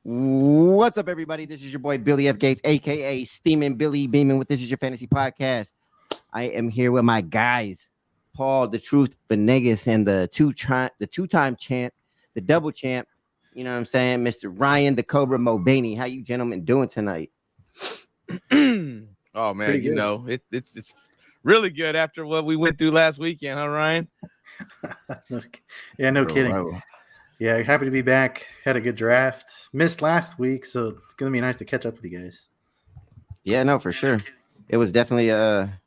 What's up, everybody? This is your boy Billy F. Gates, aka Steaming Billy Beaming with This Is Your Fantasy Podcast. I am here with my guys, Paul, the Truth Venegas, and the two-time champ, the double champ. You know what I'm saying, Mr. Ryan, the Cobra Mulvaney. How you gentlemen doing tonight? Oh man, you know it's really good after what we went through last weekend, huh, Ryan? Yeah, no kidding. Yeah, happy to be back. Had a good draft. Missed last week, so it's gonna be nice to catch up with you guys. Yeah, no, for sure. It was definitely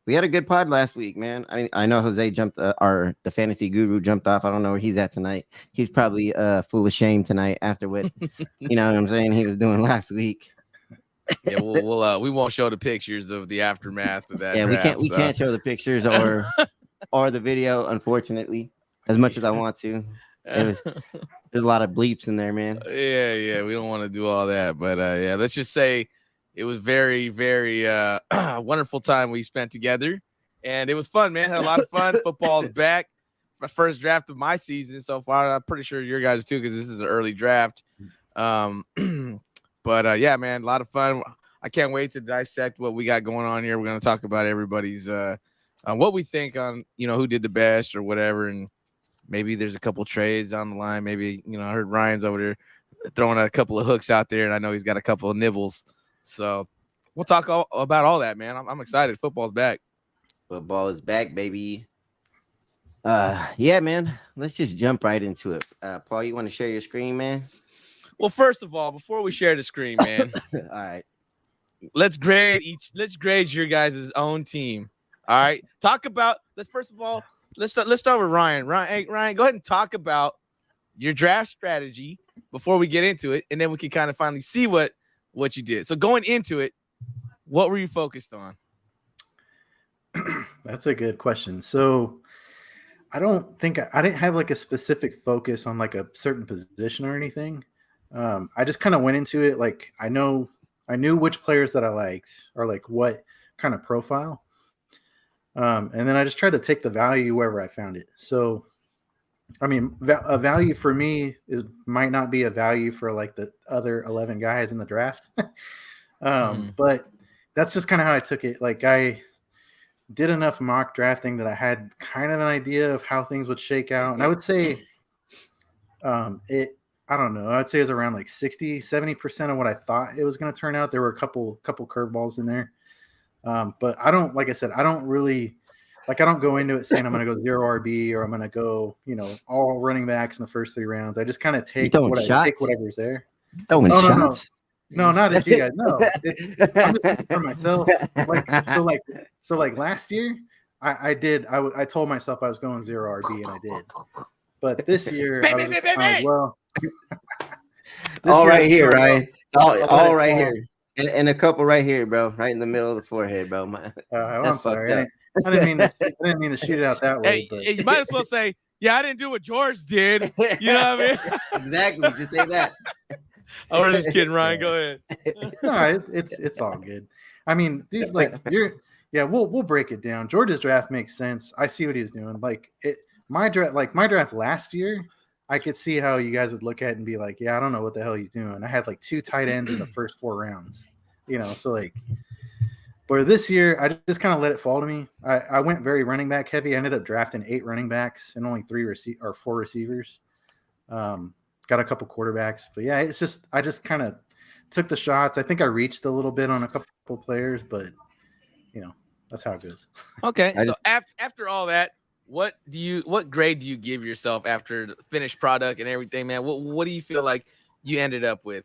we had a good pod last week, man. I know Jose jumped the fantasy guru jumped off. I don't know where he's at tonight. He's probably full of shame tonight after what you know what I'm saying he was doing last week. Yeah, we won't show the pictures of the aftermath of that. Yeah, draft, we can't show the pictures or the video, unfortunately, as much as I want to. There's a lot of bleeps in there, man. Yeah, we don't want to do all that, but yeah, let's just say it was very, very wonderful time we spent together, and it was fun, man. Had a lot of fun. Football's back. My first draft of my season so far. I'm pretty sure your guys too, because this is an early draft. But yeah, man, a lot of fun. I can't wait to dissect what we got going on here. We're going to talk about everybody's what we think on, who did the best or whatever. And maybe there's a couple trades on the line. Maybe, I heard Ryan's over there throwing a couple of hooks out there, and I know he's got a couple of nibbles. So we'll talk about all that, man. I'm excited. Football's back. Football is back, baby. Yeah, man. Let's just jump right into it. Paul, you want to share your screen, man? Well, first of all, before we share the screen, man, all right, let's grade your guys' own team. All right, let's start with Ryan. Ryan, go ahead and talk about your draft strategy before we get into it, and then we can kind of finally see what you did. So going into it, what were you focused on? That's a good question. So I don't think I didn't have like a specific focus on like a certain position or anything. I just kind of went into it like I knew which players that I liked or like what kind of profile. And then I just tried to take the value wherever I found it. So, I mean, a value for me might not be a value for like the other 11 guys in the draft. But that's just kind of how I took it. Like I did enough mock drafting that I had kind of an idea of how things would shake out. And I would say I don't know. I'd say it was around like 60-70% of what I thought it was going to turn out. There were a couple curveballs in there. But I don't, like I said, I don't go into it saying I'm going to go 0 RB or I'm going to go, all running backs in the first 3 rounds. I just kind of take whatever's there. Shots? No, not at you guys. No, I'm just thinking for myself. Like last year, I told myself I was going 0 RB and I did. But this year, all right here, right? All right here. And a couple right here, bro. Right in the middle of the forehead, bro. I'm sorry. I didn't mean to shoot it out that way. Hey, you might as well say, yeah, I didn't do what George did. You know what I mean? Exactly. Just say that. I was just kidding, Ryan. Go ahead. No, it's all good. I mean, dude, we'll break it down. George's draft makes sense. I see what he was doing. My draft last year, I could see how you guys would look at it and be like, yeah, I don't know what the hell he's doing. I had like 2 tight ends in the first 4 rounds, so like, but this year I just kind of let it fall to me. I went very running back heavy. I ended up drafting 8 running backs and only 4 receivers. Got a couple quarterbacks, but yeah, it's just, I just kind of took the shots. I think I reached a little bit on a couple players, but that's how it goes. Okay. So after all that, what grade do you give yourself after the finished product and everything, man? What do you feel like you ended up with?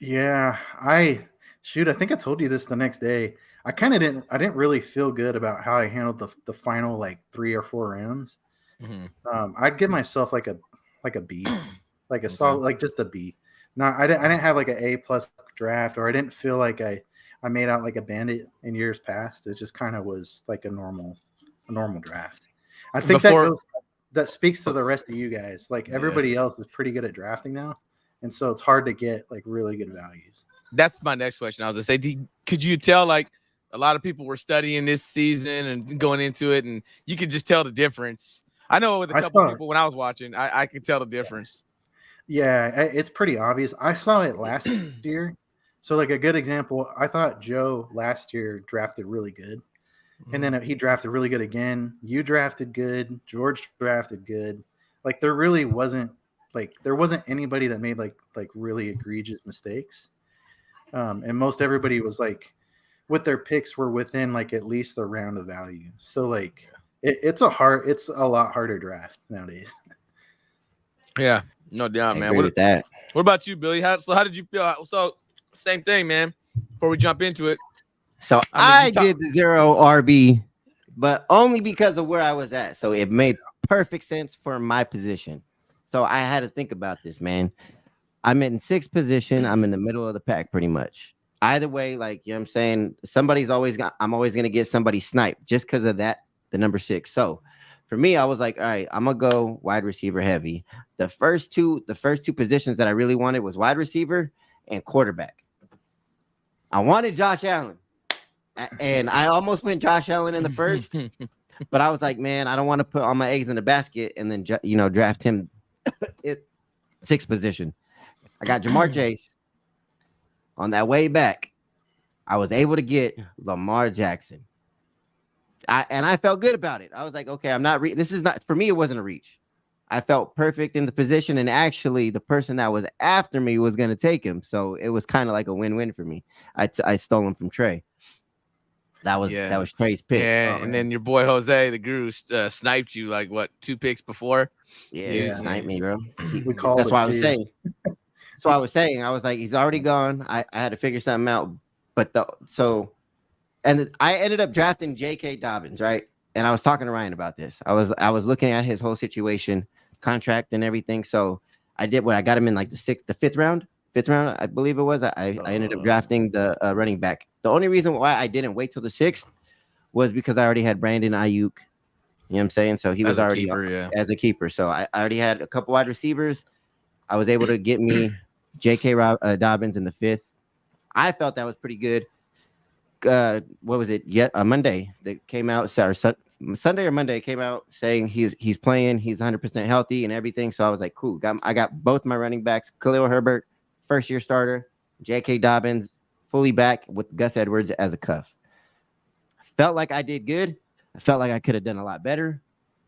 Yeah, I think I told you this the next day. I didn't really feel good about how I handled the final like 3 or 4 rounds. I'd give myself like a B, like a solid, like just a B. No, I didn't have like an A+ draft, or I didn't feel like I made out like a bandit in years past. It just kind of was like a normal draft. I think that speaks to the rest of you guys. Like everybody else is pretty good at drafting now, and so it's hard to get like really good values. That's my next question. I was gonna say, could you tell like a lot of people were studying this season and going into it, and you could just tell the difference? I know with a couple of people when I was watching, I could tell the difference. Yeah, it's pretty obvious. I saw it last year. So, like a good example, I thought Joe last year drafted really good. And then he drafted really good again. You drafted good. George drafted good. Like there really wasn't anybody that made like really egregious mistakes. And most everybody was like with their picks were within like at least the round of value. So like it's a lot harder draft nowadays. Yeah, no doubt, I man. agree with that. What about you, Billy? How did you feel? So same thing, man. Before we jump into it, So I did the 0 RB, but only because of where I was at. So it made perfect sense for my position. So I had to think about this, man. I'm in 6th position. I'm in the middle of the pack pretty much. Either way, like, you know what I'm saying? I'm always going to get somebody sniped just because of that, the number 6. So for me, I was like, all right, I'm going to go wide receiver heavy. The first two positions that I really wanted was wide receiver and quarterback. I wanted Josh Allen. And I almost went Josh Allen in the first, but I was like, man, I don't want to put all my eggs in the basket and then, draft him at 6th position. I got Jamar Chase on that way back. I was able to get Lamar Jackson. I felt good about it. I was like, okay, this is not, for me, it wasn't a reach. I felt perfect in the position. And actually the person that was after me was going to take him. So it was kind of like a win-win for me. I stole him from Trey. That was Trey's pick. Yeah, and then your boy Jose, the guru, sniped you like what 2 picks before. Yeah, he sniped me, bro. That's what I was saying. That's what I was saying. I was like, he's already gone. I had to figure something out. But I ended up drafting J.K. Dobbins, right? And I was talking to Ryan about this. I was looking at his whole situation, contract and everything. So I did what I got him in like the 5th round, I believe it was. I ended up drafting the running back. The only reason why I didn't wait till the 6th was because I already had Brandon Ayuk. You know what I'm saying? So he was already as a keeper. So I already had a couple wide receivers. I was able to get me J.K. Dobbins in the 5th. I felt that was pretty good. What was it? Monday that came out, Sunday or Monday came out saying he's playing, he's 100% healthy and everything. So I was like, cool. I got both my running backs, Khalil Herbert, first-year starter, J.K. Dobbins, fully back with Gus Edwards as a cuff. Felt like I did good. I felt like I could have done a lot better.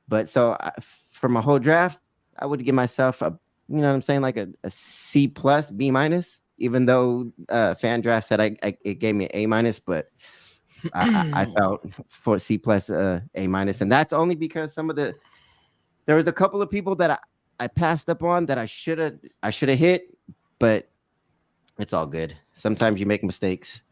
But for my whole draft, I would give myself you know what I'm saying, like a C+, B-, even though Fan Draft said it gave me an A-, but I felt for C+, A-. And that's only because there was a couple of people that I passed up on that I should have hit, but it's all good. Sometimes you make mistakes.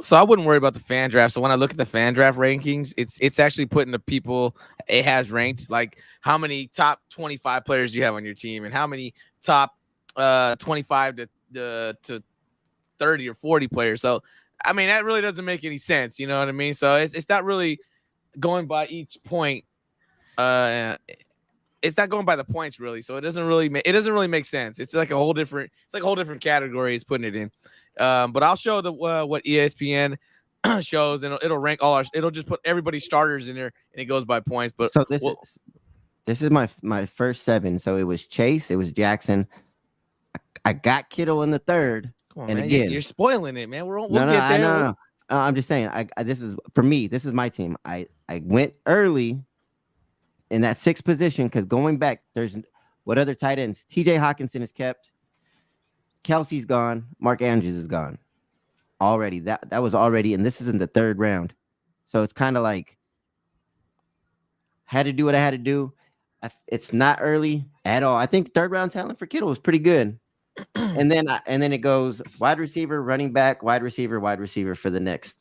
So I wouldn't worry about the Fan Draft. So when I look at the Fan Draft rankings, it's actually putting the people it has ranked, like how many top 25 players do you have on your team and how many top 25 to 30 or 40 players. So I mean that really doesn't make any sense, you know what I mean? So it's not really going by each point. It's not going by the points really, so it doesn't really make sense. It's like a whole different category it's putting it in. But I'll show what ESPN shows, and it'll rank it'll just put everybody's starters in there, and it goes by points. But so this is my first 7. So it was Chase, it was Jackson. I got Kittle in the 3rd. Come on, and man, again, you're spoiling it, man. We'll get there. No. I'm just saying. This is for me. This is my team. I went early in that 6th position because going back, there's what other tight ends? T.J. Hawkinson is kept. Kelsey's gone. Mark Andrews is gone already. That was already, and this is in the 3rd round. So it's kind of like had to do what I had to do. It's not early at all. I think 3rd round talent for Kittle was pretty good. and then it goes wide receiver, running back, wide receiver for the next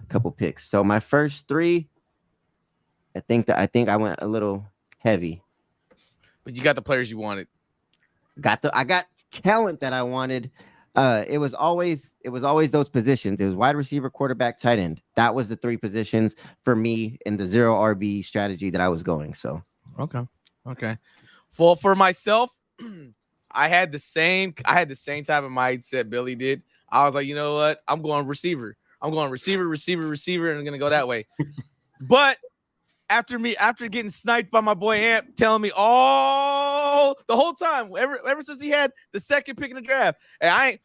couple picks. So my first 3, I think I went a little heavy. But you got the players you wanted. I got talent that I wanted. It was always those positions. It was wide receiver, quarterback, tight end. That was the 3 positions for me in the 0 RB strategy that I was going. So okay. Well, for myself, I had the same type of mindset Billy did. I was like, you know what? I'm going receiver, and I'm gonna go that way. But after getting sniped by my boy Amp telling me all the whole time, ever since he had the second pick in the draft. And I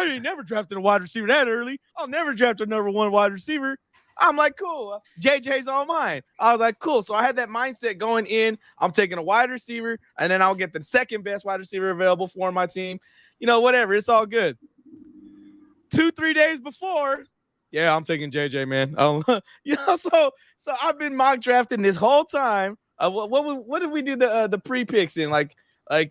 ain't never drafted a wide receiver that early. I'll never draft a number one wide receiver. I'm like, cool. JJ's all mine. I was like, cool. So I had that mindset going in. I'm taking a wide receiver, and then I'll get the second best wide receiver available for my team. Whatever. It's all good. 2-3 days before, yeah, I'm taking JJ, man. So I've been mock drafting this whole time. What did we do the pre-picks in? Like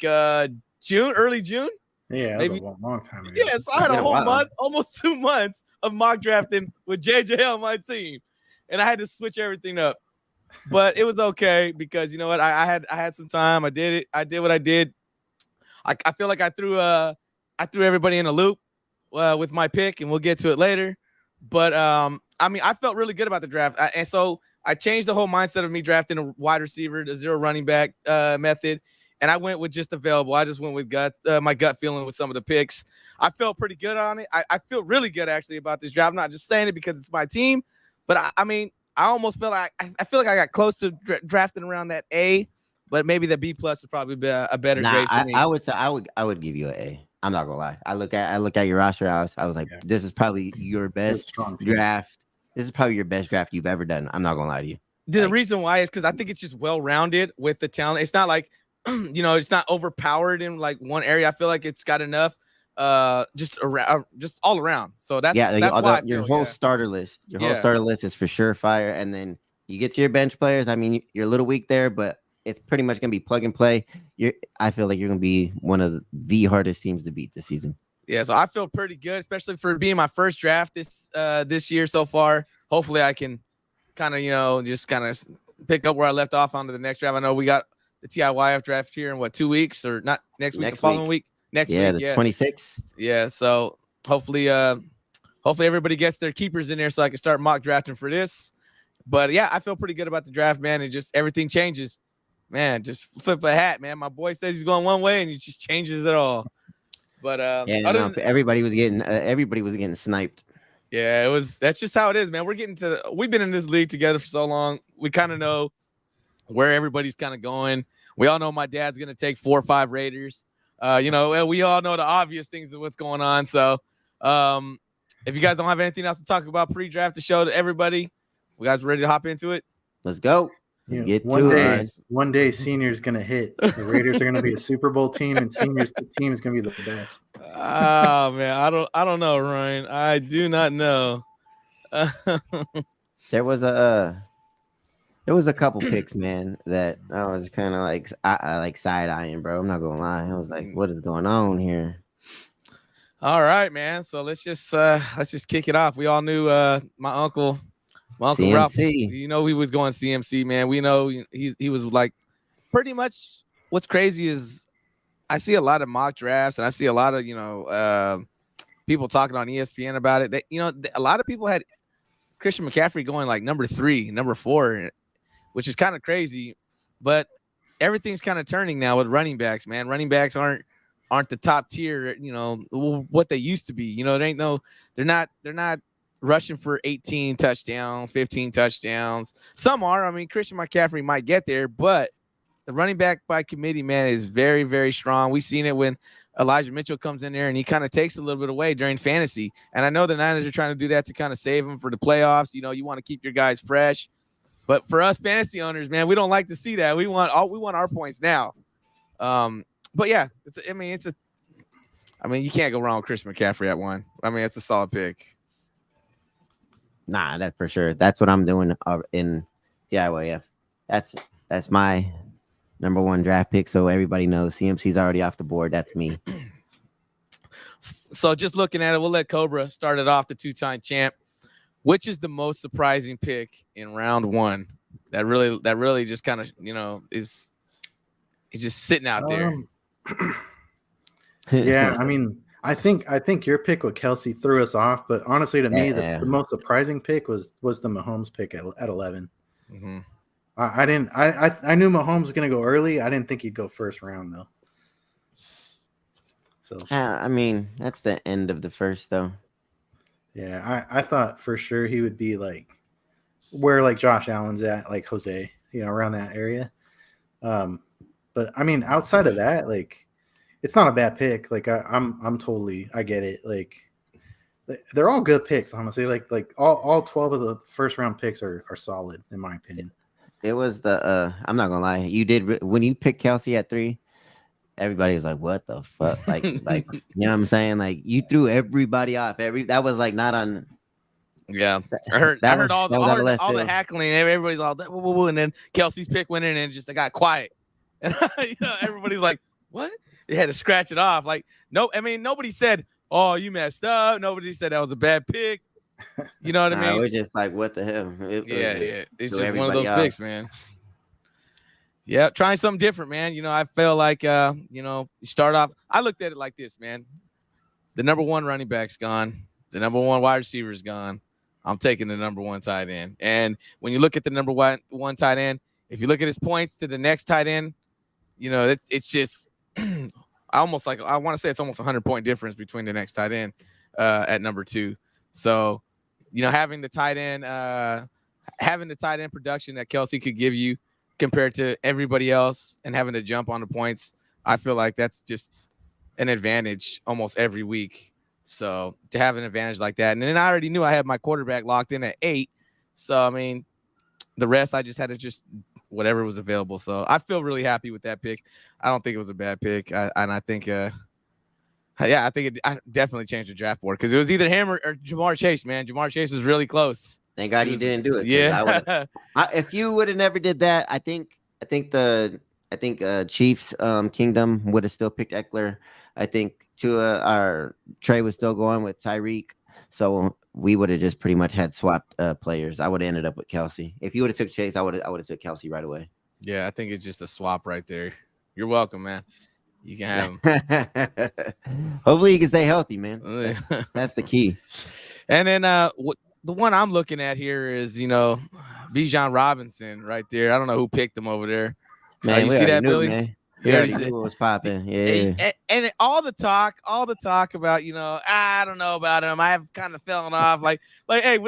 June, early June? Yeah, maybe that was a long time ago. Yeah, so I had a whole month, almost 2 months of mock drafting with JJ on my team, and I had to switch everything up. But it was okay because you know what? I had some time. I did it. I did what I did. I feel like I threw everybody in a loop with my pick, and we'll get to it later. But I felt really good about the draft, and so I changed the whole mindset of me drafting a wide receiver, the zero running back method. And I went with just available. I just went with my gut feeling with some of the picks. I felt pretty good on it. I feel really good actually about this draft. I'm not just saying it because it's my team, but I almost feel like I feel like I got close to drafting around that A, but maybe the B plus would probably be a better grade for me. I would say I would give you an A. I'm not gonna lie. I look at your roster. I was like, this is probably your best draft. This is probably your best draft you've ever done. I'm not gonna lie to you. The reason why is because I think it's just well rounded with the talent. It's not like it's not overpowered in like one area. I feel like it's got enough just all around. So that's why your whole starter list. Your whole starter list is for sure fire. And then you get to your bench players. I mean, you're a little weak there, but it's pretty much gonna be plug and play. I feel like you're gonna be one of the hardest teams to beat this season. Yeah, so I feel pretty good, especially for being my first draft this year so far. Hopefully I can kind of, just kind of pick up where I left off onto the next draft. I know we got the TIYF draft here in 2 weeks, or not next week, the following week. Next week, the 26th. Yeah, so hopefully everybody gets their keepers in there so I can start mock drafting for this. But yeah, I feel pretty good about the draft, man. And just everything changes, man. Just flip a hat, man. My boy says he's going one way, and he just changes it all. But everybody was getting sniped. Yeah, that's just how it is, man. We've been in this league together for so long. We kind of know where everybody's kind of going. We all know my dad's going to take 4 or 5 Raiders. And we all know the obvious things of what's going on. So if you guys don't have anything else to talk about pre-draft to show to everybody, we guys ready to hop into it? Let's go. Let's get to it. One day Senior's going to hit. The Raiders are going to be a Super Bowl team, and Senior's team is going to be the best. Oh, man. I don't know, Ryan. I do not know. There was a couple picks, man, that I was kind of like side eyeing, bro. I'm not gonna lie. I was like, what is going on here? All right, man. So let's just kick it off. We all knew my uncle CMC. Ralph. He was going CMC, man. We know he was like pretty much. What's crazy is I see a lot of mock drafts, and I see a lot of people talking on ESPN about it. That a lot of people had Christian McCaffrey going like number 3, number 4. Which is kind of crazy, but everything's kind of turning now with running backs, man. Running backs aren't the top tier, what they used to be. They're not rushing for 18 touchdowns, 15 touchdowns. Some are. I mean, Christian McCaffrey might get there, but the running back by committee, man, is very, very strong. We've seen it when Elijah Mitchell comes in there and he kind of takes a little bit away during fantasy. And I know the Niners are trying to do that to kind of save them for the playoffs. You want to keep your guys fresh. But for us fantasy owners, man, we don't like to see that. We want our points now. But yeah, you can't go wrong with Chris McCaffrey at 1. I mean, it's a solid pick. Nah, that for sure. That's what I'm doing in DIYF. That's my number 1 draft pick. So everybody knows CMC's already off the board. That's me. So just looking at it, we'll let Cobra start it off, the 2-time champ. Which is the most surprising pick in round 1 that really just kind of is just sitting out there? Yeah, I mean, I think your pick with Kelsey threw us off, but honestly, to me, the most surprising pick was the Mahomes pick at 11. Mm-hmm. I knew Mahomes was gonna go early. I didn't think he'd go first round though. So I mean, that's the end of the first though. Yeah, I thought for sure he would be like where like Josh Allen's at, like Jose, around that area. But I mean, outside of that, like, it's not a bad pick. Like, I'm totally, I get it. Like, they're all good picks, honestly. Like all 12 of the first round picks are solid in my opinion. It was the I'm not gonna lie. You did when you picked Kelsey at 3. Everybody was like, "What the fuck?" Like, you know what I'm saying? Like, you threw everybody off. That was like not on. Yeah, I heard all the field. hackling. Everybody's all woo, woo, woo, and then Kelsey's pick went in and just they got quiet, and everybody's like, "What?" They had to scratch it off. Like, no, I mean, nobody said, "Oh, you messed up." Nobody said that was a bad pick. You know what I mean? We're just like, what the hell? Yeah. It's just one of those picks, man. Yeah, trying something different, man. I feel like you start off. I looked at it like this, man. The number 1 running back's gone. The number 1 wide receiver's gone. I'm taking the number 1 tight end. And when you look at the number one tight end, if you look at his points to the next tight end, it's just I want to say it's almost 100-point difference between the next tight end at number 2. So, having the tight end production that Kelsey could give you compared to everybody else and having to jump on the points, I feel like that's just an advantage almost every week. So to have an advantage like that, and then I already knew I had my quarterback locked in at 8. So I mean, the rest I just had to just whatever was available. So I feel really happy with that pick. I don't think it was a bad pick, I think I think I definitely changed the draft board because it was either him or Jamar Chase. Man, Jamar Chase was really close. Thank God you didn't do it. Yeah, if you would have never did that, I think Chiefs Kingdom would have still picked Eckler. I think our Trey was still going with Tyreek, so we would have just pretty much had swapped players. I would have ended up with Kelsey. If you would have took Chase, I would have took Kelsey right away. Yeah, I think it's just a swap right there. You're welcome, man. You can have him. Hopefully, he can stay healthy, man. That's the key. And then the one I'm looking at here is Bijan Robinson right there. I don't know who picked him over there. Man, you see that, Billy? Man. We already knew what was popping. Yeah. And all the talk about, I don't know about him. I have kind of fallen off. Like, hey,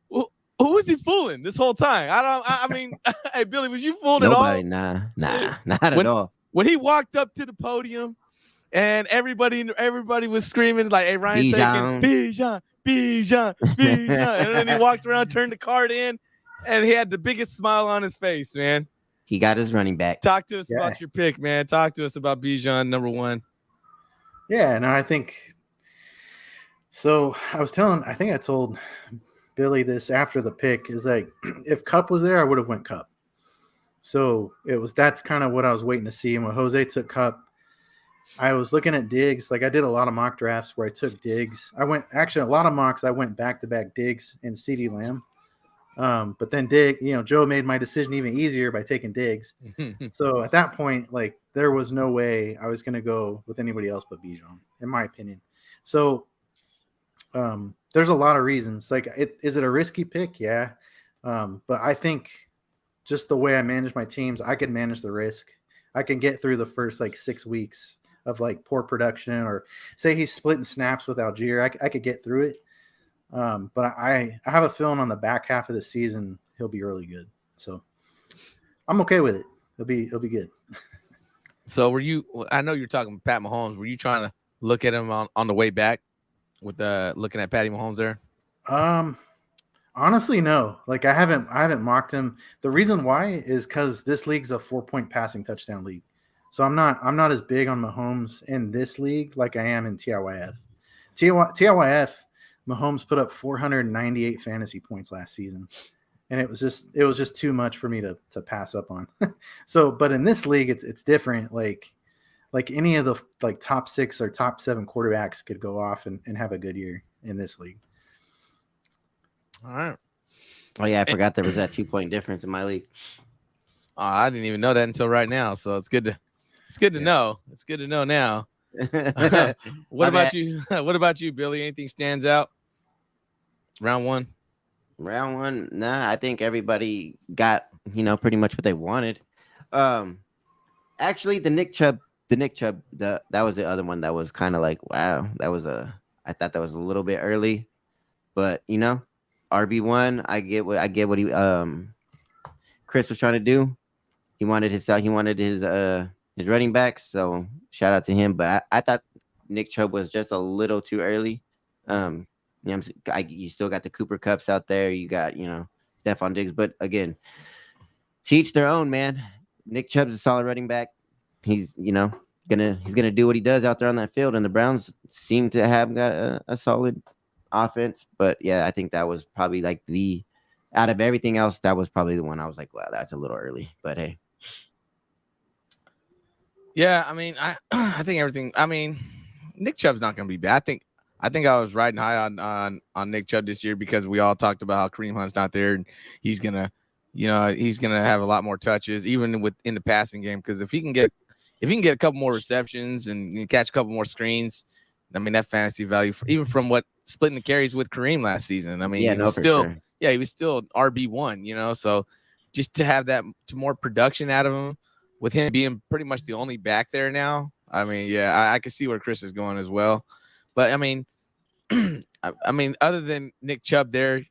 who was he fooling this whole time? I mean, hey, Billy, was you fooled at all? Nobody, nah, not at all. When he walked up to the podium and everybody was screaming like, hey, Ryan Bijan, Bijan. And then he walked around, turned the card in, and he had the biggest smile on his face, man. He got his running back. Talk to us about your pick, man. Talk to us about Bijan, number 1. Yeah, no, I think so. I think I told Billy this after the pick is like, if Cup was there, I would have went Cup. So that's kind of what I was waiting to see. And when Jose took Cup, I was looking at Diggs. Like, I did a lot of mock drafts where I took Diggs. A lot of mocks, I went back-to-back Diggs and CeeDee Lamb. But then Joe made my decision even easier by taking Diggs. So at that point, like, there was no way I was going to go with anybody else but Bijan, in my opinion. So there's a lot of reasons. Like, is it a risky pick? Yeah. But I think just the way I manage my teams, I can manage the risk. I can get through the first 6 weeks of poor production, or say he's splitting snaps with Algier. I could get through it. But I have a feeling on the back half of the season he'll be really good. So I'm okay with it. It'll be good. So I know you're talking Pat Mahomes. Were you trying to look at him on the way back with looking at Patty Mahomes there? Honestly, no. Like, I haven't mocked him. The reason why is because this league's a 4-point passing touchdown league. So I'm not as big on Mahomes in this league like I am in TIYF. TIYF, Mahomes put up 498 fantasy points last season, and it was just too much for me to pass up on. So, but in this league, it's different. Like any of the top 6 or top 7 quarterbacks could go off and have a good year in this league. All right. Oh yeah, I forgot there was that 2-point difference in my league. Oh, I didn't even know that until right now. So it's good to know. It's good to know now. What about you? What about you, Billy? Anything stands out? Round one. Nah, I think everybody got pretty much what they wanted. Actually, the Nick Chubb, that was the other one that was kind of like, wow, I thought that was a little bit early, but RB1, I get what he Chris was trying to do. He wanted his his running backs. So shout out to him. But I thought Nick Chubb was just a little too early. You know, you still got the Cooper Cups out there. You got, Stephon Diggs. But again, to each their own, man. Nick Chubb's a solid running back. He's, gonna do what he does out there on that field. And the Browns seem to have got a solid offense. But yeah, I think that was probably like out of everything else, that was probably the one I was like, wow, that's a little early. But hey. Yeah, I mean, I think everything. I mean, Nick Chubb's not going to be bad. I think I was riding high on Nick Chubb this year because we all talked about how Kareem Hunt's not there and he's gonna have a lot more touches even in the passing game, because if he can get a couple more receptions and catch a couple more screens, I mean that fantasy value even from what splitting the carries with Kareem last season. I mean, he was still RB1, so just to have that more production out of him with him being pretty much the only back there now. I mean, yeah, I can see where Chris is going as well. But I mean, other than Nick Chubb there,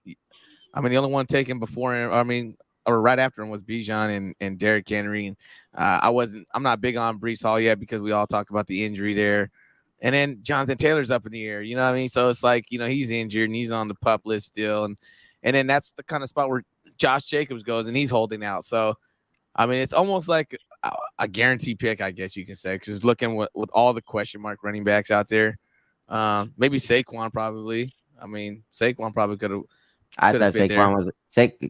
I mean, the only one taken before him, or right after him was Bijan and Derrick Henry. I'm not big on Breece Hall yet because we all talk about the injury there. And then Jonathan Taylor's up in the air, you know what I mean? So it's like, he's injured and he's on the PUP list still. And then that's the kind of spot where Josh Jacobs goes and he's holding out. So, I mean, it's almost like a guarantee pick, I guess you can say, because looking with all the question mark running backs out there. Maybe Saquon probably. I mean, Saquon probably could have. I thought Saquon was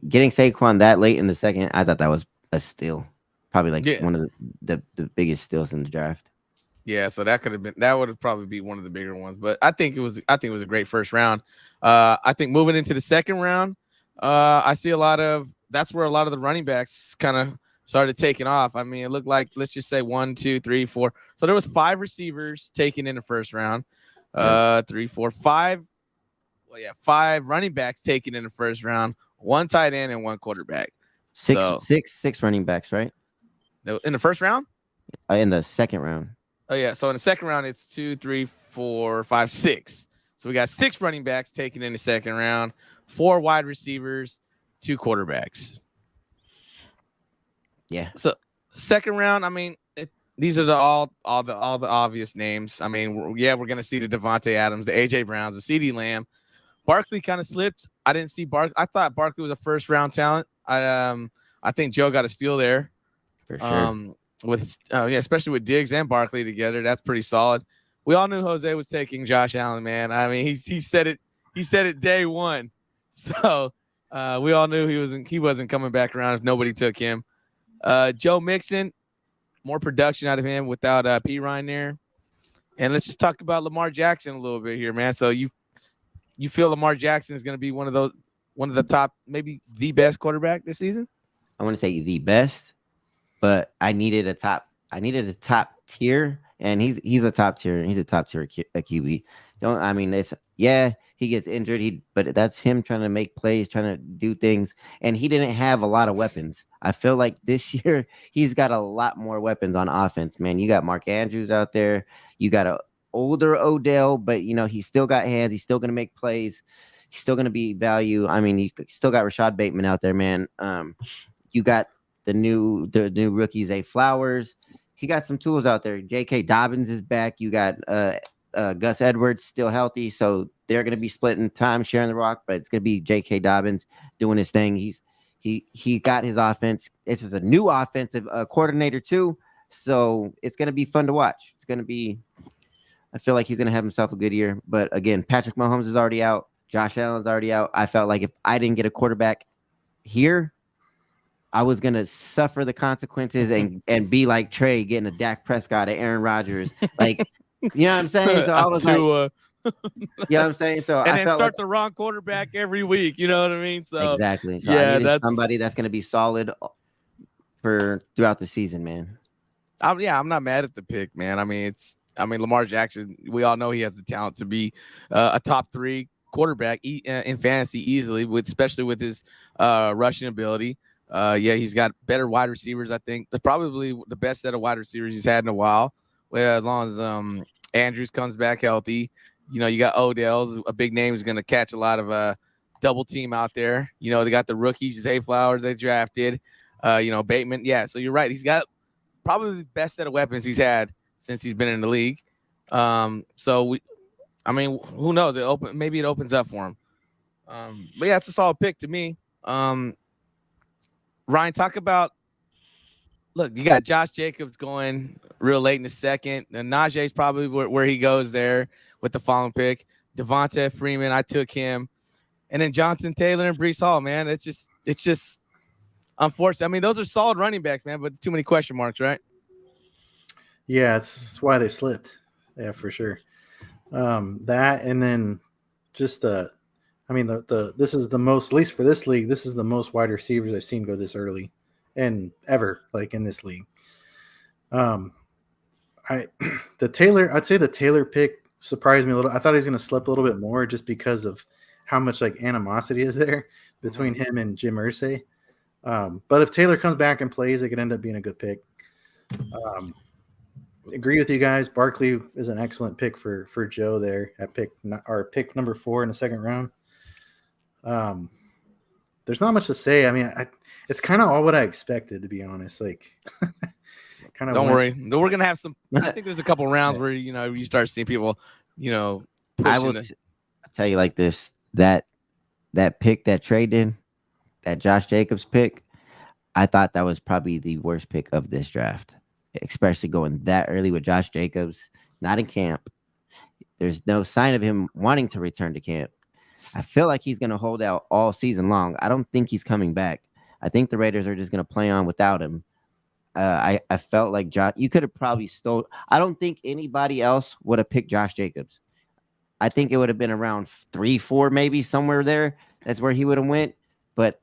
getting Saquon that late in the second. I thought that was a steal, probably one of the biggest steals in the draft. Yeah, so that would have probably be one of the bigger ones. But I think it was a great first round. I think moving into the second round, I see that's where a lot of the running backs kind of started taking off. I mean, it looked like, let's just say 1, 2, 3, 4. So there was 5 receivers taken in the first round. 3, 4, 5. Well, yeah, 5 running backs taken in the first round, 1 tight end and 1 quarterback. Six running backs, right? In the first round? In the second round. Oh yeah. So in the second round, it's 2, 3, 4, 5, 6. So we got 6 running backs taken in the second round, 4 wide receivers, 2 quarterbacks. Yeah. So second round, I mean, these are all the obvious names. I mean, we're gonna see the Devontae Adams, the AJ Browns, the CeeDee Lamb. Barkley kind of slipped. I didn't see Barkley. I thought Barkley was a first round talent. I think Joe got a steal there. For sure. Especially with Diggs and Barkley together, that's pretty solid. We all knew Jose was taking Josh Allen, man. I mean, he said it. He said it day one. So we all knew he wasn't coming back around if nobody took him. Joe Mixon, more production out of him without P. Ryan there. And let's just talk about Lamar Jackson a little bit here, man. So you feel Lamar Jackson is going to be one of the top, maybe the best quarterback this season? I want to say the best, but I needed a top tier, and he's a top tier. He's a top tier QB. He gets injured. But that's him trying to make plays, trying to do things, and he didn't have a lot of weapons. I feel like this year he's got a lot more weapons on offense, man. You got Mark Andrews out there. You got a older Odell, but he's still got hands. He's still gonna make plays. He's still gonna be value. I mean, you still got Rashad Bateman out there, man. You got the new rookie Zay Flowers. He got some tools out there. J.K. Dobbins is back. You got Gus Edwards still healthy, so they're going to be splitting time, sharing the rock. But it's going to be J.K. Dobbins doing his thing. He got his offense. This is a new offensive coordinator too, so it's going to be fun to watch. It's going to be. I feel like he's going to have himself a good year. But again, Patrick Mahomes is already out. Josh Allen's already out. I felt like if I didn't get a quarterback here, I was gonna suffer the consequences and be like Trey getting a Dak Prescott, a Aaron Rodgers, like you know what I'm saying. So I was like, you know what I'm saying. So and I then felt start like, the wrong quarterback every week. You know what I mean? So exactly. So yeah, I needed somebody that's gonna be solid for throughout the season, man. I'm not mad at the pick, man. I mean, Lamar Jackson. We all know he has the talent to be a top 3 quarterback in fantasy easily, especially with his rushing ability. He's got better wide receivers. I think probably the best set of wide receivers he's had in a while. Well, as long as Andrews comes back healthy, you got Odell, a big name, is going to catch a lot of double team out there. They got the rookies, Zay Flowers they drafted. Bateman. Yeah, so you're right. He's got probably the best set of weapons he's had since he's been in the league. So who knows? Maybe it opens up for him. But yeah, it's a solid pick to me. Ryan, talk about. Look, you got Josh Jacobs going real late in the second. And Najee's probably where he goes there with the following pick. Devonta Freeman, I took him. And then Jonathan Taylor and Breece Hall, man. It's just unfortunate. I mean, those are solid running backs, man, but too many question marks, right? Yeah, it's why they slipped. Yeah, for sure. That and then just this is the most, at least for this league, this is the most wide receivers I've seen go this early and ever, like in this league. I'd say the Taylor pick surprised me a little. I thought he was going to slip a little bit more just because of how much like animosity is there between him and Jim Irsay. But if Taylor comes back and plays, it could end up being a good pick. Agree with you guys. Barkley is an excellent pick for Joe there at pick number 4 in the second round. There's not much to say. I mean, it's kind of all what I expected, to be honest. Like, kind of. Don't worry, we're gonna have some. I think there's a couple rounds where you start seeing people, I will tell you like this: that pick that traded, that Josh Jacobs pick, I thought that was probably the worst pick of this draft. Especially going that early with Josh Jacobs, not in camp. There's no sign of him wanting to return to camp. I feel like he's going to hold out all season long. I don't think he's coming back. I think the Raiders are just going to play on without him. I felt like you could have probably stole. I don't think anybody else would have picked Josh Jacobs. I think it would have been around 3, 4, maybe somewhere there. That's where he would have went. But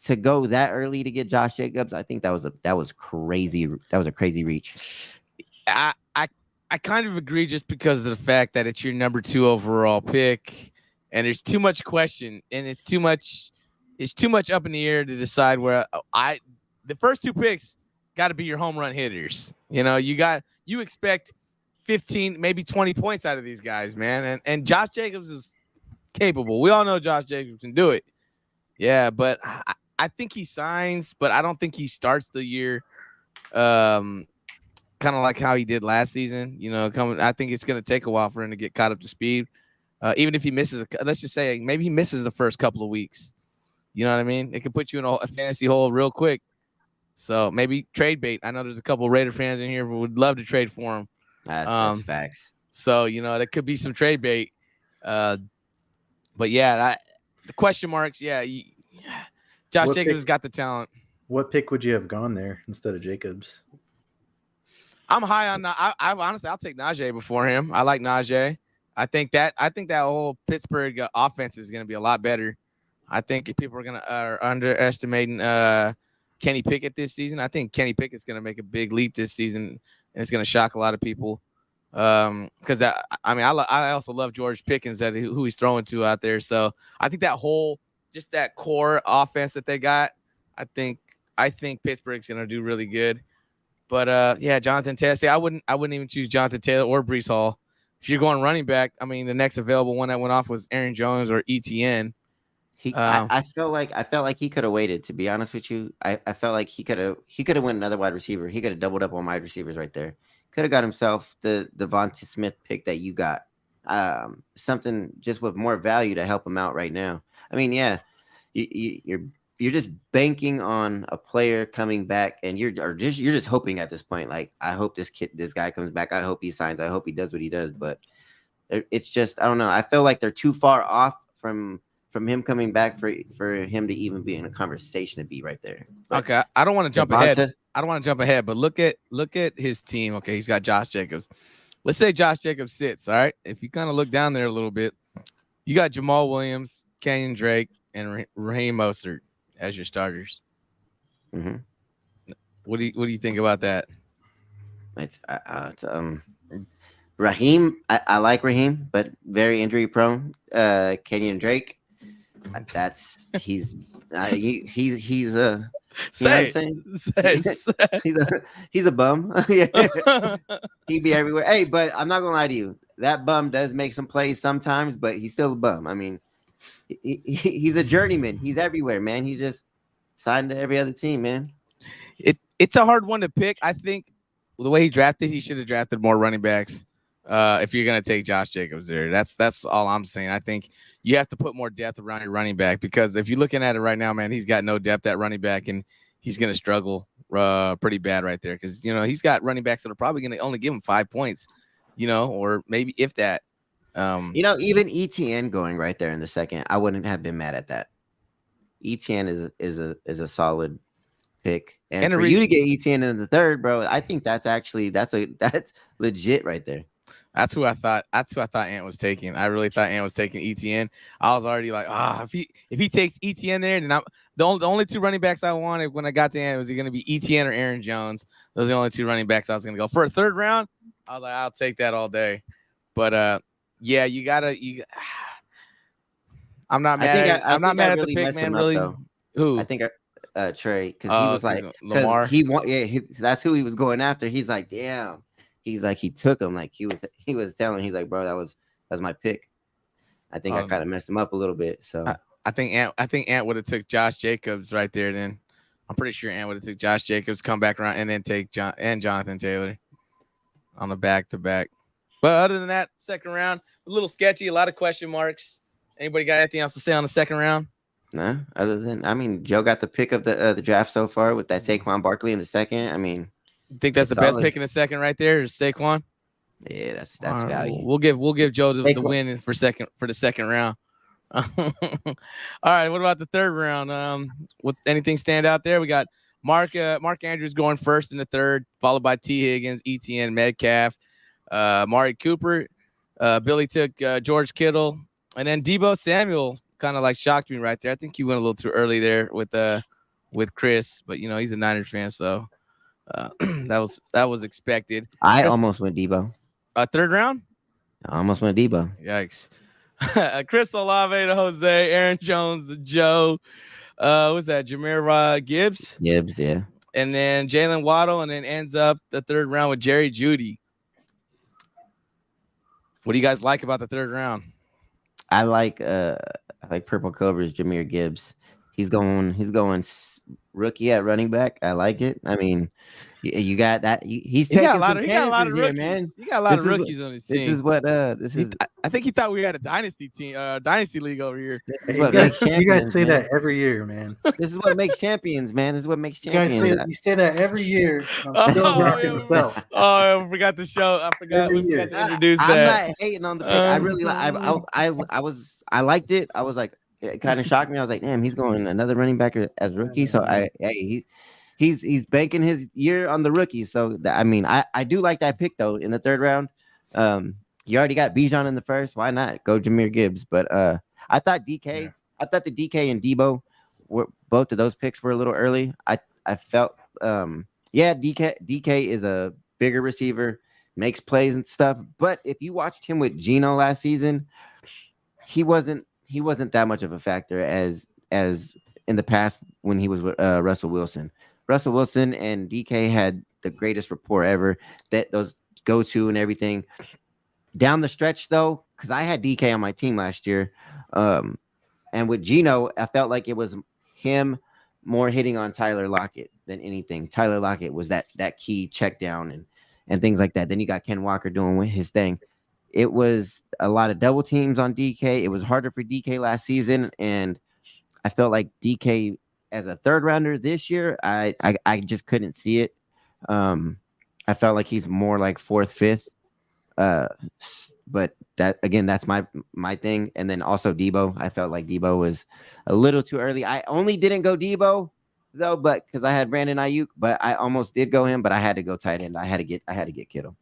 to go that early to get Josh Jacobs, I think that was crazy. That was a crazy reach. I kind of agree just because of the fact that it's your number 2 overall pick, and there's too much question, and it's too much up in the air to decide where the first 2 picks got to be your home run hitters. You expect 15, maybe 20 points out of these guys, man, and Josh Jacobs is capable. We all know Josh Jacobs can do it. Yeah, but I think he signs, but I don't think he starts the year kind of like how he did last season. I think it's going to take a while for him to get caught up to speed. Even if he misses, let's just say maybe he misses the first couple of weeks. You know what I mean? It could put you in a fantasy hole real quick. So maybe trade bait. I know there's a couple of Raider fans in here who would love to trade for him. That's facts. So, there could be some trade bait. But yeah, the question marks, yeah. Josh Jacobs has got the talent. What pick would you have gone there instead of Jacobs? I'm high on. I honestly, I'll take Najee before him. I like Najee. I think that whole Pittsburgh offense is going to be a lot better. I think if people are underestimating Kenny Pickett this season, I think Kenny Pickett's going to make a big leap this season, and it's going to shock a lot of people. Because I also love George Pickens, who he's throwing to out there. So I think just that core offense that they got, I think Pittsburgh's gonna do really good. But yeah, Jonathan Taylor. I wouldn't even choose Jonathan Taylor or Breece Hall. If you're going running back, I mean, the next available one that went off was Aaron Jones or ETN. I felt like he could have waited. To be honest with you, I felt like he could have went another wide receiver. He could have doubled up on wide receivers right there. Could have got himself the Devonta Smith pick that you got. Something just with more value to help him out right now. I mean, yeah, you're just banking on a player coming back, and you're just hoping at this point. Like, I hope this guy comes back. I hope he signs. I hope he does what he does. But it's just, I don't know. I feel like they're too far off from him coming back for him to even be in a conversation to be right there. But okay, I don't want to jump ahead. But look at his team. Okay, he's got Josh Jacobs. Let's say Josh Jacobs sits. All right, if you kind of look down there a little bit, you got Jamal Williams, Kenyon Drake, and Raheem Mostert as your starters. Mm-hmm. What do you think about that? It's Raheem. I like Raheem, but very injury prone. Kenyon Drake. He's a bum. Yeah. He'd be everywhere. Hey, but I'm not gonna lie to you. That bum does make some plays sometimes, but he's still a bum. I mean, he's a journeyman. He's everywhere, man. He's just signed to every other team, man. It's a hard one to pick. I think the way he drafted, he should have drafted more running backs. If you're gonna take Josh Jacobs there, that's all I'm saying. I think you have to put more depth around your running back, because if you're looking at it right now, man, he's got no depth at running back, and he's gonna struggle pretty bad right there, because he's got running backs that are probably gonna only give him 5 points, or maybe if that. Even ETN going right there in the second, I wouldn't have been mad at that. ETN is a solid pick, and for you to get ETN in the third, bro, I think that's legit right there. That's who I thought Ant was taking. I really thought Ant was taking ETN. I was already like, if he takes ETN there, then the only two running backs I wanted when I got to Ant was going to be ETN or Aaron Jones. Those are the only two running backs I was going to go for a third round. I was like, I'll take that all day. But yeah, I'm not mad. I'm not mad at the pick, man. Really, who? I think Trey, because he was like Lamar. That's who he was going after. He's like, damn. He's like, he took him, like he was telling. He's like, bro, that was my pick. I think I kind of messed him up a little bit. So I think Ant would have took Josh Jacobs right there. Then I'm pretty sure Ant would have took Josh Jacobs, come back around, and then take Jonathan Taylor on the back-to-back. But other than that, second round, a little sketchy, a lot of question marks. Anybody got anything else to say on the second round? Nah, other than, Joe got the pick of the draft so far with that Saquon Barkley in the second. You think that's the best pick in the second right there is Saquon? Yeah, that's value. We'll give Joe the win for the second round. All right, what about the third round? What's anything stand out there? We got Mark Andrews going first in the third, followed by T. Higgins, ETN, Metcalf, Mari Cooper. Billy took George Kittle, and then Deebo Samuel kind of like shocked me right there. I think he went a little too early there with Chris, but he's a Niners fan, so that was expected. I almost went Deebo. Third round? I almost went Deebo. Yikes. Chris Olave to Jose, Aaron Jones to Joe. What's that? Jameer Gibbs? Gibbs, yeah. And then Jalen Waddle, and then ends up the third round with Jerry Jeudy. What do you guys like about the third round? I like Purple Cobra's Jameer Gibbs. He's going rookie at running back. I like it. You got that. He's taking some chances here, man. You got a lot of rookies on his team. This is what I think he thought we had a dynasty team, dynasty league over here. This is what makes champions. You guys say that every year, man. This is what makes champions, man. This is what makes champions. You say that every year. I forgot the show. I forgot we forgot to introduce that. I'm not hating on the pick. I really I liked it. I was like, it kind of shocked me. I was like, damn, he's going another running back as rookie. So he's banking his year on the rookie. So I do like that pick though in the third round. You already got Bijan in the first. Why not go Jameer Gibbs? But I thought the DK and Deebo were both of those picks were a little early. I felt DK is a bigger receiver, makes plays and stuff. But if you watched him with Geno last season, he wasn't that much of a factor as in the past when he was with Russell Wilson. Russell Wilson and DK had the greatest rapport ever. That those go-to and everything. Down the stretch, though, because I had DK on my team last year, and with Geno, I felt like it was him more hitting on Tyler Lockett than anything. Tyler Lockett was that key check down and things like that. Then you got Ken Walker doing his thing. It was a lot of double teams on DK. It was harder for DK last season, and I felt like DK as a third rounder this year, I just couldn't see it. I felt like he's more like fourth, fifth. But that's my thing. And then also Deebo. I felt like Deebo was a little too early. I only didn't go Deebo though, but because I had Brandon Ayuk, but I almost did go him, but I had to go tight end. I had to get Kittle.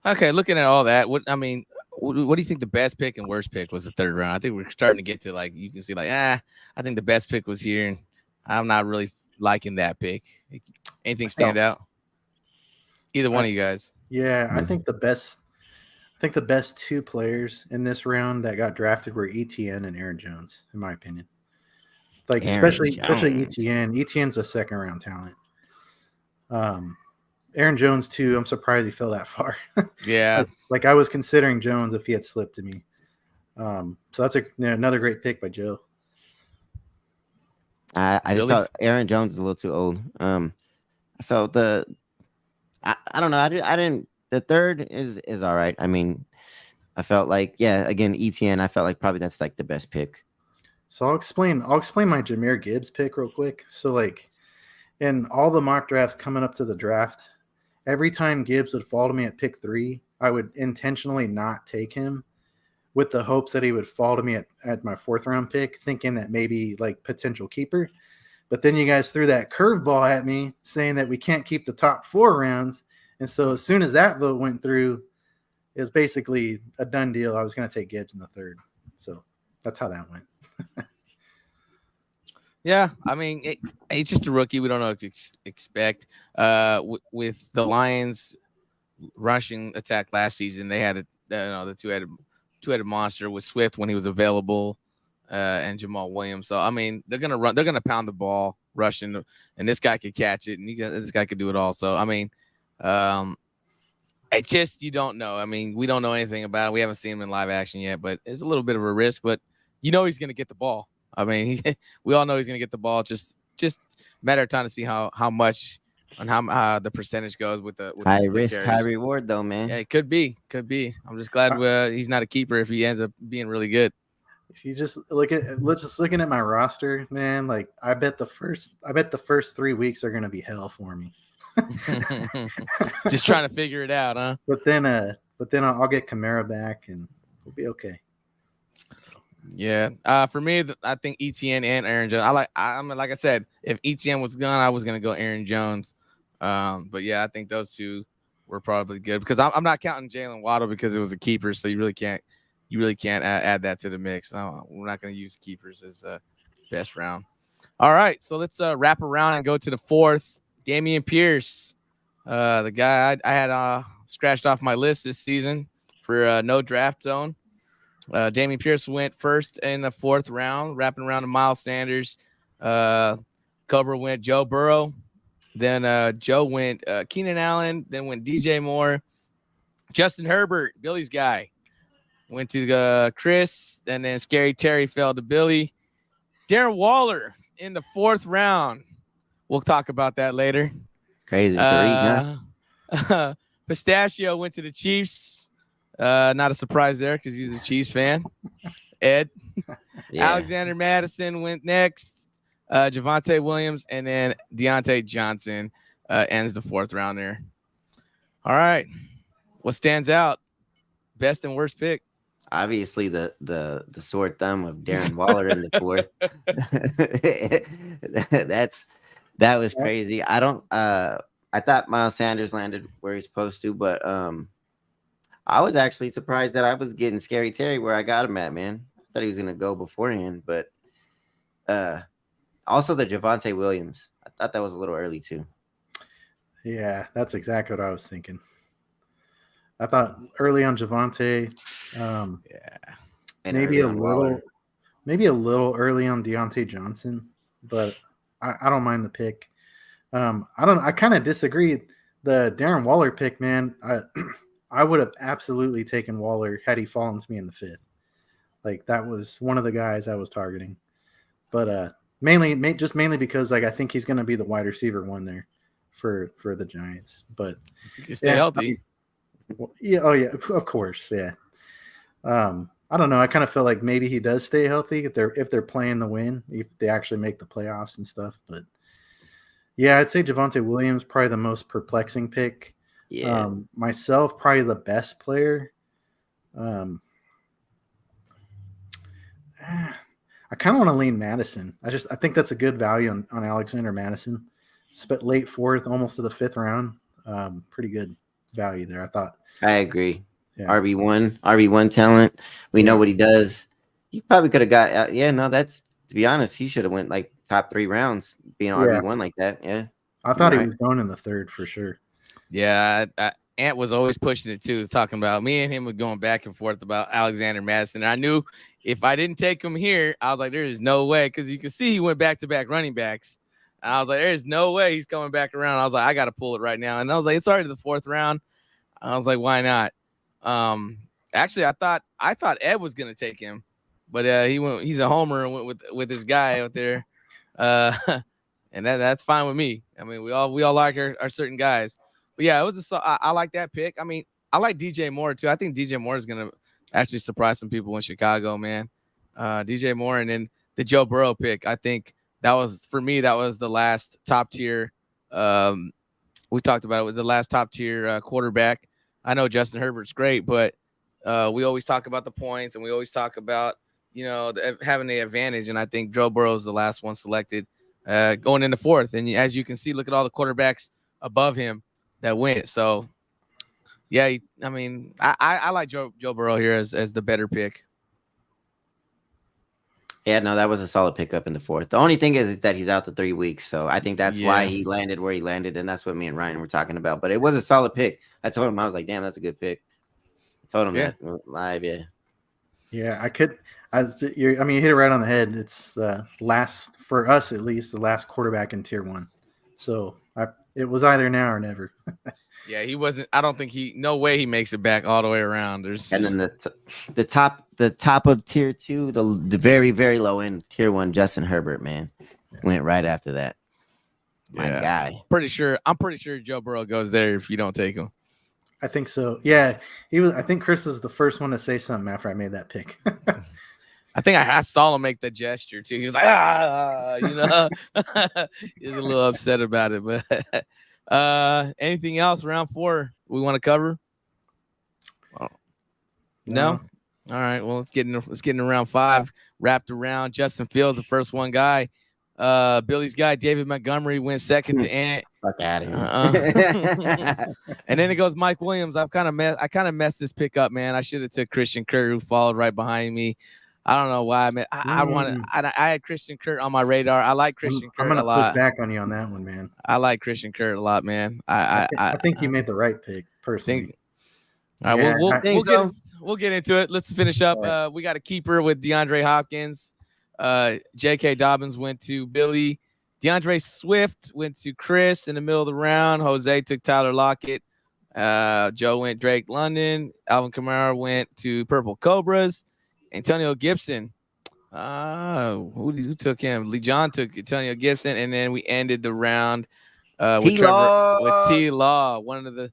Okay, looking at all that, what do you think the best pick and worst pick was the third round? I think we're starting to get to you can see I think the best pick was here, and I'm not really liking that pick. Anything stand out? Either one of you guys. Yeah, I think the best two players in this round that got drafted were ETN and Aaron Jones, in my opinion. Especially ETN. ETN's a second round talent. Aaron Jones too. I'm surprised he fell that far. Yeah. I was considering Jones if he had slipped to me. So that's another great pick by Joe. I just felt Aaron Jones is a little too old. I felt I don't know. I didn't. The third is all right. I mean, I felt like again ETN. I felt like probably that's like the best pick. So I'll explain my Jahmyr Gibbs pick real quick. So like in all the mock drafts coming up to the draft, every time Gibbs would fall to me at pick 3, I would intentionally not take him with the hopes that he would fall to me at my 4th round pick, thinking that maybe like potential keeper. But then you guys threw that curveball at me saying that we can't keep the top 4 rounds. And so as soon as that vote went through, it was basically a done deal. I was going to take Gibbs in the 3rd. So that's how that went. Yeah, I mean, it's just a rookie. We don't know what to expect. With the Lions rushing attack last season, they had the two-headed monster with Swift when he was available, and Jamal Williams. So I mean, they're gonna run. They're gonna pound the ball, rushing, and this guy could catch it, and this guy could do it also. I mean, it just you don't know. I mean, we don't know anything about it. We haven't seen him in live action yet, but it's a little bit of a risk. But you know he's gonna get the ball. I mean, we all know he's gonna get the ball. Just matter of time to see how much and how the percentage goes with the High split risk, carries. high reward, though, man. Yeah, it could be. I'm just glad he's not a keeper if he ends up being really good. If you just looking at my roster, man, like I bet the first 3 weeks are gonna be hell for me. Just trying to figure it out, huh? But then I'll get Kamara back and we'll be okay. Yeah. For me, I think ETN and Aaron Jones. I mean, like I said, if ETN was gone, I was gonna go Aaron Jones. But yeah, I think those two were probably good because I'm not counting Jalen Waddle because it was a keeper, so you really can't add that to the mix. No, we're not gonna use keepers as best round. All right, so let's wrap around and go to the 4th. Dameon Pierce, the guy I had scratched off my list this season for no draft zone. Dameon Pierce went first in the 4th round, wrapping around to Miles Sanders. Cobra went Joe Burrow. Then Joe went Keenan Allen. Then went DJ Moore. Justin Herbert, Billy's guy, went to Chris. And then Scary Terry fell to Billy. Darren Waller in the 4th round. We'll talk about that later. Crazy to reach, huh? Pistachio went to the Chiefs. Not a surprise there because he's a Chiefs fan. Ed. Yeah. Alexander Madison went next. Javonte Williams, and then Deontay Johnson ends the 4th round there. All right. What stands out? Best and worst pick? Obviously the sore thumb of Darren Waller in the 4th. That was crazy. I thought Miles Sanders landed where he's supposed to, but I was actually surprised that I was getting Scary Terry where I got him at, man. I thought he was gonna go beforehand, but also the Javonte Williams. I thought that was a little early too. Yeah, that's exactly what I was thinking. I thought early on Javonte, maybe a little early on Deontay Johnson, but I don't mind the pick. I kind of disagree. The Darren Waller pick, man, I would have absolutely taken Waller had he fallen to me in the 5th. Like that was one of the guys I was targeting, but mainly because like I think he's going to be the wide receiver one there for the Giants. But you stay healthy. Yeah. Oh yeah. Of course. Yeah. I don't know. I kind of feel like maybe he does stay healthy if they're playing the win, if they actually make the playoffs and stuff. But yeah, I'd say Javonte Williams probably the most perplexing pick. Yeah. Myself, probably the best player. I kind of want to lean Madison. I think that's a good value on Alexander Madison. Spent late 4th, almost to the 5th round. Pretty good value there, I thought. I agree. Yeah. RB1 talent. We know what he does. He probably could have got that's to be honest, he should have went like top 3 rounds being RB1 like that. Yeah. I thought he was going in the 3rd for sure. Yeah, Ant was always pushing it too, talking about me and him were going back and forth about Alexander Madison. And I knew if I didn't take him here, I was like, there is no way, because you can see he went back-to-back running backs. And I was like, there's no way he's coming back around. I was like, I got to pull it right now. And I was like, it's already the 4th round. I was like, why not? Actually, I thought Ed was gonna take him, but he's a homer and went with his guy out there. And that's fine with me. I mean, we all like our certain guys. But yeah, it was I like that pick. I mean, I like DJ Moore too. I think DJ Moore is gonna actually surprise some people in Chicago, man. DJ Moore, and then the Joe Burrow pick. I think that was for me. That was the last top tier. We talked about it with the last top tier quarterback. I know Justin Herbert's great, but we always talk about the points, and we always talk about having the advantage. And I think Joe Burrow is the last one selected going in the fourth. And as you can see, look at all the quarterbacks above him that went. So yeah, I mean, I like Joe Burrow here as the better pick. Yeah, no, that was a solid pickup in the fourth. The only thing is that he's out to 3 weeks, so I think that's why he landed where he landed, and that's what me and Ryan were talking about. But it was a solid pick. I told him, I was like, "Damn, that's a good pick." I told him that live, Yeah, I could. I mean, you hit it right on the head. It's the last, for us at least, the last quarterback in tier 1. So it was either now or never. Yeah, he wasn't. I don't think no way he makes it back all the way around. Then the top of tier 2, the very, very low end tier 1, Justin Herbert, man, went right after that. My guy. I'm pretty sure Joe Burrow goes there if you don't take him. I think so. Yeah, he was. I think Chris was the first one to say something after I made that pick. I think I saw him make the gesture too. He was like, he was a little upset about it. But anything else round 4 we want to cover? Oh. No. All right. Well, let's get into round 5. Wrapped around Justin Fields, the first one guy. Billy's guy, David Montgomery, went second to Ant. Fuck out of here. And then it goes Mike Williams. I kind of messed this pick up, man. I should have took Christian Kirk, who followed right behind me. I don't know why. I had Christian Kirk on my radar. I like Christian Kirk a lot. I'm gonna push back on you on that one, man. I like Christian Kirk a lot, man. I think you made the right pick, personally. All right, we'll get into it. Let's finish up. We got a keeper with DeAndre Hopkins. J.K. Dobbins went to Billy. DeAndre Swift went to Chris in the middle of the round. Jose took Tyler Lockett. Joe went Drake London. Alvin Kamara went to Purple Cobras. Antonio Gibson. Who took him? Lee John took Antonio Gibson, and then we ended the round with T-Law, one of the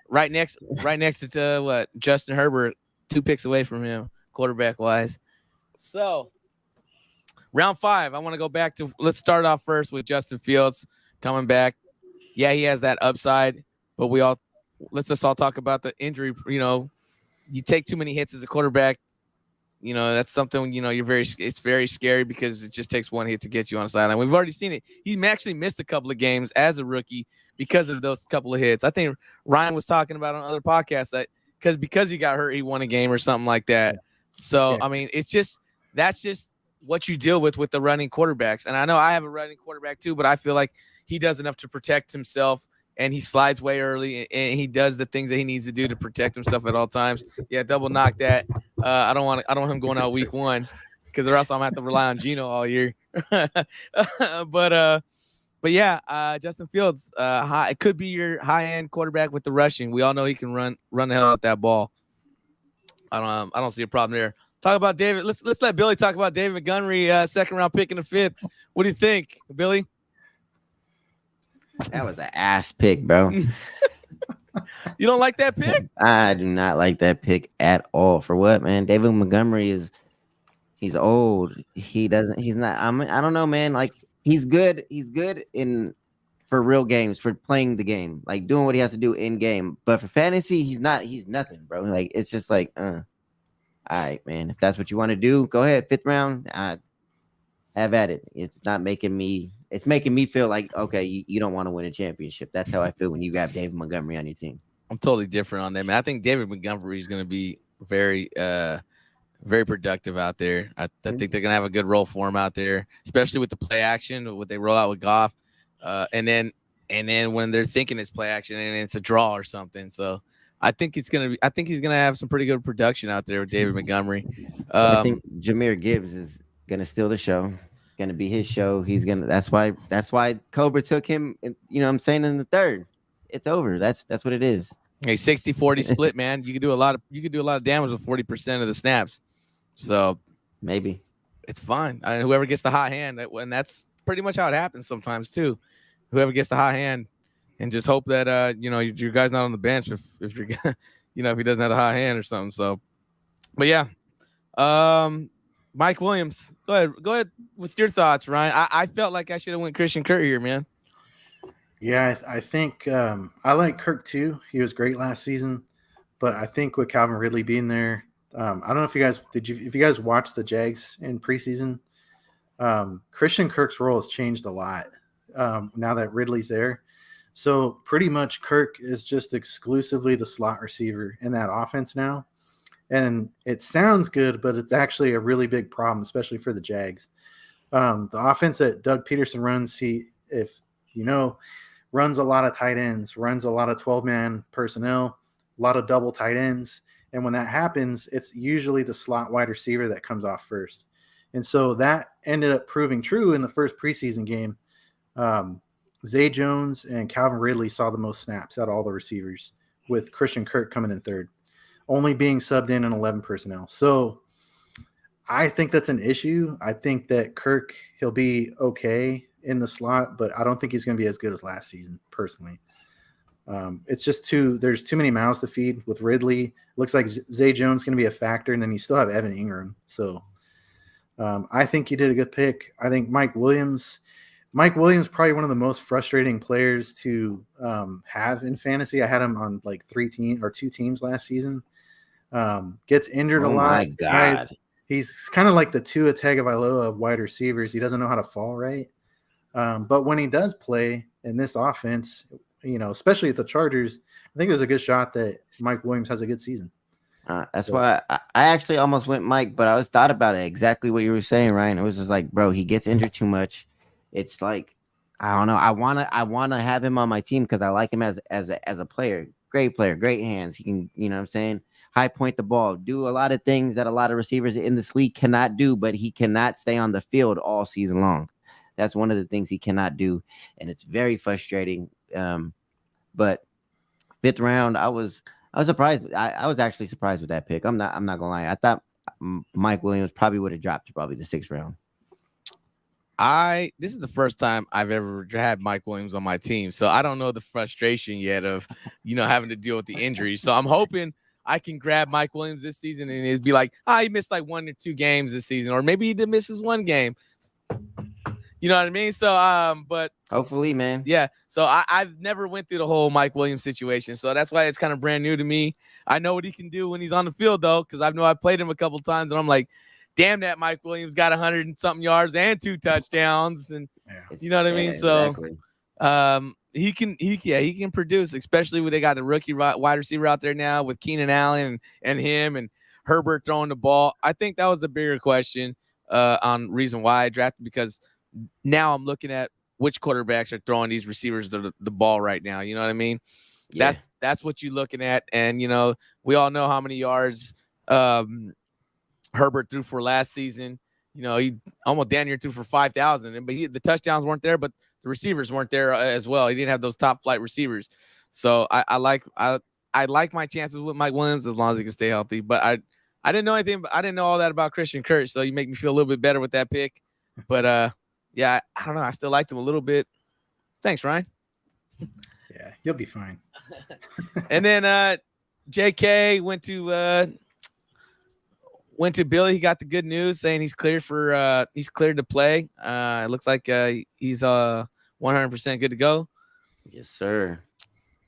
right next to Justin Herbert, 2 picks away from him, quarterback wise. So, round 5, I want to go back to. Let's start off first with Justin Fields coming back. Yeah, he has that upside, but let's just all talk about the injury. You take too many hits as a quarterback. That's something, it's very scary because it just takes one hit to get you on the sideline. We've already seen it. He actually missed a couple of games as a rookie because of those couple of hits. I think Ryan was talking about on other podcasts that because he got hurt, he won a game or something like that. So, I mean, that's just what you deal with the running quarterbacks. And I know I have a running quarterback too, but I feel like he does enough to protect himself. And he slides way early, and he does the things that he needs to do to protect himself at all times. Yeah, double knock that. I don't want him going out week 1 because or else I'm gonna have to rely on Geno all year. But yeah, Justin Fields, it could be your high end quarterback with the rushing. We all know he can run the hell out that ball. I don't see a problem there. Talk about David. Let's let Billy talk about David Montgomery, second round pick in the 5th. What do you think, Billy? That was an ass pick, bro. You don't like that pick? I do not like that pick at all. For what, man? David Montgomery he's old. He's not. I don't know, man. Like he's good. He's good for real games, for playing the game, like doing what he has to do in game. But for fantasy, he's not. He's nothing, bro. Like it's just like, all right, man. If that's what you want to do, go ahead. 5th round, have at it. It's not making me. It's making me feel like, okay, you don't want to win a championship. That's how I feel when you got David Montgomery on your team. I'm totally different on that, man. I think David Montgomery is going to be very, very productive out there. I think they're going to have a good role for him out there, especially with the play action, what they roll out with Goff. And then when they're thinking it's play action and it's a draw or something. So I think he's going to have some pretty good production out there with David Montgomery. I think Jahmyr Gibbs is going to steal the show. Going to be his show. That's why Cobra took him, you know what I'm saying, in the 3rd. It's over. That's what it is. A 60-40 split, man. You can do a lot of damage with 40% of the snaps. So maybe it's fine. I mean, whoever gets the hot hand, and that's pretty much how it happens sometimes too. Whoever gets the hot hand and just hope that your guy's not on the bench if you're if he doesn't have a hot hand or something. So, but yeah, Mike Williams, go ahead with your thoughts, Ryan. I felt like I should have went Christian Kirk here, man. Yeah, I think I like Kirk too. He was great last season, but I think with Calvin Ridley being there, I don't know if you guys watched the Jags in preseason. Christian Kirk's role has changed a lot now that Ridley's there. So pretty much Kirk is just exclusively the slot receiver in that offense now. And it sounds good, but it's actually a really big problem, especially for the Jags. The offense that Doug Peterson runs, runs a lot of tight ends, runs a lot of 12-man personnel, a lot of double tight ends. And when that happens, it's usually the slot wide receiver that comes off first. And so that ended up proving true in the first preseason game. Zay Jones and Calvin Ridley saw the most snaps out of all the receivers, with Christian Kirk coming in third, only being subbed in 11 personnel. So I think that's an issue. I think that Kirk, he'll be okay in the slot, but I don't think he's going to be as good as last season, personally. It's just there's too many mouths to feed with Ridley. Looks like Zay Jones is going to be a factor, and then you still have Evan Ingram. So I think you did a good pick. I think Mike Williams probably one of the most frustrating players to have in fantasy. I had him on like 2 teams last season. Gets injured a lot. Oh my God. He's kind of like the Tua Tagovailoa of wide receivers. He doesn't know how to fall right. But when he does play in this offense, especially at the Chargers, I think there's a good shot that Mike Williams has a good season. That's why I actually almost went Mike, but I was thought about it exactly what you were saying, Ryan. It was just like, bro, he gets injured too much. It's like, I don't know. I wanna have him on my team because I like him as a player. Great player, great hands. He can, you know what I'm saying, high point the ball, do a lot of things that a lot of receivers in this league cannot do, but he cannot stay on the field all season long. That's one of the things he cannot do, and it's very frustrating. But 5th round, I was surprised. I was actually surprised with that pick. I'm not gonna lie. I thought Mike Williams probably would have dropped to probably the 6th round. This is the first time I've ever had Mike Williams on my team, so I don't know the frustration yet of having to deal with the injury. So I'm hoping I can grab Mike Williams this season and it'd be like, he missed like 1 or 2 games this season, or maybe he misses 1 game. You know what I mean? So, but hopefully, man. Yeah. So I've never went through the whole Mike Williams situation, so that's why it's kind of brand new to me. I know what he can do when he's on the field, though, because I played him a couple times, and I'm like, damn, that Mike Williams got 100 and something yards and 2 touchdowns, and you know what I mean. So, exactly. He can produce, especially when they got the rookie wide receiver out there now with Keenan Allen and him and Herbert throwing the ball. I think that was the bigger question on reason why I drafted, because now I'm looking at which quarterbacks are throwing these receivers the ball right now. You know what I mean? Yeah. That's what you're looking at. And, we all know how many yards Herbert threw for last season. He almost damn near threw for 5,000. But the touchdowns weren't there, but the receivers weren't there as well. He didn't have those top flight receivers. So I like my chances with Mike Williams as long as he can stay healthy. But I didn't know anything. I didn't know all that about Christian Kirk. So you make me feel a little bit better with that pick. But yeah, I don't know. I still liked him a little bit. Thanks, Ryan. Yeah, you'll be fine. And then JK went to Billy. He got the good news saying he's cleared to play. It looks like he's 100% good to go. Yes, sir.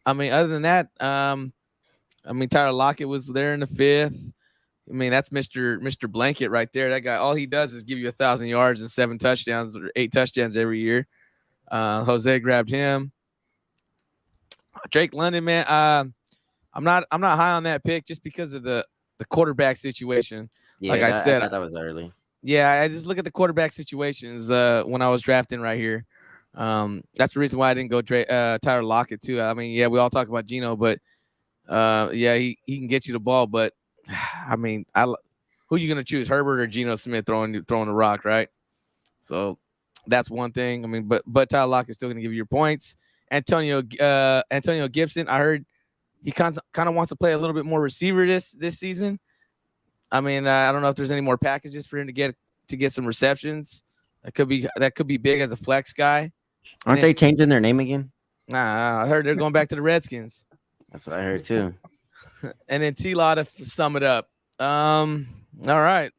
I mean, other than that, Tyler Lockett was there in the 5th. I mean, that's Mr. Blanket right there. That guy, all he does is give you 1,000 yards and 7 touchdowns or 8 touchdowns every year. Jose grabbed him. Drake London, man. I'm not high on that pick just because of the quarterback situation. Yeah, like I said, I thought that was early. Yeah, I just look at the quarterback situations when I was drafting right here. That's the reason why I didn't go Tyler Lockett too. I mean, yeah, we all talk about Geno, but yeah, he can get you the ball, but I mean, who are you gonna choose, Herbert or Geno Smith throwing the rock, right? So that's one thing. I mean, but Tyler Lockett is still gonna give you your points. Antonio Gibson, I heard he kind of wants to play a little bit more receiver this season. I mean, I don't know if there's any more packages for him to get some receptions. That could be big as a flex guy. Aren't they changing their name again? Nah, I heard they're going back to the Redskins. That's what I heard too. And then T-Law to sum it up. All right.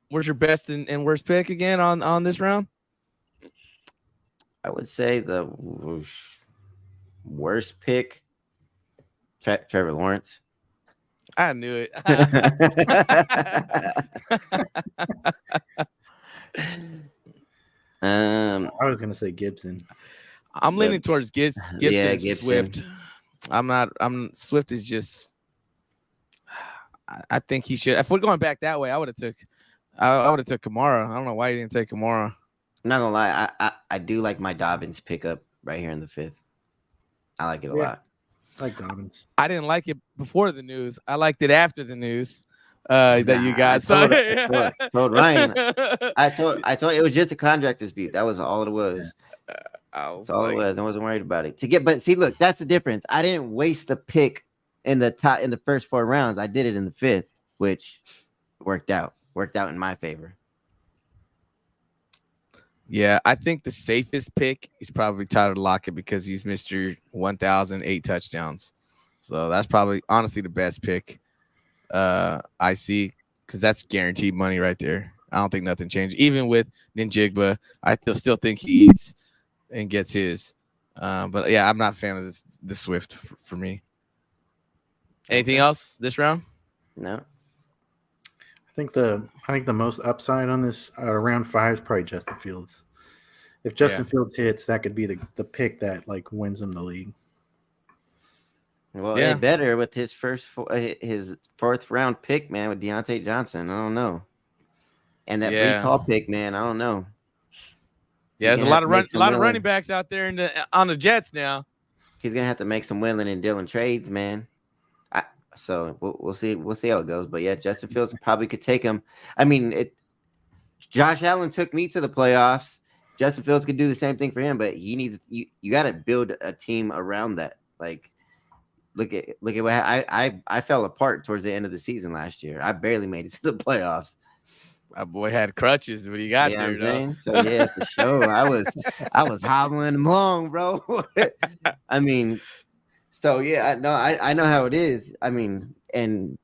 Where's your best and worst pick again on this round? I would say the worst pick, Trevor Lawrence. I knew it. I was gonna say Gibson. I'm leaning towards Gibson. Yeah, Gibson. Swift. Swift is just. I think he should. If we're going back that way, I would have took Kamara. I don't know why you didn't take Kamara. I'm not gonna lie, I do like my Dobbins pickup right here in the 5th. I like it a lot. I like Dobbins. I didn't like it before the news. I liked it after the news that you got. I told Ryan. I told it was just a contract dispute. That was all it was. That's all it was. I wasn't worried about it. But see, look, that's the difference. I didn't waste a pick in the first 4 rounds. I did it in the 5th, which worked out in my favor. Yeah, I think the safest pick is probably Tyler Lockett because he's Mr. 1,008 touchdowns. So that's probably honestly the best pick I see because that's guaranteed money right there. I don't think nothing changed. Even with Ninjigba, I still think he eats and gets his. But yeah, I'm not a fan of the Swift for me. Anything else this round? No. I think the most upside on this round 5 is probably Justin Fields. If Justin Fields hits, that could be the pick that like wins him the league. Well, it better with his his 4th round pick, man, with Deontay Johnson. I don't know, and that Breece Hall pick, man. I don't know. Yeah, there's a lot of running backs out there on the Jets now. He's gonna have to make some Wheeling and Dillon trades, man. So we'll see how it goes. But yeah, Justin Fields probably could take him. I mean, Josh Allen took me to the playoffs. Justin Fields could do the same thing for him, but he needs you got to build a team around that. Like, look at what I fell apart towards the end of the season last year. I barely made it to the playoffs. My boy had crutches, but he got there. I'm saying? So yeah, for sure. I was hobbling him along, bro. I mean. So yeah, I know how it is. I mean, and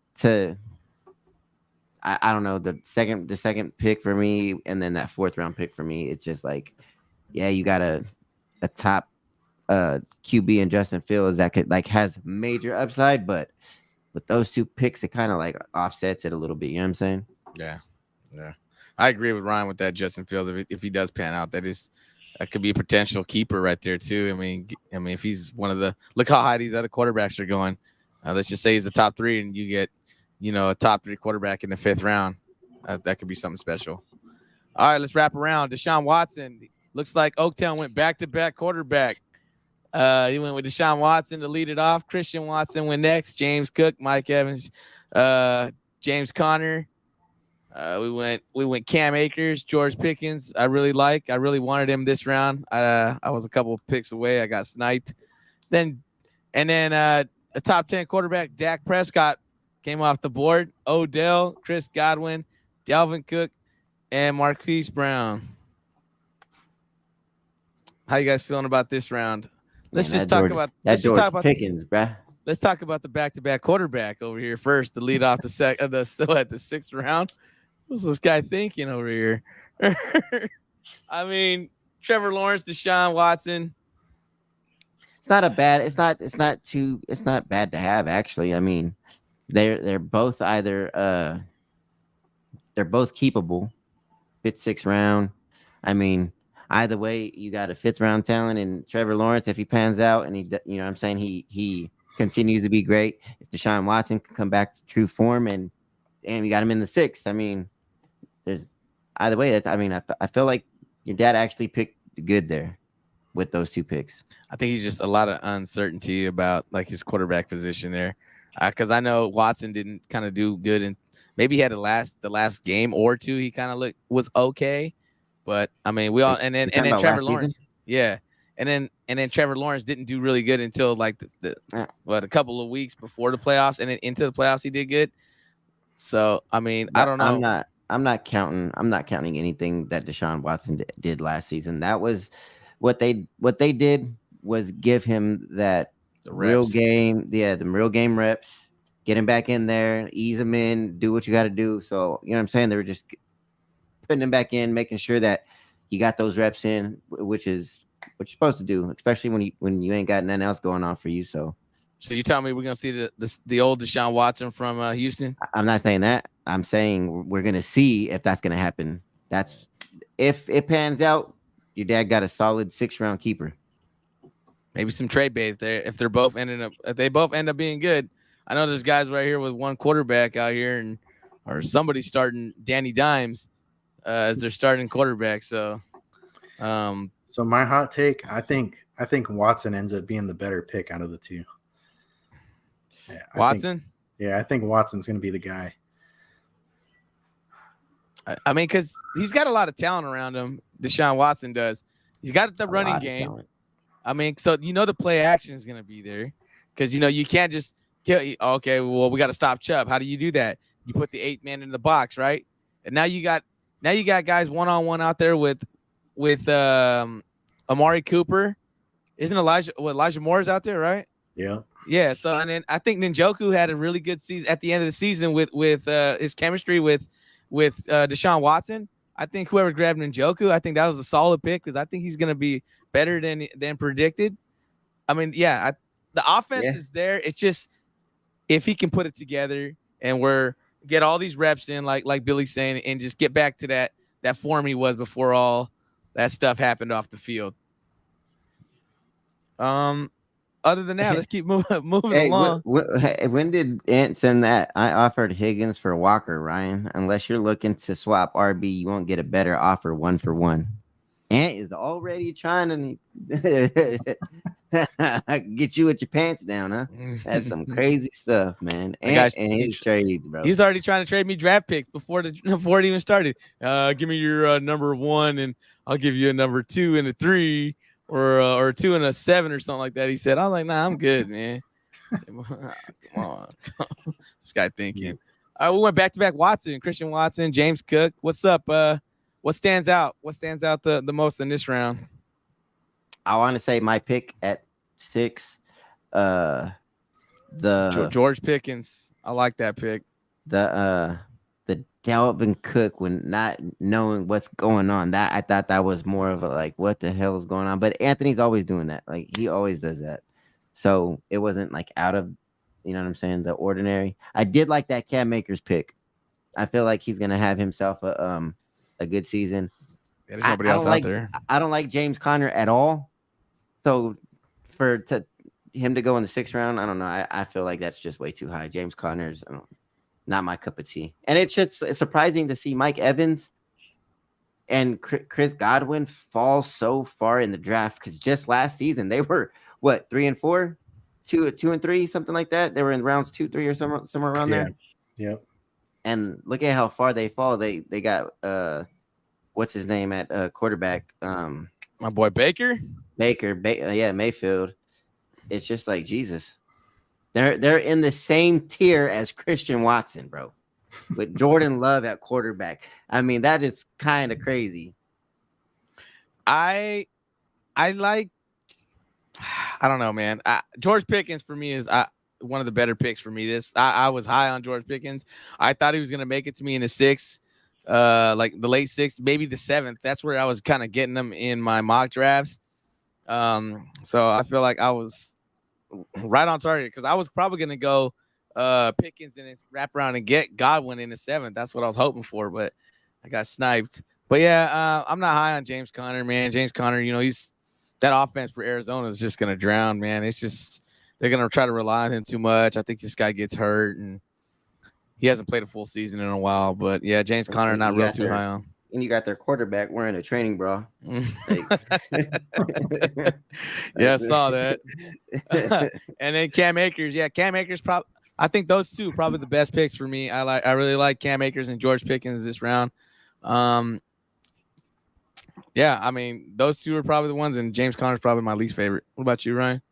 I don't know, the second pick for me, and then that 4th round pick for me. It's just like, yeah, you got a top QB in Justin Fields that could like has major upside, but with those 2 picks, it kind of like offsets it a little bit. You know what I'm saying? Yeah. I agree with Ryan with that. Justin Fields, if he does pan out, that could be a potential keeper right there too. I mean, if he's one of the look how high these other quarterbacks are going. Let's just say he's the top 3, and you get, a top 3 quarterback in the 5th round. That could be something special. All right, let's wrap around. Deshaun Watson looks like Oaktown went back-to-back quarterback. He went with Deshaun Watson to lead it off. Christian Watson went next. James Cook, Mike Evans, James Conner. We went Cam Akers, George Pickens. I really wanted him this round. I was a couple of picks away. I got sniped. Then a top 10 quarterback, Dak Prescott, came off the board. Odell, Chris Godwin, Dalvin Cook, and Marquise Brown. How you guys feeling about this round? Let's just talk about Pickens, bruh. Let's talk about the back-to-back quarterback over here first to lead off the 6th round. What's this guy thinking over here? I mean, Trevor Lawrence, Deshaun Watson. It's not bad to have, actually. I mean, they're both they're both keepable. 5th, 6th round. I mean, either way, you got a 5th round talent in Trevor Lawrence if he pans out and he continues to be great. If Deshaun Watson can come back to true form and you got him in the 6th. I mean, there's either way. I feel like your dad actually picked good there with those 2 picks. I think he's just a lot of uncertainty about like his quarterback position there, because I know Watson didn't kind of do good, and maybe he had the last game or 2 he kind of was okay, but I mean we all and then Trevor Lawrence, season? Yeah, and then Trevor Lawrence didn't do really good until like a couple of weeks before the playoffs, and then into the playoffs he did good. So I mean, I don't know. I'm not counting anything that Deshaun Watson did last season. That was what they did was give him that The real reps. game, the real game reps, get him back in there, ease him in, do what you got to do. So you know what I'm saying? They were just putting him back in, making sure that he got those reps in, which is what you're supposed to do, especially when you ain't got nothing else going on for you. So you tell me we're gonna see the old Deshaun Watson from Houston? I'm not saying that. I'm saying we're gonna see if that's gonna happen. That's if it pans out. Your dad got a solid 6th-round keeper. Maybe some trade bait if they both end up being good. I know there's guys right here with one quarterback out here, or somebody starting Danny Dimes as their starting quarterback. So, So my hot take, I think Watson ends up being the better pick out of the two. Yeah, Watson. I think Watson's going to be the guy. I mean, because he's got a lot of talent around him. Deshaun Watson does. He's got the running game. I mean, so the play action is going to be there because you can't just kill. Okay, well, we got to stop Chubb. How do you do that? You put the 8-man in the box, right? And now you got guys 1-on-1 out there with Amari Cooper. Isn't Elijah Moore's out there, right? Yeah. Yeah. So and then I think Njoku had a really good season at the end of the season with his chemistry with Deshaun Watson. I think whoever grabbed Njoku, I think that was a solid pick because I think he's going to be better than predicted. I mean, the offense is there. It's just if he can put it together and get all these reps in, like Billy's saying, and just get back to that form he was before all that stuff happened off the field. Other than that, let's keep moving along. When did Ant send that? I offered Higgins for Walker, Ryan. Unless you're looking to swap RB, you won't get a better offer 1-for-1. Ant is already trying to get you with your pants down, huh? That's some crazy stuff, man. Ant and his trades, bro. He's already trying to trade me draft picks before it even started. Give me your number 1, and I'll give you a number 2 and a 3. Or 2 and a 7 or something like that. He said, I was like, nah, I'm good, man. Come on. This guy thinking. We went back-to-back Watson, Christian Watson, James Cook. What's up? What stands out? What stands out the most in this round? I want to say my pick at 6. The George Pickens. I like that pick. The Dalvin Cook when not knowing what's going on. That I thought that was more of a like, what the hell is going on? But Anthony's always doing that. Like he always does that. So it wasn't like out of, you know what I'm saying, the ordinary. I did like that Cam Akers pick. I feel like he's gonna have himself a good season. Yeah, there's nobody else out there. I don't like James Conner at all. So for him to go in the 6th round, I don't know. I feel like that's just way too high. James Conner's not my cup of tea. And it's surprising to see Mike Evans and Chris Godwin fall so far in the draft because just last season they were 3 and 4, 2 and 3, something like that. They were in rounds 2, 3 or somewhere around there. Yeah. And look at how far they fall. They got what's his name at quarterback? My boy Baker, Mayfield. It's just like Jesus. They're in the same tier as Christian Watson, bro, with Jordan Love at quarterback. I mean, that is kind of crazy. I like. I don't know, man. George Pickens for me is one of the better picks for me. I was high on George Pickens. I thought he was gonna make it to me in the 6th, like the late 6th, maybe the 7th. That's where I was kind of getting them in my mock drafts. So I feel like I was right on target because I was probably going to go Pickens and wrap around and get Godwin in the 7th. That's what I was hoping for, but I got sniped. But yeah, I'm not high on James Conner, man. James Conner, he's that offense for Arizona is just going to drown, man. It's just they're going to try to rely on him too much. I think this guy gets hurt and he hasn't played a full season in a while. But yeah, James Conner not real too high on. And you got their quarterback wearing a training bra. Yeah, I saw that. And then Cam Akers. Yeah, Cam Akers I think those two are probably the best picks for me. I really like Cam Akers and George Pickens this round. Yeah, I mean, those two are probably the ones, and James Conner's probably my least favorite. What about you, Ryan?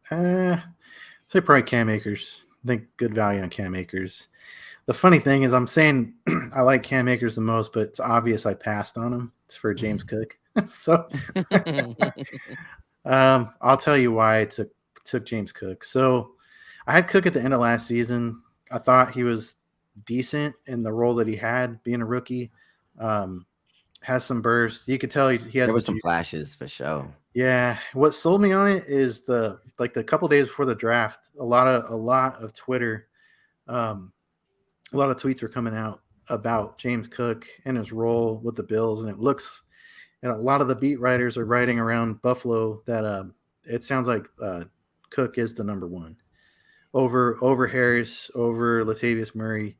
Say probably Cam Akers. I think good value on Cam Akers. The funny thing is I'm saying I like Cam Akers the most, but it's obvious I passed on him. It's for James Cook. So I'll tell you why I took James Cook. So I had Cook at the end of last season. I thought he was decent in the role that he had, being a rookie. Has some bursts. You could tell he has There the was some juice. flashes for sure. Yeah, what sold me on it is the couple days before the draft, a lot of Twitter, a lot of tweets were coming out about James Cook and his role with the Bills, and and a lot of the beat writers are writing around Buffalo that it sounds like Cook is the number one over Harris, over Latavius Murray.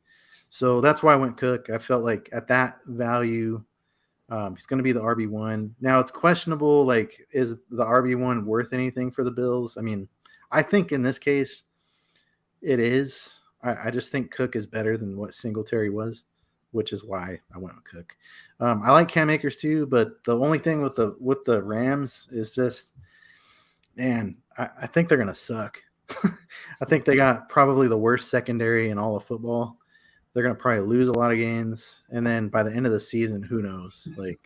So that's why I went Cook. I felt like at that value, he's going to be the RB1. Now it's questionable. Like, is the RB1 worth anything for the Bills? I mean, I think in this case, it is. I just think Cook is better than what Singletary was, which is why I went with Cook. I like Cam Akers too, but the only thing with the Rams is just, man, I think they're going to suck. I think they got probably the worst secondary in all of football. They're going to probably lose a lot of games. And then by the end of the season, who knows like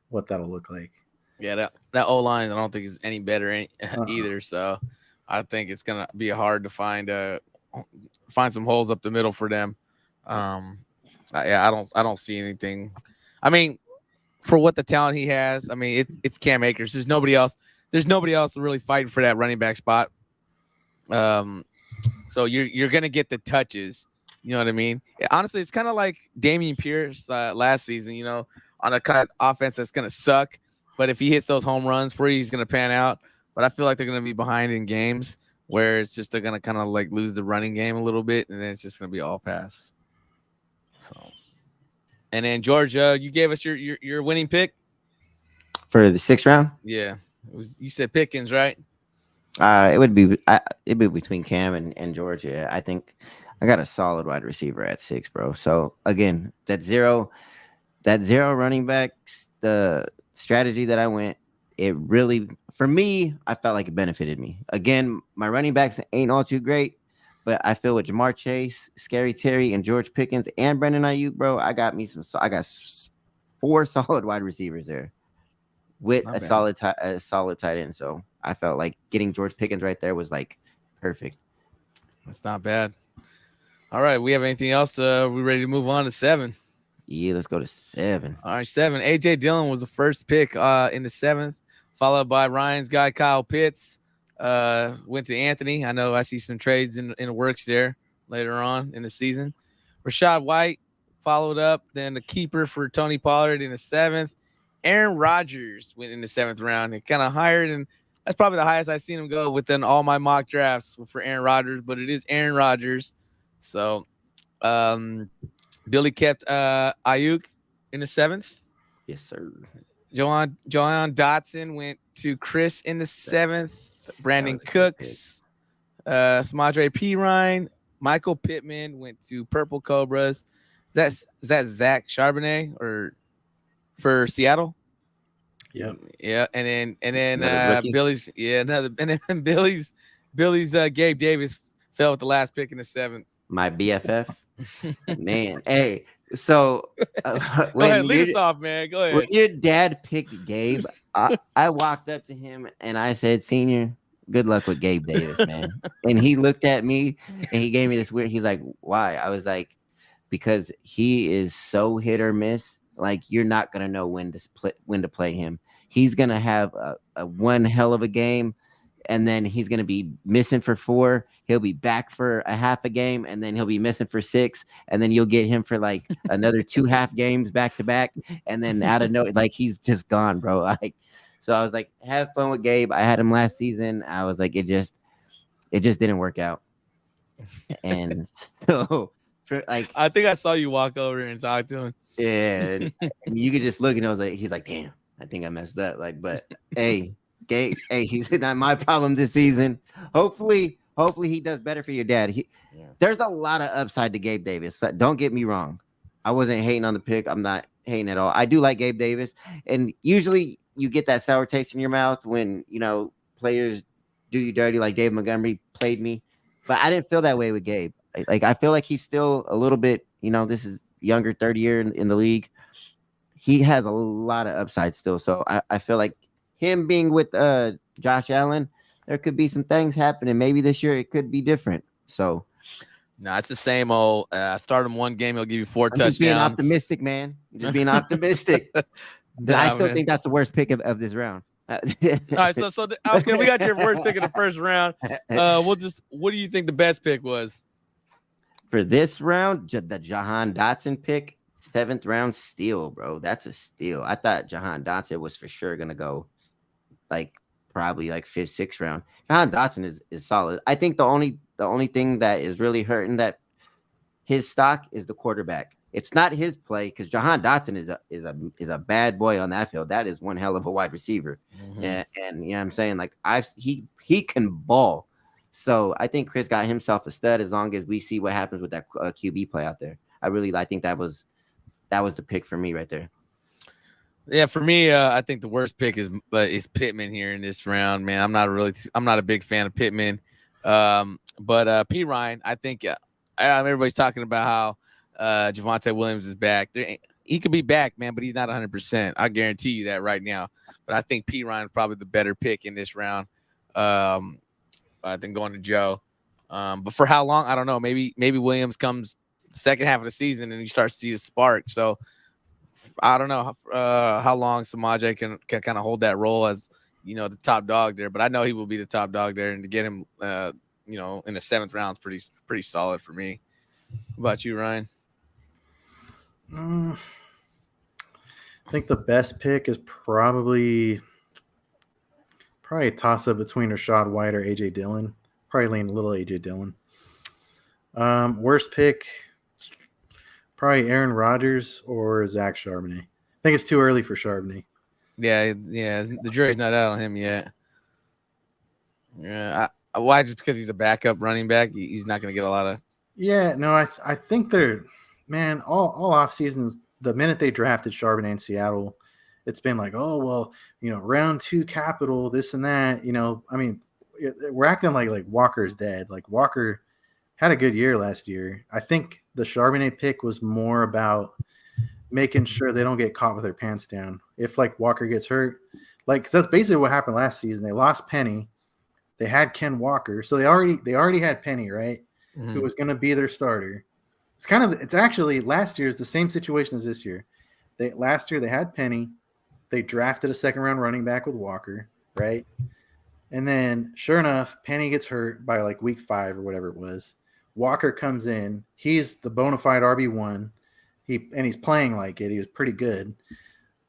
what that'll look like. Yeah, that O-line I don't think is any better either. So I think it's going to be hard to find some holes up the middle for them. I don't see anything. I mean, for what the talent he has, I mean, it's Cam Akers. There's nobody else really fighting for that running back spot. So you're gonna get the touches. You know what I mean? Honestly, it's kind of like Dameon Pierce last season. You know, on a kind of offense that's gonna suck, but if he hits those home runs for you, he's gonna pan out. But I feel like they're gonna be behind in games where it's just they're gonna kind of like lose the running game a little bit, and then it's just gonna be all pass. So, and then Georgia, you gave us your winning pick For the 6th round? Yeah, you said Pickens, right? It would be between Cam and Georgia. I think I got a solid wide receiver at 6, bro. So again, that zero running backs, the strategy that I went, it really, for me, I felt like it benefited me. Again, my running backs ain't all too great, but I feel with Jamar Chase, Scary Terry, and George Pickens and Brandon Ayuk, bro, I got 4 solid wide receivers there with a solid tight end. So I felt like getting George Pickens right there was like perfect. That's not bad. All right, we have anything else? We ready to move on to 7? Yeah, let's go to 7. All right, 7. AJ Dillon was the first pick in the 7th, followed by Ryan's guy Kyle Pitts. Went to Anthony. I know I see some trades in the works there later on in the season. Rashad White followed up. Then the keeper for Tony Pollard in the 7th. Aaron Rodgers went in the 7th round. It kind of hired, and that's probably the highest I've seen him go within all my mock drafts for Aaron Rodgers, but it is Aaron Rodgers. So Billy kept Ayuk in the 7th. Yes, sir. Joanne Dotson went to Chris in the 7th. Brandon Cooks, Smadre Pirine, Michael Pittman went to Purple Cobras. Is that Zach Charbonnet or for Seattle? Yeah. Yeah, and then Billy's Billy's Gabe Davis fell with the last pick in the 7th. My BFF. Man, hey, so Go ahead, lead us off, man. Go ahead. When your dad picked Gabe, I walked up to him and I said, "Senior, good luck with Gabe Davis, man." And he looked at me and he gave me this weird. He's like, "Why?" I was like, "Because he is so hit or miss. Like you're not gonna know when to play him. He's gonna have a one hell of a game." And then he's going to be missing for 4. He'll be back for a half a game, and then he'll be missing for 6. And then you'll get him for like another 2 half games back to back. And then out of nowhere, like he's just gone, bro. Like, so I was like, have fun with Gabe. I had him last season. I was like, it just didn't work out. And so, I think I saw you walk over and talk to him. Yeah, and you could just look, and I was like, he's like, damn, I think I messed up. Like, but hey. Gabe, hey, he's not my problem this season. Hopefully he does better for your dad. There's a lot of upside to Gabe Davis. Don't get me wrong. I wasn't hating on the pick. I'm not hating at all. I do like Gabe Davis. And usually you get that sour taste in your mouth when, players do you dirty like Dave Montgomery played me. But I didn't feel that way with Gabe. Like I feel like he's still a little bit, this is younger, third year in the league. he has a lot of upside still. So I feel like him being with Josh Allen, there could be some things happening. Maybe this year it could be different. So No, it's the same old. Start him one game, he'll give you 4 I'm touchdowns. just being optimistic, man. I'm just being optistic. I still think that's the worst pick of this round. All right, okay, we got your worst pick of the first round. What do you think the best pick was for this round? The Jahan Dotson pick, 7th round steal, bro. That's a steal. I thought Jahan Dotson was for sure gonna go probably 5th, 6th round. Jahan Dotson is solid. I think the only thing that is really hurting that his stock is the quarterback. It's not his play because Jahan Dotson is a bad boy on that field. That is one hell of a wide receiver. Mm-hmm. And you know what I'm saying? He can ball. So I think Chris got himself a stud as long as we see what happens with that QB play out there. I think that was the pick for me right there. Yeah, for me, I think the worst pick is Pittman here in this round, man. I'm not a big fan of Pittman. But P. Ryan, I think everybody's talking about how Javonte Williams is back. He could be back, man, but he's not 100%. I guarantee you that right now. But I think P. Ryan is probably the better pick in this round. I think going to Joe. But for how long? I don't know. Maybe Williams comes second half of the season and you start to see a spark. So I don't know how long Samaje can kind of hold that role as the top dog there. But I know he will be the top dog there, and to get him in the 7th round is pretty solid for me. What about you, Ryan? I think the best pick is probably a toss-up between Rachaad White or A.J. Dillon. Probably lean a little A.J. Dillon. Worst pick, probably Aaron Rodgers or Zach Charbonnet. I think it's too early for Charbonnet. Yeah, the jury's not out on him yet. Yeah, why? Just because he's a backup running back, he's not going to get a lot of. Yeah, no, I think they're, man, all off seasons. The minute they drafted Charbonnet in Seattle, it's been like, oh well, round 2 capital, this and that. I mean, we're acting like Walker's dead. Like Walker had a good year last year. I think the Charbonnet pick was more about making sure they don't get caught with their pants down. If Walker gets hurt, 'cause that's basically what happened last season. They lost Penny. They had Ken Walker. So they already had Penny, right? Mm-hmm. Who was going to be their starter. It's actually last year's the same situation as this year. Last year they had Penny. They drafted a 2nd round running back with Walker, right? And then sure enough, Penny gets hurt by week 5 or whatever it was. Walker comes in. He's the bona fide RB1. He's playing like it. He was pretty good.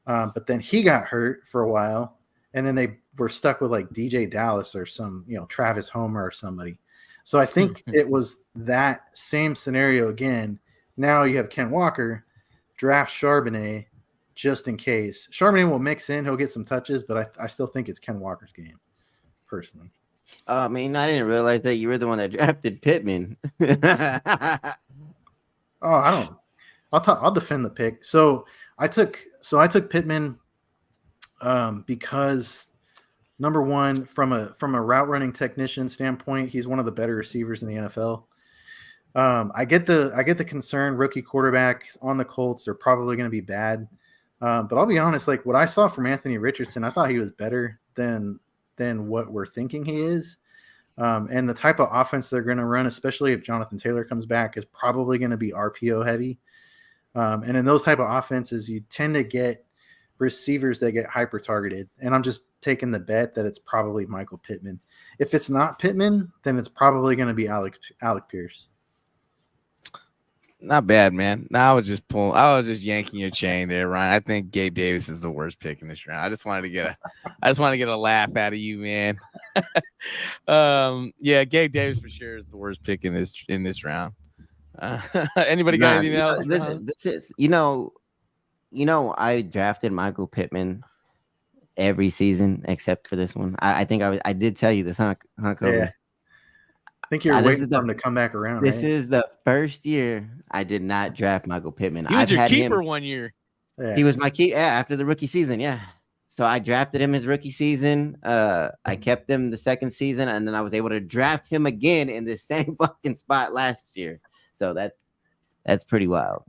But then he got hurt for a while. And then they were stuck with DJ Dallas or some, Travis Homer or somebody. So I think it was that same scenario again. Now you have Ken Walker, draft Charbonnet just in case. Charbonnet will mix in. He'll get some touches, but I still think it's Ken Walker's game, personally. I mean, I didn't realize that you were the one that drafted Pittman. I'll defend the pick. So I took Pittman because number one, from a route running technician standpoint, he's one of the better receivers in the NFL. I get the concern. Rookie quarterbacks on the Colts, they're probably going to be bad. But I'll be honest, what I saw from Anthony Richardson, I thought he was better than what we're thinking he is. And the type of offense they're going to run, especially if Jonathan Taylor comes back, is probably going to be RPO heavy. And in those type of offenses, you tend to get receivers that get hyper targeted. And I'm just taking the bet that it's probably Michael Pittman. If it's not Pittman, then it's probably going to be Alec Pierce. Not bad, man. I was just yanking your chain there, Ryan. I think Gabe Davis is the worst pick in this round. I just wanted to get a laugh out of you, man. Yeah, Gabe Davis for sure is the worst pick in this round. Anybody got anything else? This is I drafted Michael Pittman every season except for this one. I think I did tell you this, huh, Kobe? Yeah. I think you're waiting for him to come back around. This is the first year I did not draft Michael Pittman. He was your keeper one year. Yeah. He was my keeper after the rookie season. Yeah. So I drafted him his rookie season. I kept him the second season, and then I was able to draft him again in the same fucking spot last year. So that's pretty wild.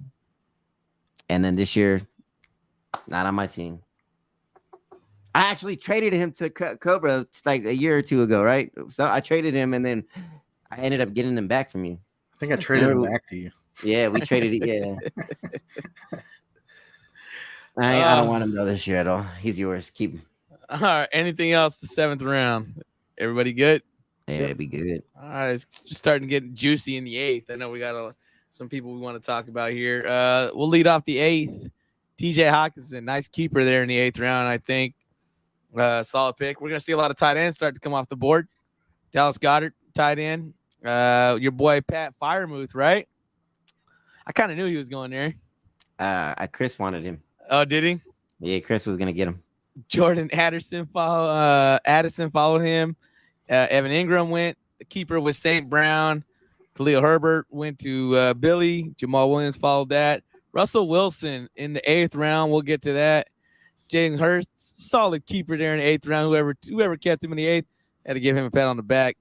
And then this year, Not on my team. I actually traded him to Cobra like a year or two ago, right? So I traded him, and then I ended up getting him back from you. I think I traded him back to you. Yeah, we traded it. Yeah. I don't want him though this year at all. He's yours. Keep him. All right. Anything else? The 7th round. Everybody good? Yeah, it'd be good. All right. It's starting to get juicy in the 8th. I know we got some people we want to talk about here. We'll lead off the 8th. TJ Hawkinson, nice keeper there in the 8th round, I think. Solid pick. We're going to see a lot of tight ends start to come off the board. Dallas Goedert, tight end. Your boy Pat Freiermuth, right? I kind of knew he was going there. Chris wanted him. Oh, did he? Yeah, Chris was going to get him. Jordan Addison followed him. Evan Ingram went. The keeper was St. Brown. Khalil Herbert went to Billy. Jamal Williams followed that. Russell Wilson in the 8th round. We'll get to that. Jalen Hurts, solid keeper there in the 8th round. Whoever kept him in the 8th had to give him a pat on the back.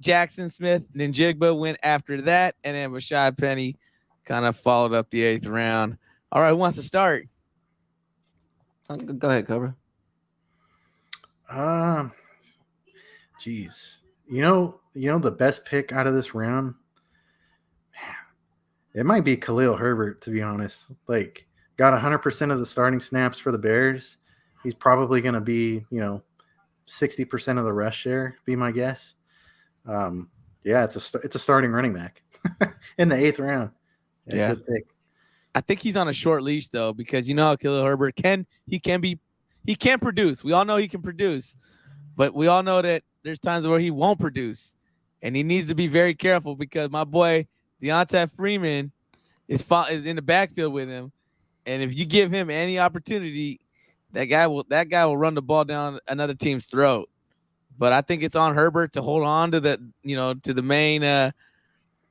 Jackson Smith and then Jigba went after that. And then Rashad Penny kind of followed up the 8th round. All right, who wants to start? Go ahead, Cobra. Geez. You know the best pick out of this round? Man, it might be Khalil Herbert, to be honest. Like, got 100% of the starting snaps for the Bears. He's probably going to be, 60% of the rush share, be my guess. Yeah, it's a starting running back in the 8th round. Yeah. Good pick. I think he's on a short leash though, because you know how Khalil Herbert can produce. We all know he can produce, but we all know that there's times where he won't produce, and he needs to be very careful because my boy Deonta Freeman is in the backfield with him, and if you give him any opportunity, that guy will run the ball down another team's throat. But I think it's on Herbert to hold on to to the main to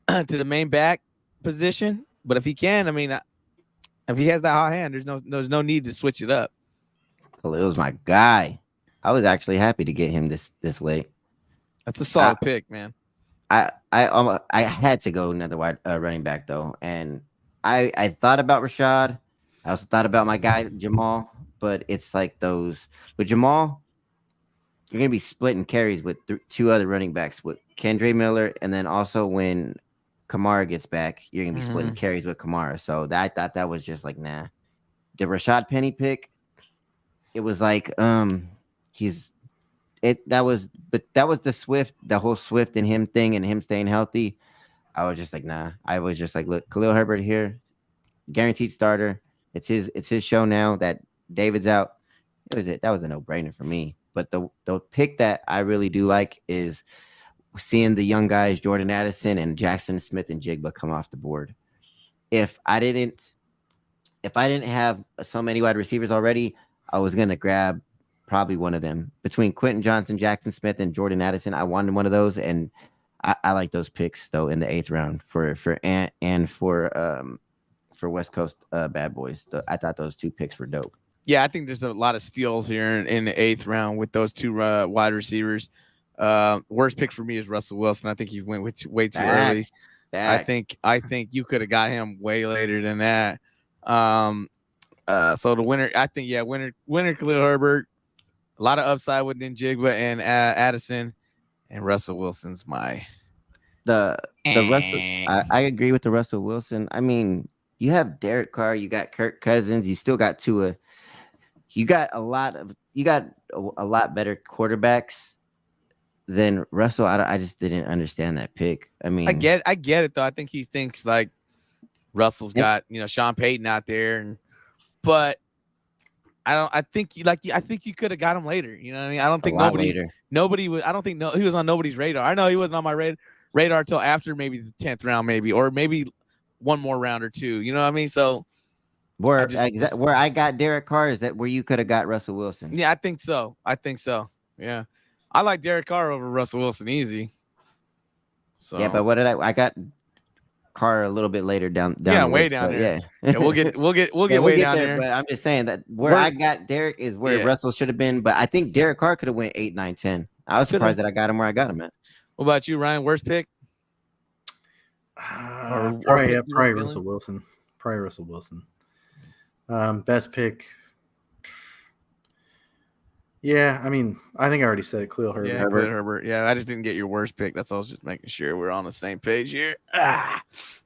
the main back position. But if he can, I mean, if he has that hot hand, there's no need to switch it up. Khalil's my guy. I was actually happy to get him this late. That's a solid pick, man. I had to go another wide running back though, and I thought about Rashad. I also thought about my guy Jamal, but it's like those with Jamal, you're gonna be splitting carries with two other running backs with Kendre Miller, and then also when Kamara gets back, you're gonna be splitting carries with Kamara. So I thought that was just like nah. The Rashad Penny pick, it was like that was the whole Swift and him thing and him staying healthy. I was just like nah. I was just like, look, Khalil Herbert here, guaranteed starter. It's his show now that David's out. That was a no-brainer for me. But the pick that I really do like is seeing the young guys, Jordan Addison and Jackson Smith and Jigba, come off the board. If I didn't have so many wide receivers already, I was gonna grab probably one of them. Between Quentin Johnson, Jackson Smith, and Jordan Addison, I wanted one of those, and I like those picks though in the 8th round for Ant and for West Coast bad boys. I thought those two picks were dope. Yeah, I think there's a lot of steals here in the 8th round with those two wide receivers. Worst pick for me is Russell Wilson. I think he went way too early. I think you could have got him way later than that. So the winner, I think, winner Khalil Herbert. A lot of upside with Njigba and Addison, and Russell Wilson's my the Russell. I agree with the Russell Wilson. I mean, you have Derek Carr, you got Kirk Cousins, you still got Tua. You got a lot better quarterbacks than Russell. I just didn't understand that pick. I mean, I get it though. I think he thinks like Russell's got Sean Payton out there, but I think you could have got him later. You know what I mean? I don't think nobody was. I don't think he was on nobody's radar. I know he wasn't on my radar until after maybe the 10th round, or maybe one more round or two. You know what I mean? So. Where I got Derek Carr, is that where you could have got Russell Wilson? Yeah, I think so. Yeah, I like Derek Carr over Russell Wilson easy. So yeah, but what did I got Carr a little bit later down way down there. Yeah, we'll get way down there. But I'm just saying that where I got Derek is where Russell should have been. But I think Derek Carr could have went 8, 9, 10. I was surprised that I got him where I got him at. What about you, Ryan? Worst pick? Probably Russell Wilson. Best pick. Yeah, I mean, I think I already said it. Khalil Herbert. Yeah, Khalil Herbert. Yeah, I just didn't get your worst pick. That's all. I was just making sure we're on the same page here.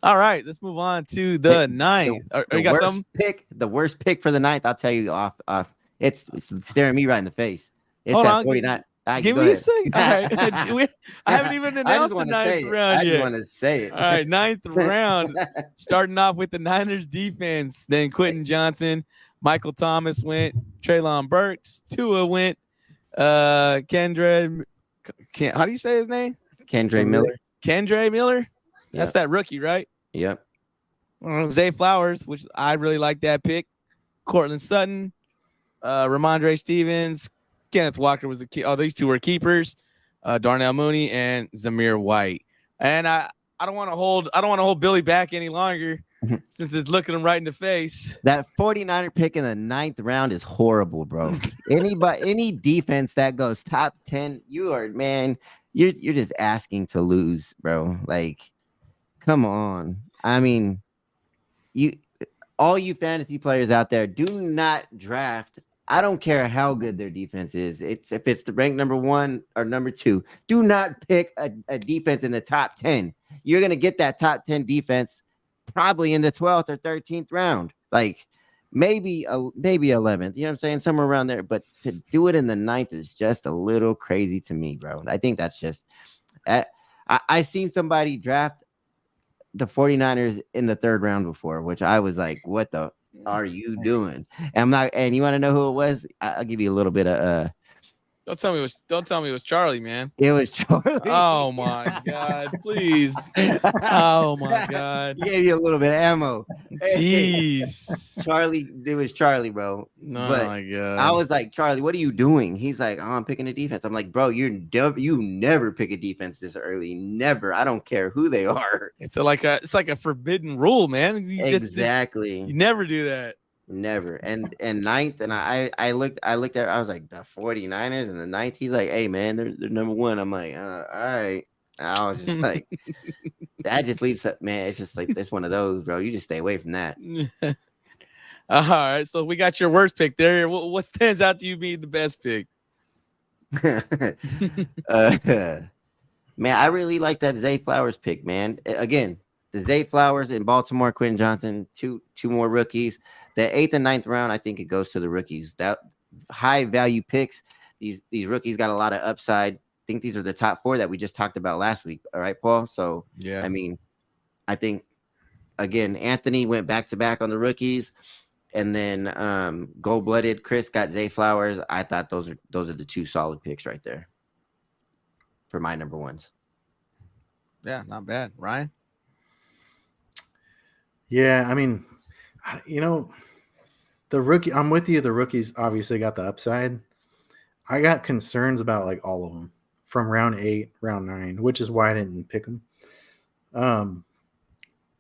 All right, let's move on to the ninth. You got something? The worst pick for the ninth. I'll tell you off. It's staring me right in the face. It's Hold that on, 49. Give me a second. All right. I haven't even announced the ninth round I yet. just want to say it. All right, ninth round. Starting off with the Niners defense. Then Quentin Johnson, Michael Thomas went, Treylon Burks, Tua went, Kendra. How do you say his name? Kendre Miller. Kendre Miller. That's that rookie, right? Yep. Zay Flowers, which I really like that pick. Cortland Sutton, Ramondre Stevens, Kenneth Walker was a key. Oh, these two were keepers. Darnell Mooney and Zamir White. And I don't want to hold Billy back any longer since it's looking him right in the face. That 49er pick in the ninth round is horrible, bro. Any defense that goes top 10, you're just asking to lose, bro. Like, come on. I mean, all you fantasy players out there, do not draft. I don't care how good their defense is. If it's the rank number 1 or number 2, do not pick a defense in the top 10. You're gonna get that top 10 defense probably in the 12th or 13th round, like maybe 11th. You know what I'm saying? Somewhere around there. But to do it in the 9th is just a little crazy to me, bro. I think that's just. I've seen somebody draft the 49ers in the 3rd round before, which I was like, what the are you doing? And you want to know who it was? I'll give you a little bit of Don't tell me it was Charlie, man. It was Charlie. Oh my God, please. Oh my God. He gave you a little bit of ammo. Jeez. Charlie, it was Charlie, bro. No, but my God. I was like, Charlie, what are you doing? He's like, I'm picking a defense. I'm like, bro, you never pick a defense this early. Never. I don't care who they are. It's like a forbidden rule, man. Exactly. You never do that. Never. And ninth, and I looked at, I was like, the 49ers and the ninth. He's like, hey man, they're number 1. I'm like, all right. I was just like, that just leaves up, man. It's just like it's one of those, bro. You just stay away from that. All right. So we got your worst pick there. What stands out to you being the best pick? Man, I really like that Zay Flowers pick, man. Again, the Zay Flowers in Baltimore, Quentin Johnson, two more rookies. The 8th and 9th round, I think it goes to the rookies. That high value picks. These rookies got a lot of upside. I think these are the top 4 that we just talked about last week. All right, Paul. So yeah, I mean, I think again, Anthony went back to back on the rookies, and then gold-blooded Chris got Zay Flowers. I thought those are the 2 solid picks right there for my number 1s. Yeah, not bad, Ryan. Yeah, I mean, the rookie. I'm with you. The rookies obviously got the upside. I got concerns about like all of them from round 8, round 9, which is why I didn't pick them.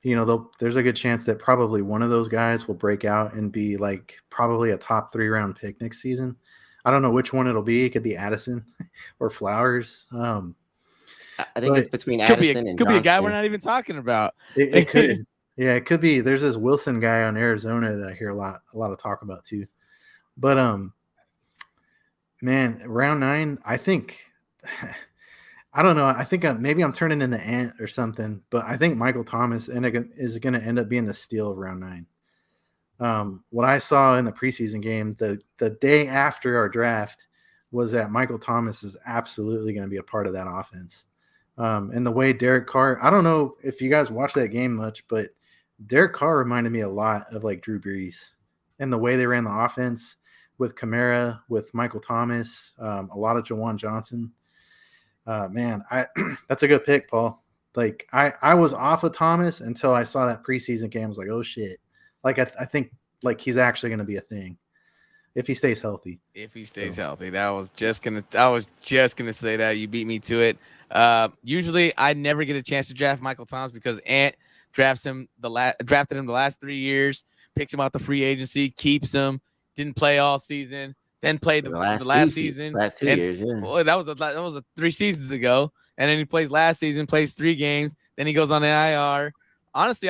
There's a good chance that probably one of those guys will break out and be like probably a top 3 round pick next season. I don't know which one it'll be. It could be Addison or Flowers. I think it's between Addison and could be a guy we're not even talking about. It could. Yeah, it could be. There's this Wilson guy on Arizona that I hear a lot of talk about too. But man, round 9, I think I don't know. I think maybe I'm turning into Ant or something, but I think Michael Thomas is going to end up being the steal of round 9. What I saw in the preseason game, the day after our draft, was that Michael Thomas is absolutely going to be a part of that offense. And the way Derek Carr, I don't know if you guys watch that game much, but Derek Carr reminded me a lot of like Drew Brees and the way they ran the offense with Kamara, with Michael Thomas, a lot of Jawan Johnson. Man, that's a good pick, Paul. Like I was off of Thomas until I saw that preseason game. I was like, oh shit. Like I think like he's actually going to be a thing if he stays healthy. If he stays healthy, I was just gonna say that. You beat me to it. Usually I never get a chance to draft Michael Thomas because Ant drafted him the last 3 years, picks him out the free agency, keeps him, didn't play all season, then played the last season. Last 2 years, yeah. Well, that was 3 seasons ago. And then he plays last season, plays 3 games, then he goes on the IR. Honestly,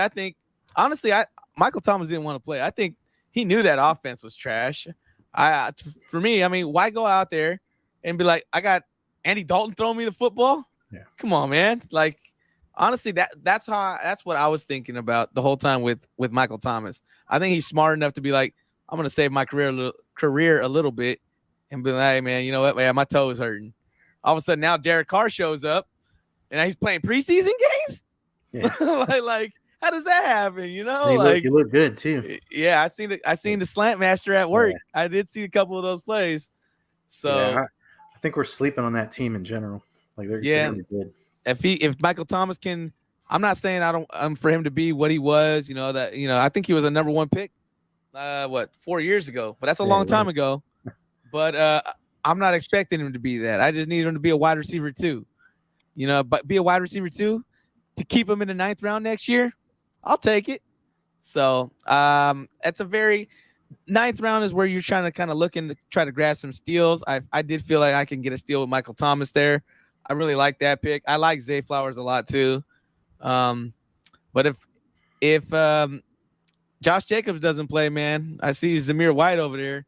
Michael Thomas didn't want to play. I think he knew that offense was trash. For me, I mean, why go out there and be like, I got Andy Dalton throwing me the football? Yeah. Come on, man. Like, honestly, that's what I was thinking about the whole time with Michael Thomas. I think he's smart enough to be like, I'm gonna save my career a little bit and be like, hey man, you know what, man, my toe is hurting. All of a sudden now Derek Carr shows up and now he's playing preseason games. Yeah. like how does that happen? You know, he looked good too. Yeah, I seen the slant master at work. Yeah. I did see a couple of those plays. So yeah, I think we're sleeping on that team in general. Like they're really good. If Michael Thomas can, I'm not saying I'm for him to be what he was. I think he was a number 1 pick. 4 years ago? But that's a long time ago. But I'm not expecting him to be that. I just need him to be a wide receiver too. But be a wide receiver too to keep him in the 9th round next year. I'll take it. So that's a very 9th round is where you're trying to kind of look and try to grab some steals. I did feel like I can get a steal with Michael Thomas there. I really like that pick. I like Zay Flowers a lot too. But if Josh Jacobs doesn't play, man, I see Zamir White over there.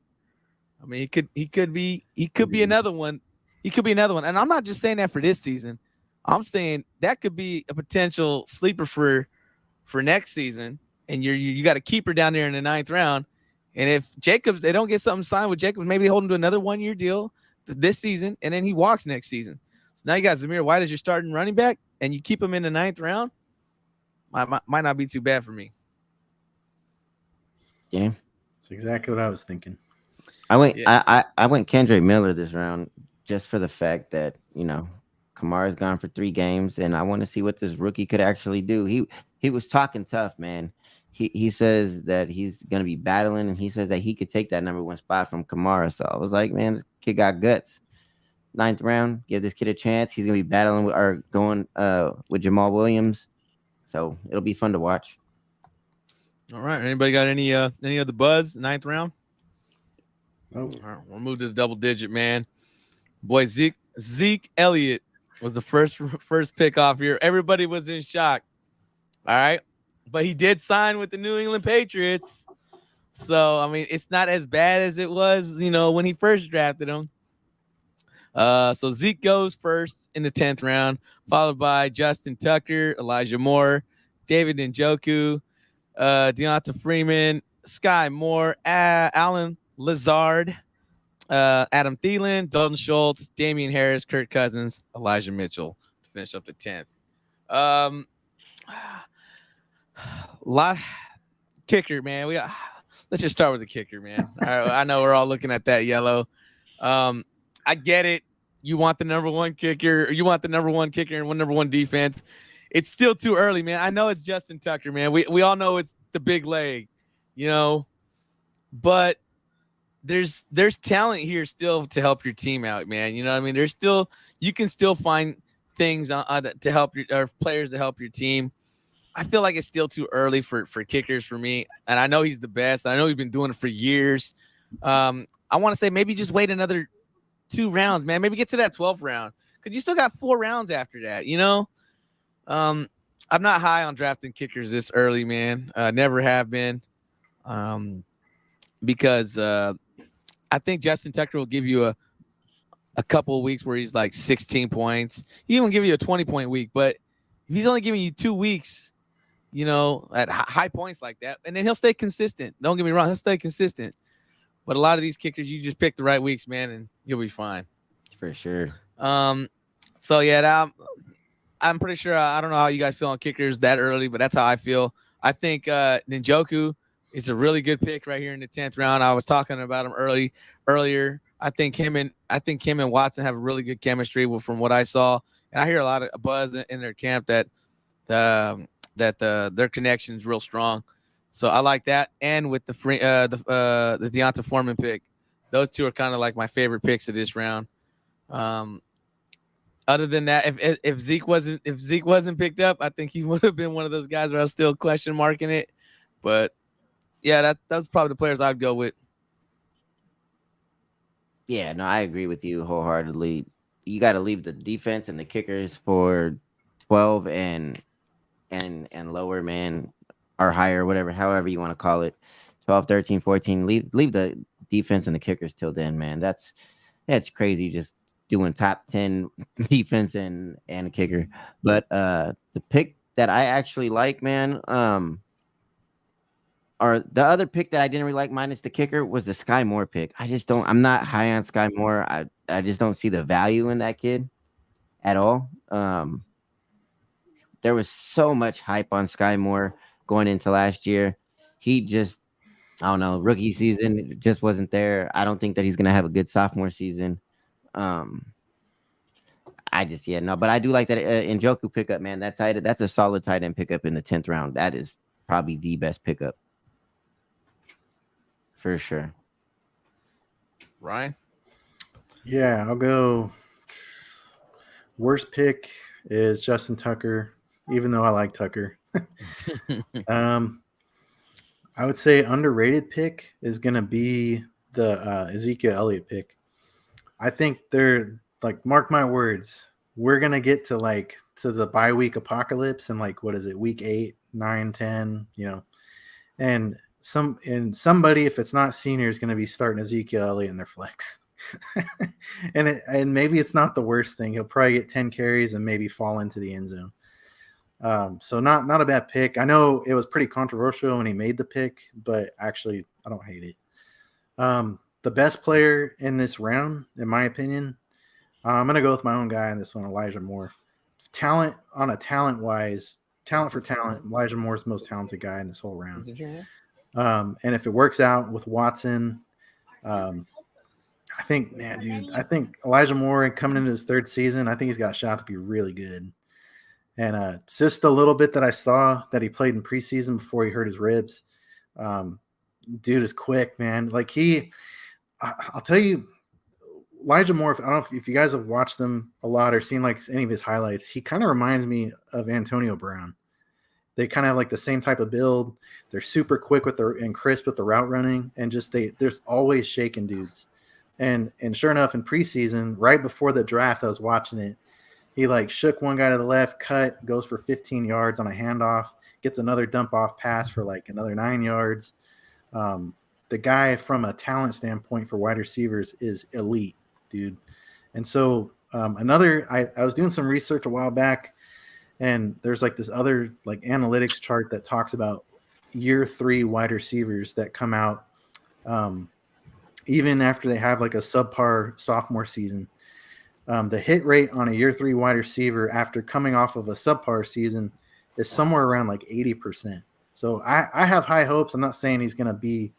I mean, he could be another one. He could be another one. And I'm not just saying that for this season. I'm saying that could be a potential sleeper for next season. And you got a keeper down there in the 9th round. And if Jacobs, they don't get something signed with Jacobs, maybe they hold him to another 1-year deal this season, and then he walks next season. So now you got Zamir White as your starting running back, and you keep him in the 9th round. Might not be too bad for me. Yeah, that's exactly what I was thinking. I went Kendrick Miller this round just for the fact that Kamara's gone for 3 games, and I want to see what this rookie could actually do. He was talking tough, man. He says that he's going to be battling, and he says that he could take that number 1 spot from Kamara. So I was like, man, this kid got guts. 9th round, give this kid a chance. He's going to be battling with Jamal Williams. So it'll be fun to watch. All right. Anybody got any of the buzz 9th round? Oh, all right, we'll move to the double digit, man. Boy, Zeke Elliott was the first pick off here. Everybody was in shock. All right. But he did sign with the New England Patriots. So, I mean, it's not as bad as it was, when he first drafted him. So Zeke goes first in the 10th round, followed by Justin Tucker, Elijah Moore, David Njoku, Deonta Freeman, Sky Moore, Alan Lazard, Adam Thielen, Dalton Schultz, Damian Harris, Kirk Cousins, Elijah Mitchell to finish up the 10th. Lot kicker, man. Let's just start with the kicker, man. All right, I know we're all looking at that yellow. I get it. You want the number 1 kicker, or you want the number 1 kicker and number 1 defense. It's still too early, man. I know it's Justin Tucker, man. We all know it's the big leg, but there's talent here still to help your team out, man. You know what I mean? You can still find things to help or players to help your team. I feel like it's still too early for kickers for me. And I know he's the best. I know he's been doing it for years. I want to say maybe just wait another 2 rounds, man. Maybe get to that 12th round, because you still got 4 rounds after that, I'm not high on drafting kickers this early, man. Never have been. Because I think Justin Tucker will give you a couple of weeks where he's like 16 points. He won't give you a 20-point week, but if he's only giving you 2 weeks, at high points like that, and then he'll stay consistent. Don't get me wrong, he'll stay consistent. But a lot of these kickers, you just pick the right weeks, man, and you'll be fine. For sure. So yeah, I'm pretty sure. I don't know how you guys feel on kickers that early, but that's how I feel. I think Njoku is a really good pick right here in the 10th round. I was talking about him earlier. I think him and Watson have a really good chemistry from what I saw, and I hear a lot of buzz in their camp that their connection is real strong. So I like that. And with the Deonta Foreman pick, those 2 are kind of like my favorite picks of this round. Other than that, if Zeke wasn't picked up, I think he would have been one of those guys where I was still question marking it. But yeah, that's probably the players I'd go with. Yeah, no, I agree with you wholeheartedly. You got to leave the defense and the kickers for 12 and lower, man, or higher, whatever, however you want to call it. 12, 13, 14. Leave the defense and the kickers till then, man. That's crazy. Just doing top 10 defense and a kicker. But the pick that I actually like, man, or the other pick that I didn't really like minus the kicker was the Sky Moore pick. I'm not high on Sky Moore. I just don't see the value in that kid at all. There was so much hype on Sky Moore going into last year. He just, I don't know, rookie season just wasn't there. I don't think that he's going to have a good sophomore season. No, but I do like that Njoku pickup, man. That's a solid tight end pickup in the 10th round. That is probably the best pickup for sure. Ryan? Yeah, I'll go. Worst pick is Justin Tucker, even though I like Tucker. I would say underrated pick is going to be the Ezekiel Elliott pick. I think they're like, mark my words, we're going to get to the bye week apocalypse and what is it, week 8, 9, 10, and somebody, if it's not senior, is going to be starting Ezekiel Elliott in their flex. and maybe it's not the worst thing. He'll probably get 10 carries and maybe fall into the end zone. So not a bad pick. I know it was pretty controversial when he made the pick, but actually I don't hate it. The best player in this round, in my opinion, I'm going to go with my own guy in this one, Elijah Moore. Talent for talent, Elijah Moore is the most talented guy in this whole round. And if it works out with Watson, I think Elijah Moore coming into his 3rd season, I think he's got a shot to be really good. And just a little bit that I saw that he played in preseason before he hurt his ribs. Dude is quick, man. I'll tell you, Elijah Moore, I don't know if you guys have watched them a lot or seen any of his highlights, he kind of reminds me of Antonio Brown. They kind of have the same type of build. They're super quick and crisp with the route running, and there's always shaking dudes. And sure enough, in preseason, right before the draft, I was watching it. He shook one guy to the left, cut, goes for 15 yards on a handoff, gets another dump off pass for another 9 yards. The guy from a talent standpoint for wide receivers is elite, dude. And so I was doing some research a while back, and there's this other analytics chart that talks about year 3 wide receivers that come out even after they have a subpar sophomore season. The hit rate on a year 3 wide receiver after coming off of a subpar season is somewhere around 80%. So I have high hopes. I'm not saying he's going to be,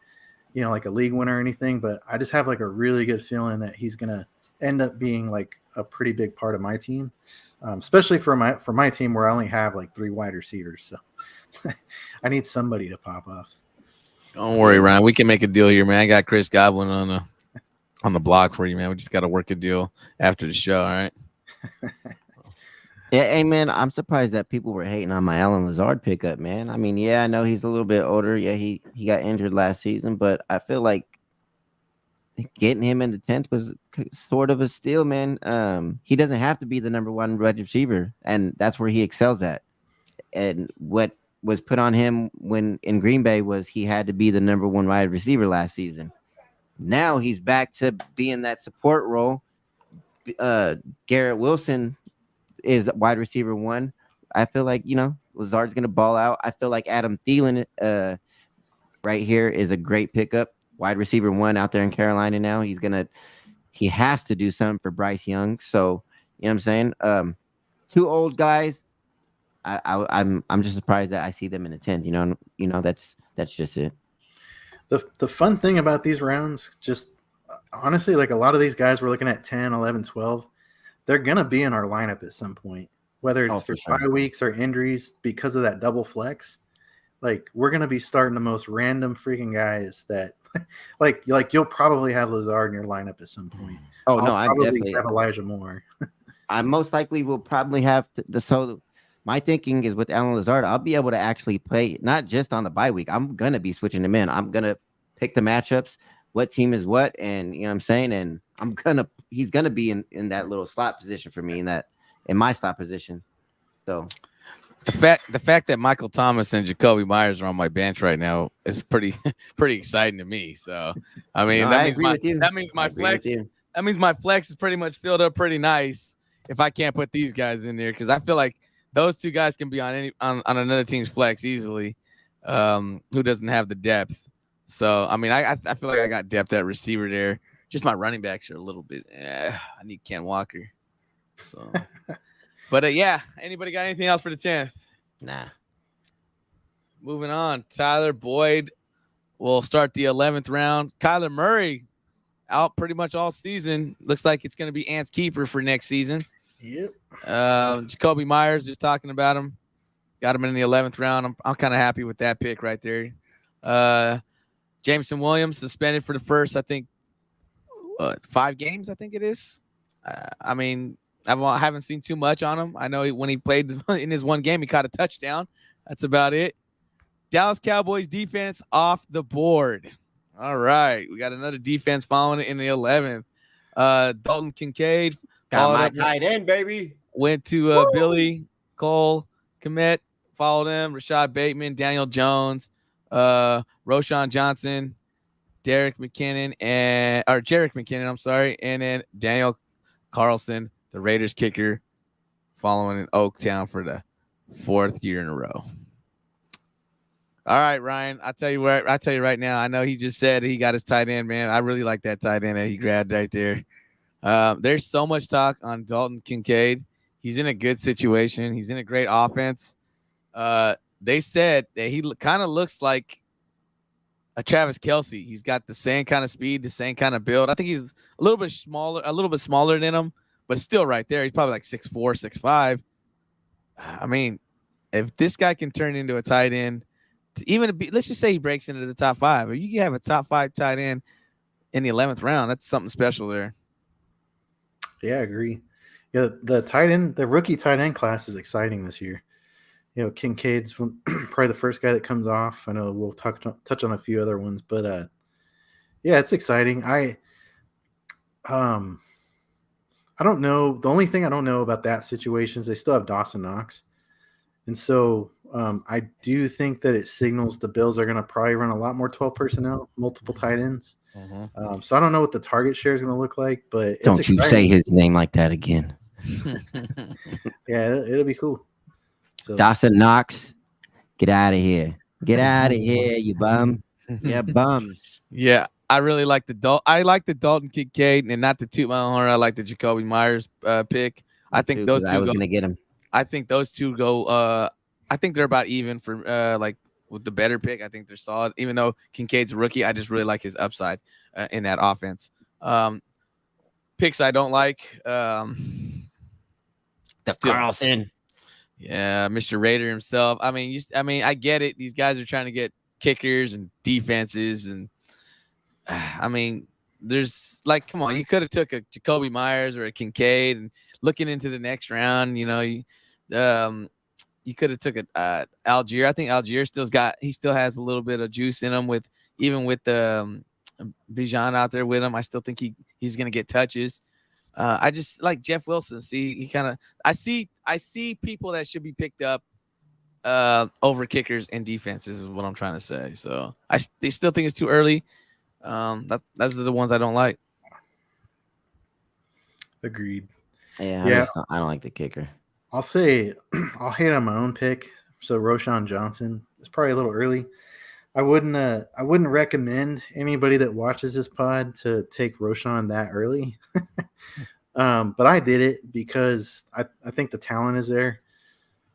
a league winner or anything, but I just have a really good feeling that he's going to end up being a pretty big part of my team, especially for my team where I only have 3 wide receivers. So I need somebody to pop off. Don't worry, Ryan. We can make a deal here, man. I got Chris Godwin on the block for you, man. We just got to work a deal after the show, all right? Yeah, hey, man, I'm surprised that people were hating on my Allen Lazard pickup, man. I mean, yeah, I know he's a little bit older. Yeah, he got injured last season, but I feel like getting him in the 10th was sort of a steal, man. He doesn't have to be the number 1 wide receiver, and that's where he excels at. And what was put on him when in Green Bay was he had to be the number 1 wide receiver last season. Now he's back to being that support role. Garrett Wilson is wide receiver 1. I feel like, Lazard's going to ball out. I feel like Adam Thielen right here is a great pickup. Wide receiver 1 out there in Carolina now. He has to do something for Bryce Young. So, you know what I'm saying? 2 old guys. I'm just surprised that I see them in the 10th. That's just it. The fun thing about these rounds, just honestly, a lot of these guys we're looking at 10, 11, 12, they're going to be in our lineup at some point, whether it's through bye weeks or injuries because of that double flex. We're going to be starting the most random freaking guys that you'll probably have Lazard in your lineup at some point. Oh, no, I definitely have Elijah Moore. I most likely will probably have so my thinking is with Allen Lazard, I'll be able to actually play not just on the bye week. I'm going to be switching him in. I'm going to pick the matchups, what team is what, and you know what I'm saying? And he's going to be in that little slot position for me in my slot position. So The fact that Michael Thomas and Jacoby Myers are on my bench right now is pretty exciting to me. So I mean, No, I agree with you. that means I my agree with flex you. that means my flex is pretty much filled up pretty nice if I can't put these guys in there, because I feel like those two guys can be on another team's flex easily. Who doesn't have the depth? So I mean, I feel like I got depth at receiver there. Just my running backs are a little bit. I need Ken Walker. So, but yeah, anybody got anything else for the 10th? Nah. Moving on, Tyler Boyd will start the 11th round. Kyler Murray out pretty much all season. Looks like it's going to be Ant's keeper for next season. Yep. Jacoby Myers, just talking about him. Got him in the 11th round. I'm kind of happy with that pick right there. Jameson Williams suspended for the first, I think, 5 games, I think it is. I mean, I haven't seen too much on him. I know when he played in his one game, he caught a touchdown. That's about it. Dallas Cowboys defense off the board. All right. We got another defense following it in the 11th. Dalton Kincaid. Got my tight end, baby. Went to Billy, Cole, Komet, followed him. Rashad Bateman, Daniel Jones, Roshan Johnson, Jarek McKinnon, I'm sorry. And then Daniel Carlson, the Raiders kicker, following in Oaktown for the 4th year in a row. All right, Ryan. I'll tell you right now. I know he just said he got his tight end, man. I really like that tight end that he grabbed right there. There's so much talk on Dalton Kincaid. He's in a good situation. He's in a great offense. They said that he kind of looks like a Travis Kelce. He's got the same kind of speed, the same kind of build. I think he's a little bit smaller than him, but still right there. He's probably like 6'4", 6'5". I mean, if this guy can turn into a tight end, let's just say he breaks into the top 5, or you can have a top 5 tight end in the 11th round. That's something special there. Yeah, I agree. Yeah, the rookie tight end class is exciting this year. You know, Kincaid's probably the first guy that comes off. I know we'll touch on a few other ones, but yeah, it's exciting. I don't know. The only thing I don't know about that situation is they still have Dawson Knox, and so I do think that it signals the Bills are going to probably run a lot more 12 personnel, multiple tight ends. Mm-hmm. So I don't know what the target share is going to look like, but it's Don't exciting. you say his name like that again. Yeah, it'll be cool. So, Dawson Knox, get out of here. Get out of here, you bum. Yeah, bum. Yeah, I really like the Dalton Kincaid, and not to toot my own horn. I like the Jacoby Myers pick. I think those two I was going to get him. I think those two go. I think they're about even for like with the better pick. I think they're solid. Even though Kincaid's a rookie, I just really like his upside in that offense. Picks I don't like. Carlson. Yeah, Mr. Raider himself. I mean, I get it. These guys are trying to get kickers and defenses, and I mean, there's like, come on, you could have took a Jacoby Myers or a Kincaid, and looking into the next round, you know, you could have took a Algier. I think Algier still has a little bit of juice in him even with the Bijan out there with him. I still think he's gonna get touches. I just like Jeff Wilson. I see people that should be picked up over kickers and defenses is what I'm trying to say. So they still think it's too early. Those are the ones I don't like. Agreed. Yeah. I don't like the kicker. I'll say I'll hate on my own pick. So Roshan Johnson, it's probably a little early. I wouldn't recommend anybody that watches this pod to take Roshan that early. But I did it because I think the talent is there.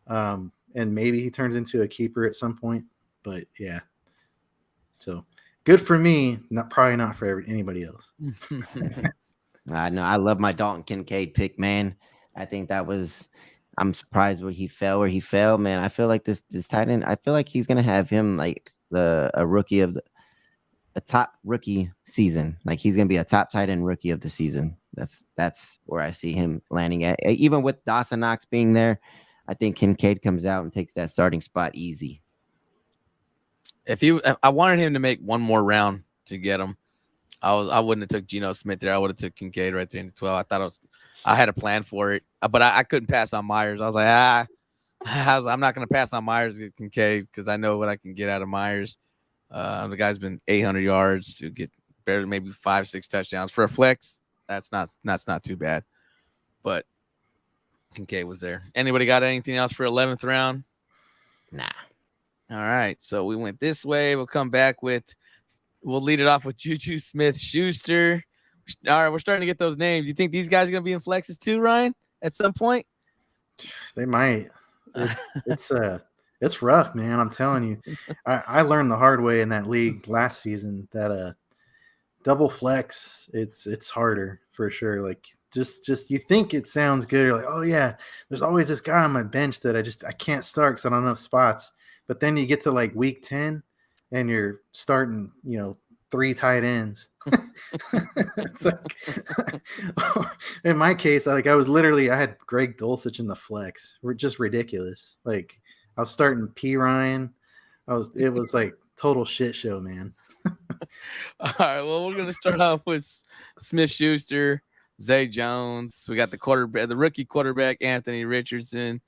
And maybe he turns into a keeper at some point. But yeah. So good for me, probably not for anybody else. I know. I love my Dalton Kincaid pick, man. I think I'm surprised where he fell, man. I feel like this tight end, I feel like he's gonna have him like a rookie of a top rookie season. Like he's gonna be a top tight end rookie of the season. That's where I see him landing at. Even with Dawson Knox being there, I think Kincaid comes out and takes that starting spot easy. I wanted him to make one more round to get him. I wouldn't have took Geno Smith there. I would have took Kincaid right there in the 12. I had a plan for it, but I couldn't pass on Myers. I was like, I'm not going to pass on Myers and Kincaid because I know what I can get out of Myers. The guy's been 800 yards to get barely maybe 5-6 touchdowns for a flex. That's not too bad. But Kincaid was there. Anybody got anything else for 11th round? Nah. All right. So we went this way. We'll come back with. We'll lead it off with Juju Smith-Schuster. All right, we're starting to get those names. You think these guys are going to be in flexes too, Ryan, at some point? They might. It's rough, man. I'm telling you. I learned the hard way in that league last season that double flex, it's harder for sure. Like just you think it sounds good. You're like, oh yeah, there's always this guy on my bench that I can't start because I don't have enough spots. But then you get to like week 10 and you're starting, 3 tight ends. It's like, in my case, I had Greg Dulcich in the flex. We're just ridiculous. Like I was starting P Ryan. It was like total shit show, man. All right. Well, we're gonna start off with Smith-Schuster, Zay Jones. We got the rookie quarterback Anthony Richardson.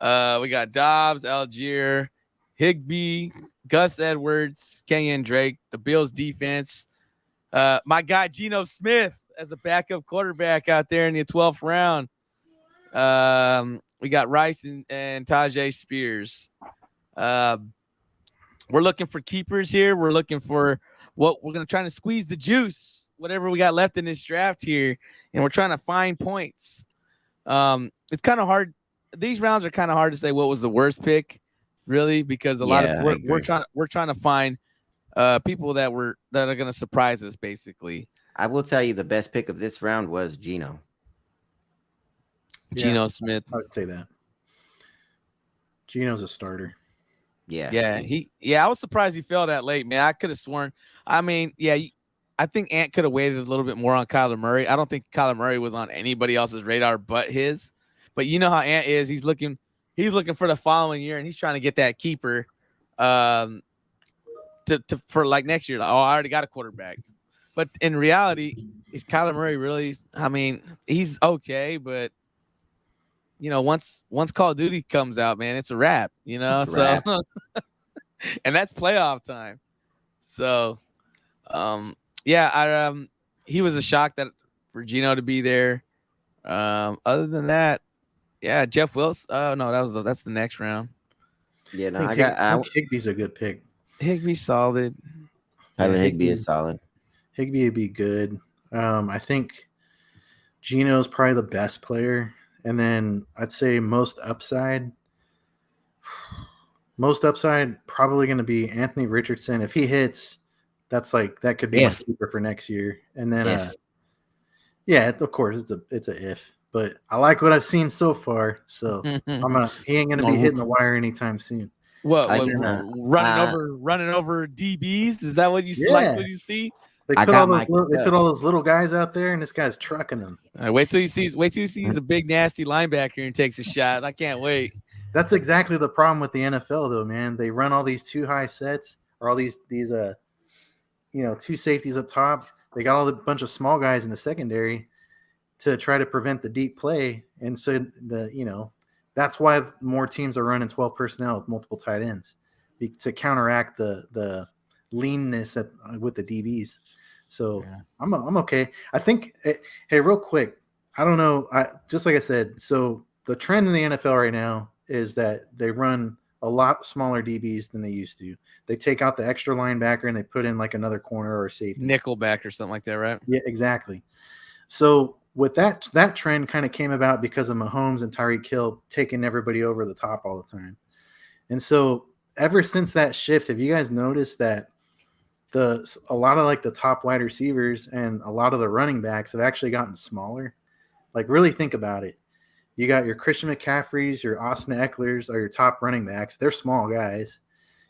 We got Dobbs, Algier, Higbee, Gus Edwards, Kenyon Drake. The Bills defense. My guy Geno Smith as a backup quarterback out there in the 12th round. We got Rice and Tajay Spears. We're looking for keepers here. We're looking for what we're going to try to squeeze the juice, whatever we got left in this draft here, and we're trying to find points. It's kind of hard. These rounds are kind of hard to say what was the worst pick, really, because we're trying to find people that are going to surprise us, basically. I will tell you the best pick of this round was Geno. Geno Smith. I would say that. Geno's a starter. Yeah. I was surprised he fell that late, man. I could have sworn. I mean, I think Ant could have waited a little bit more on Kyler Murray. I don't think Kyler Murray was on anybody else's radar but his. But you know how Ant is. He's looking for the following year, and he's trying to get that keeper for like next year. Like, I already got a quarterback. But in reality, is Kyler Murray really? I mean, he's okay, but once Call of Duty comes out, man, it's a wrap, and that's playoff time. So, he was a shock for Geno to be there. Other than that, Jeff Wilson. Oh no, that's the next round. Yeah, no, I think Higbee's a good pick. Higbee's solid. Tyler Higbee is solid. Higbee would be good. I think Geno's probably the best player. And then I'd say most upside probably going to be Anthony Richardson. If he hits, that could be my keeper for next year. And then, of course it's a if. But I like what I've seen so far, so he ain't going to be hitting the wire anytime soon. What running over DBs? Is that what you like? What you see? They put all those little guys out there, and this guy's trucking them. Wait till you see he's a big nasty linebacker and takes a shot. I can't wait. That's exactly the problem with the NFL, though, man. They run all these too high sets or all these two safeties up top. They got a bunch of small guys in the secondary to try to prevent the deep play, and so that's why more teams are running 12 personnel with multiple tight ends to counteract the leanness with the DBs. So I'm okay. I think, hey, real quick, I don't know. Just like I said, so the trend in the NFL right now is that they run a lot smaller DBs than they used to. They take out the extra linebacker and they put in like another corner or safety. Nickelback or something like that, right? Yeah, exactly. So with that trend kind of came about because of Mahomes and Tyreek Hill taking everybody over the top all the time. And so ever since that shift, have you guys noticed that a lot of like the top wide receivers and a lot of the running backs have actually gotten smaller? Like, really think about it. You got your Christian McCaffreys, your Austin Ecklers are your top running backs. They're small guys.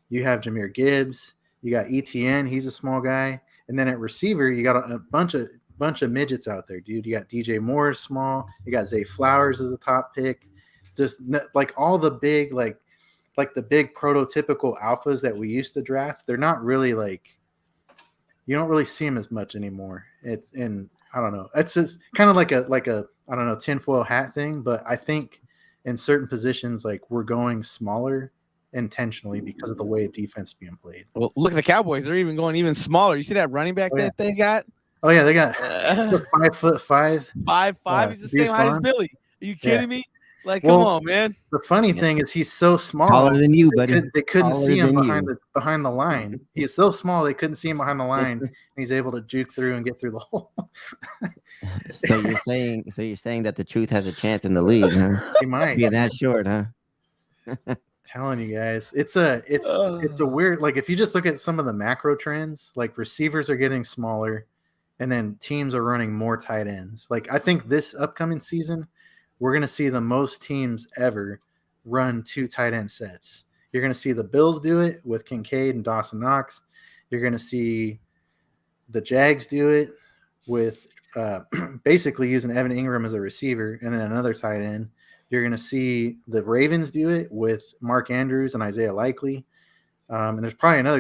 You have Jahmyr Gibbs. You got ETN. He's a small guy. And then at receiver, you got a bunch of midgets out there, dude. You got DJ Moore is small. You got Zay Flowers as a top pick. Just like all the big, like the big prototypical alphas that we used to draft, they're not really like, you don't really see them as much anymore. I don't know. It's just kind of like a I don't know, tinfoil hat thing. But I think in certain positions, like we're going smaller intentionally because of the way defense is being played. Well, look at the Cowboys. They're even going even smaller. You see that running back that they got? Oh yeah, they got Uh, 5'5". 5'5". He's the same height as Billy. Are you kidding me? Like, come on, man. The funny thing is he's so small. Taller than you, buddy. They couldn't Taller see him than behind the line. He's so small they couldn't see him behind the line. And he's able to juke through and get through the hole. So you're saying that the truth has a chance in the league, huh? He might be that short, huh? Telling you guys, it's a weird, like, if you just look at some of the macro trends, like receivers are getting smaller and then teams are running more tight ends. Like, I think this upcoming season we're going to see the most teams ever run 2 tight end sets. You're going to see the Bills do it with Kincaid and Dawson Knox. You're going to see the Jags do it with basically using Evan Ingram as a receiver and then another tight end. You're going to see the Ravens do it with Mark Andrews and Isaiah Likely. And there's probably other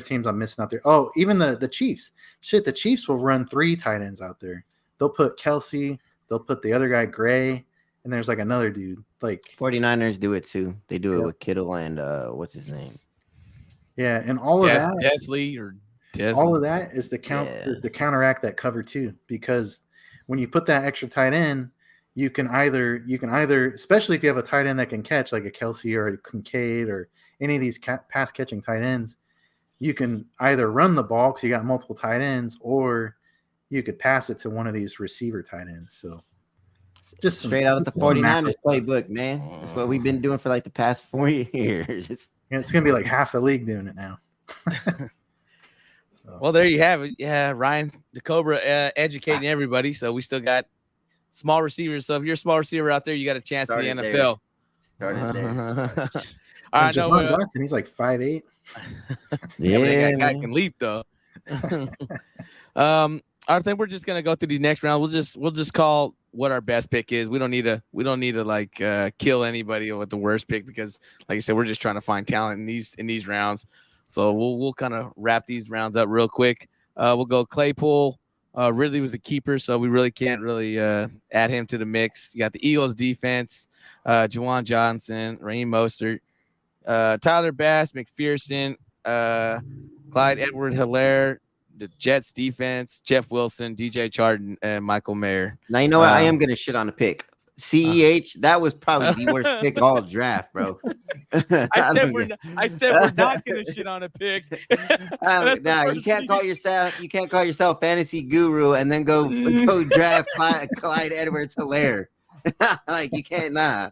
teams I'm missing out there. Oh, even the Chiefs. Shit, the Chiefs will run 3 tight ends out there. They'll put Kelsey, they'll put the other guy Gray, and there's like another dude. Like 49ers do it too. They do it with Kittle and what's his name? Yeah, and all of that all of that is to counteract that cover 2, because when you put that extra tight end, you can either especially if you have a tight end that can catch, like a Kelsey or a Kincaid or any of these pass catching tight ends, you can either run the ball because you got multiple tight ends, or you could pass it to one of these receiver tight ends. So just straight out of the 49ers playbook, man. That's what we've been doing for like the past 4 years. It's going to be like half the league doing it now. Well, there you have it. Yeah, Ryan the Cobra educating everybody. So we still got small receivers. So if you're a small receiver out there, you got a chance in the NFL. Started there. All right, Watson, he's like 5'8". Yeah, but that guy can leap though. I think we're just gonna go through the next round. We'll just call what our best pick is. We don't need to like kill anybody with the worst pick, because like I said, we're just trying to find talent in these rounds. So we'll kind of wrap these rounds up real quick. We'll go Claypool. Ridley was the keeper, so we really can't add him to the mix. You got the Eagles defense, Juwan Johnson, Raheem Mostert, Tyler Bass, McPherson, Clyde Edwards-Helaire, the Jets defense, Jeff Wilson, DJ Chark, and Michael Mayer. Now, you know what? I am going to shit on the pick. CEH, that was probably the worst pick all draft, bro. I said we're not going to shit on a pick. Nah, you can't call yourself fantasy guru and then go draft Clyde Edwards-Helaire. Like, you can't. Nah,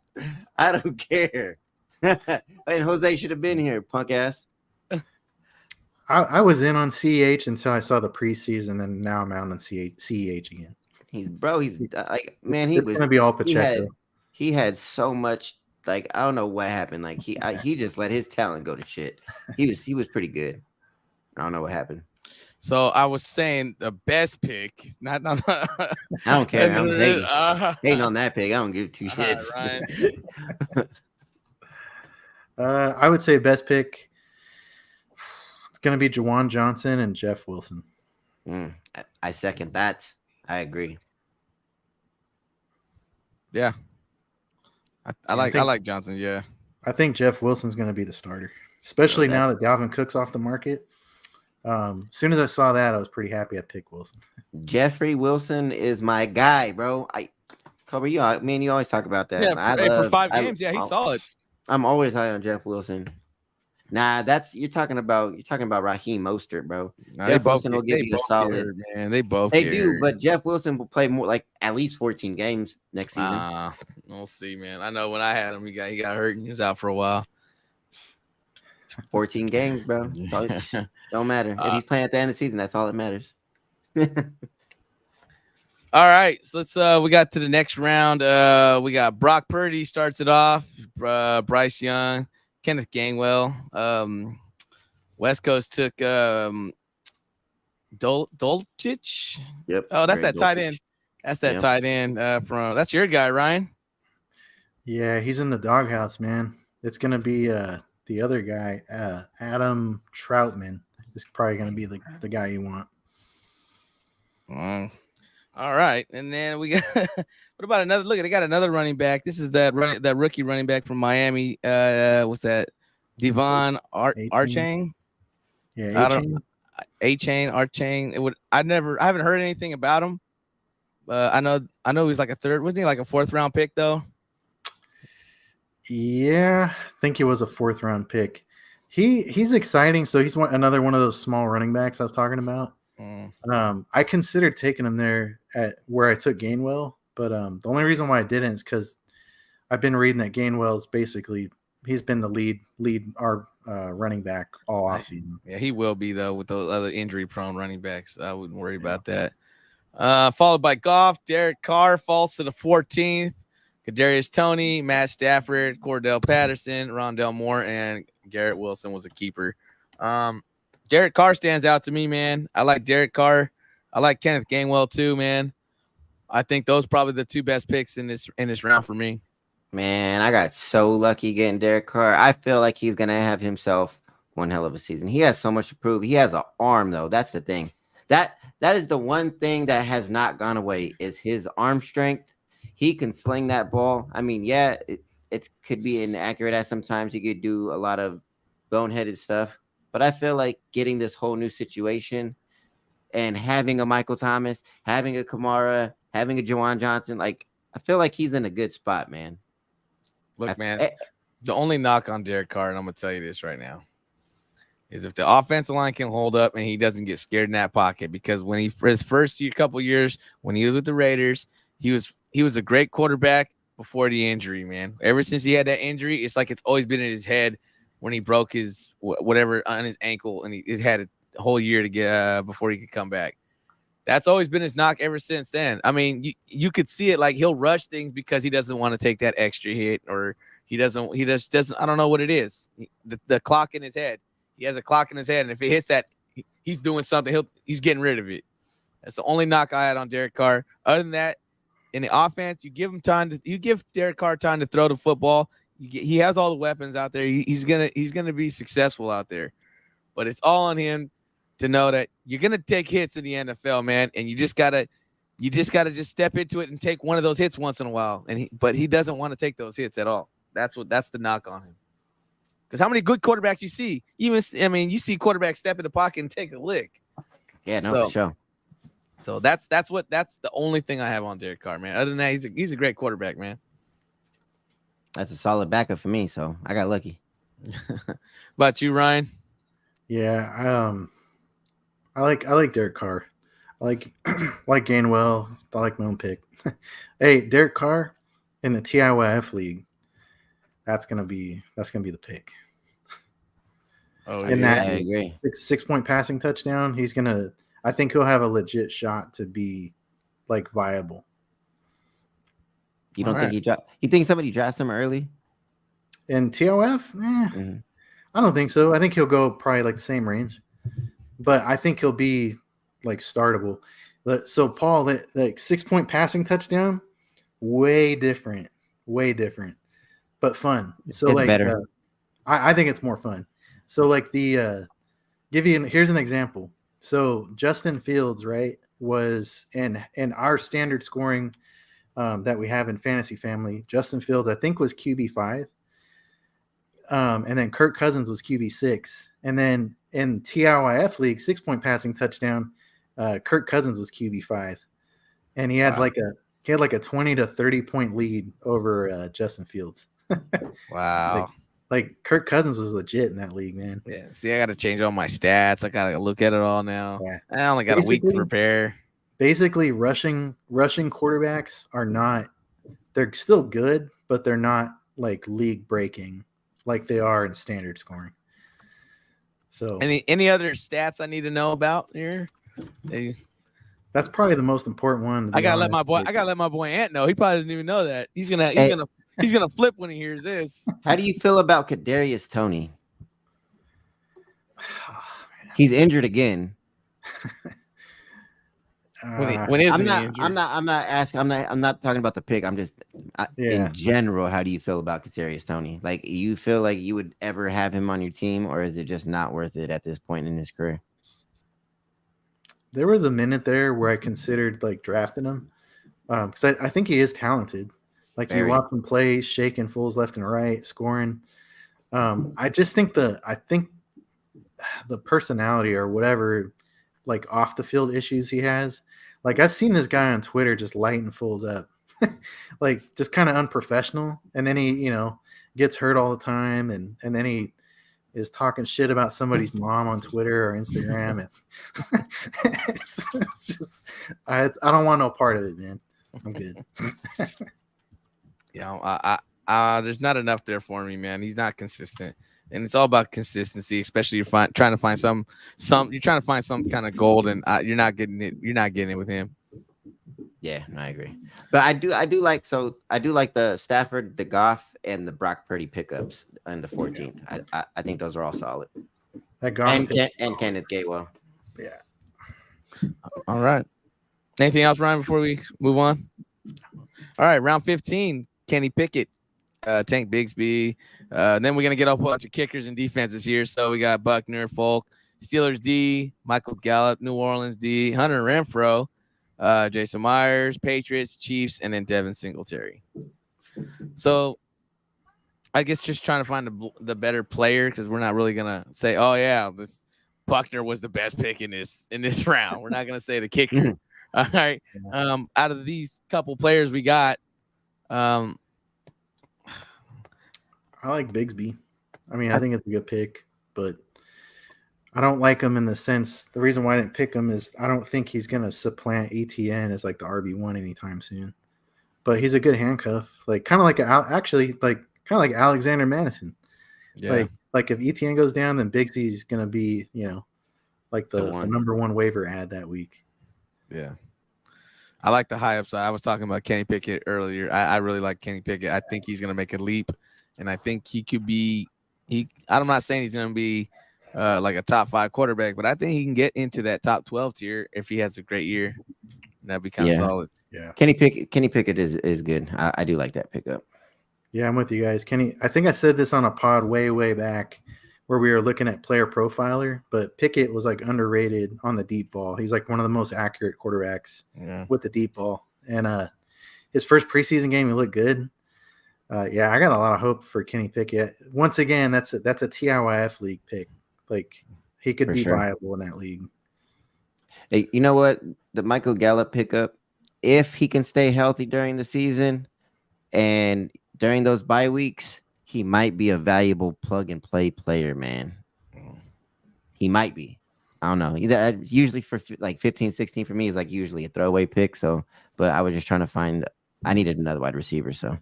I don't care. And Jose should have been here, punk ass. I was in on CEH until I saw the preseason, and now I'm out on CEH again. He's like, man, he was gonna be all Pacheco. He had so much, like, I don't know what happened. Like he just let his talent go to shit. He was pretty good. I don't know what happened. So I was saying the best pick, not I don't care. I'm hating on that pick. I don't give 2 shits. Right. I would say best pick. It's gonna be Juwan Johnson and Jeff Wilson. I second that. I agree. Yeah, I like Johnson. Yeah, I think Jeff Wilson's going to be the starter, especially now that Dalvin Cook's off the market. As soon as I saw that, I was pretty happy I picked Wilson. Jeffrey Wilson is my guy, bro. Cobra, you always talk about that. Yeah, for 5 games, he's solid. I'm always high on Jeff Wilson. Nah, you're talking about Raheem Mostert, bro. Jeff Wilson will give you a solid. Man, they do, but Jeff Wilson will play more, like at least 14 games next season. We'll see, man. I know when I had him, he got hurt and he was out for a while. 14 games, bro. Don't matter. If he's playing at the end of the season, that's all that matters. All right, so let's we got to the next round. We got Brock Purdy starts it off, Bryce Young, Kenneth Gainwell. West Coast took Dolchich. Yep. Oh, that's that tight end. That's that tight end from that's your guy, Ryan. Yeah, he's in the doghouse, man. It's gonna be the other guy, Adam Troutman. Is probably gonna be the guy you want. All right, and then we got what about another? Look, they got another running back. This is that rookie running back from Miami. What's that? Devon 18. Archain. Yeah, I don't A-Chain. Archain. It would. I haven't heard anything about him. I know he's like a third. Wasn't he like a fourth round pick though? Yeah, I think he was a 4th-round pick. He's exciting. So he's another one of those small running backs I was talking about. I considered taking him there at where I took Gainwell, but the only reason why I didn't is because I've been reading that Gainwell's basically he's been the lead our running back all offseason. Yeah, he will be though with those other injury prone running backs. I wouldn't worry about that. Followed by Goff, Derek Carr falls to the 14th. Kadarius Toney, Matt Stafford, Cordell Patterson, Rondell Moore, and Garrett Wilson was a keeper. Derek Carr stands out to me, man. I like Derek Carr. I like Kenneth Gainwell too, man. I think those are probably the two best picks in this round for me. Man, I got so lucky getting Derek Carr. I feel like he's gonna have himself one hell of a season. He has so much to prove. He has an arm, though. That's the thing. That is the one thing that has not gone away is his arm strength. He can sling that ball. I mean, yeah, it could be inaccurate at sometimes. He could do a lot of boneheaded stuff. But I feel like getting this whole new situation and having a Michael Thomas, having a Kamara, having a Juwan Johnson, like I feel like he's in a good spot, man. Look, man, the only knock on Derek Carr, and I'm going to tell you this right now, is if the offensive line can hold up and he doesn't get scared in that pocket. Because when for his first couple years, when he was with the Raiders, he was a great quarterback before the injury, man. Ever since he had that injury, it's like it's always been in his head when he broke his whatever on his ankle, and it had a whole year to get before he could come back. That's always been his knock ever since then. I mean, you could see it like he'll rush things because he doesn't want to take that extra hit, or he just doesn't. I don't know what it is. The clock in his head. He has a clock in his head, and if it hits that, he's doing something. He's getting rid of it. That's the only knock I had on Derek Carr. Other than that, in the offense, you give Derek Carr time to throw the football. He has all the weapons out there. He's gonna be successful out there, but it's all on him to know that you're gonna take hits in the NFL, man, and you just gotta step into it and take one of those hits once in a while. But he doesn't want to take those hits at all. That's the knock on him. Because how many good quarterbacks you see? You see quarterbacks step in the pocket and take a lick. Yeah, no, for sure. So that's the only thing I have on Derek Carr, man. Other than that, he's a great quarterback, man. That's a solid backup for me, so I got lucky. About you, Ryan? Yeah, I like Derek Carr. I like Gainwell. I like my own pick. Hey, Derek Carr in the TIYF league. That's gonna be the pick. Oh, in yeah, that I agree. 6-point passing touchdown, I think he'll have a legit shot to be like viable. You don't think you think somebody drafts him early? In TOF? I don't think so. I think he'll go probably like the same range. But I think he'll be like startable. So Paul, that like 6-point passing touchdown, way different. But fun. So it's like better. I think it's more fun. So like here's an example. So Justin Fields, right, was in our standard scoring that we have in Fantasy Family. Justin Fields, I think, was QB5. And then Kirk Cousins was QB6. And then in TIYF League, 6-point passing touchdown, Kirk Cousins was QB5. And he had like a 20 to 30 point lead over Justin Fields. Wow. Like Kirk Cousins was legit in that league, man. Yeah. See, I got to change all my stats. I got to look at it all now. Yeah. I only got a week to prepare. Basically, rushing quarterbacks they're still good, but they're not like league breaking like they are in standard scoring. So any other stats I need to know about here? That's probably the most important one. I gotta let my boy Ant know. He probably doesn't even know that. He's gonna flip when he hears this. How do you feel about Kadarius Toney? He's injured again. When is I'm he not injured? I'm not asking. I'm not talking about the pick. I'm just in general. How do you feel about Kadarius Toney? Like, you feel like you would ever have him on your team, or is it just not worth it at this point in his career? there was a minute there where I considered like drafting him because I think he is talented. Like you Very. watch him play, he's shaking fools left and right, scoring. I just think the personality or whatever, like off the field issues he has. Like I've seen this guy on Twitter just lighting fools up, like just kind of unprofessional, and then he gets hurt all the time, and then he is talking shit about somebody's mom on Twitter or Instagram, and it's just I don't want no part of it, man. I'm good. There's not enough there for me, man. He's not consistent, and it's all about consistency. Especially you're trying to find some kind of gold, and you're not getting it. You're not getting it with him. Yeah, I agree. But I do like the Stafford, the Goff, and the Brock Purdy pickups in the 14th. I think those are all solid. That Goff and Kenneth Gainwell. Yeah. All right. Anything else, Ryan, before we move on? All right, round 15, Kenny Pickett, Tank Bigsby. Then we're going to get a bunch of kickers and defenses here. So we got Buckner, Folk, Steelers D, Michael Gallup, New Orleans D, Hunter Renfrow, Jason Myers, Patriots, Chiefs, and then Devin Singletary. So I guess just trying to find the better player because we're not really going to say, oh, yeah, this Buckner was the best pick in this round. We're not going to say the kicker. All right. Out of these couple players we got, I like Bigsby. I mean, I think it's a good pick, but I don't like him in the sense. The reason why I didn't pick him is I don't think he's going to supplant ETN as like the RB1 anytime soon. But he's a good handcuff, like kind of like Alexander Madison. Yeah. Like if ETN goes down, then Bigsy's going to be like the number one waiver ad that week. Yeah. I like the high upside. I was talking about Kenny Pickett earlier. I really like Kenny Pickett. I think he's going to make a leap, and I think he could be I'm not saying he's going to be like a top 5 quarterback, but I think he can get into that top 12 tier if he has a great year. And that'd be kind of solid. Yeah. Kenny Pickett is good. I do like that pickup. Yeah, I'm with you guys. Kenny, I think I said this on a pod way back where we were looking at player profiler, but Pickett was like underrated on the deep ball. He's like one of the most accurate quarterbacks with the deep ball. And his first preseason game, he looked good. I got a lot of hope for Kenny Pickett. Once again, that's a TIYF league pick. Like he could be viable in that league. Hey, you know what? The Michael Gallup pickup, if he can stay healthy during the season and during those bye weeks, he might be a valuable plug and play player, man. He might be. I don't know. Usually for like 15, 16 for me is like usually a throwaway pick. So, but I was just trying to find. I needed another wide receiver. So,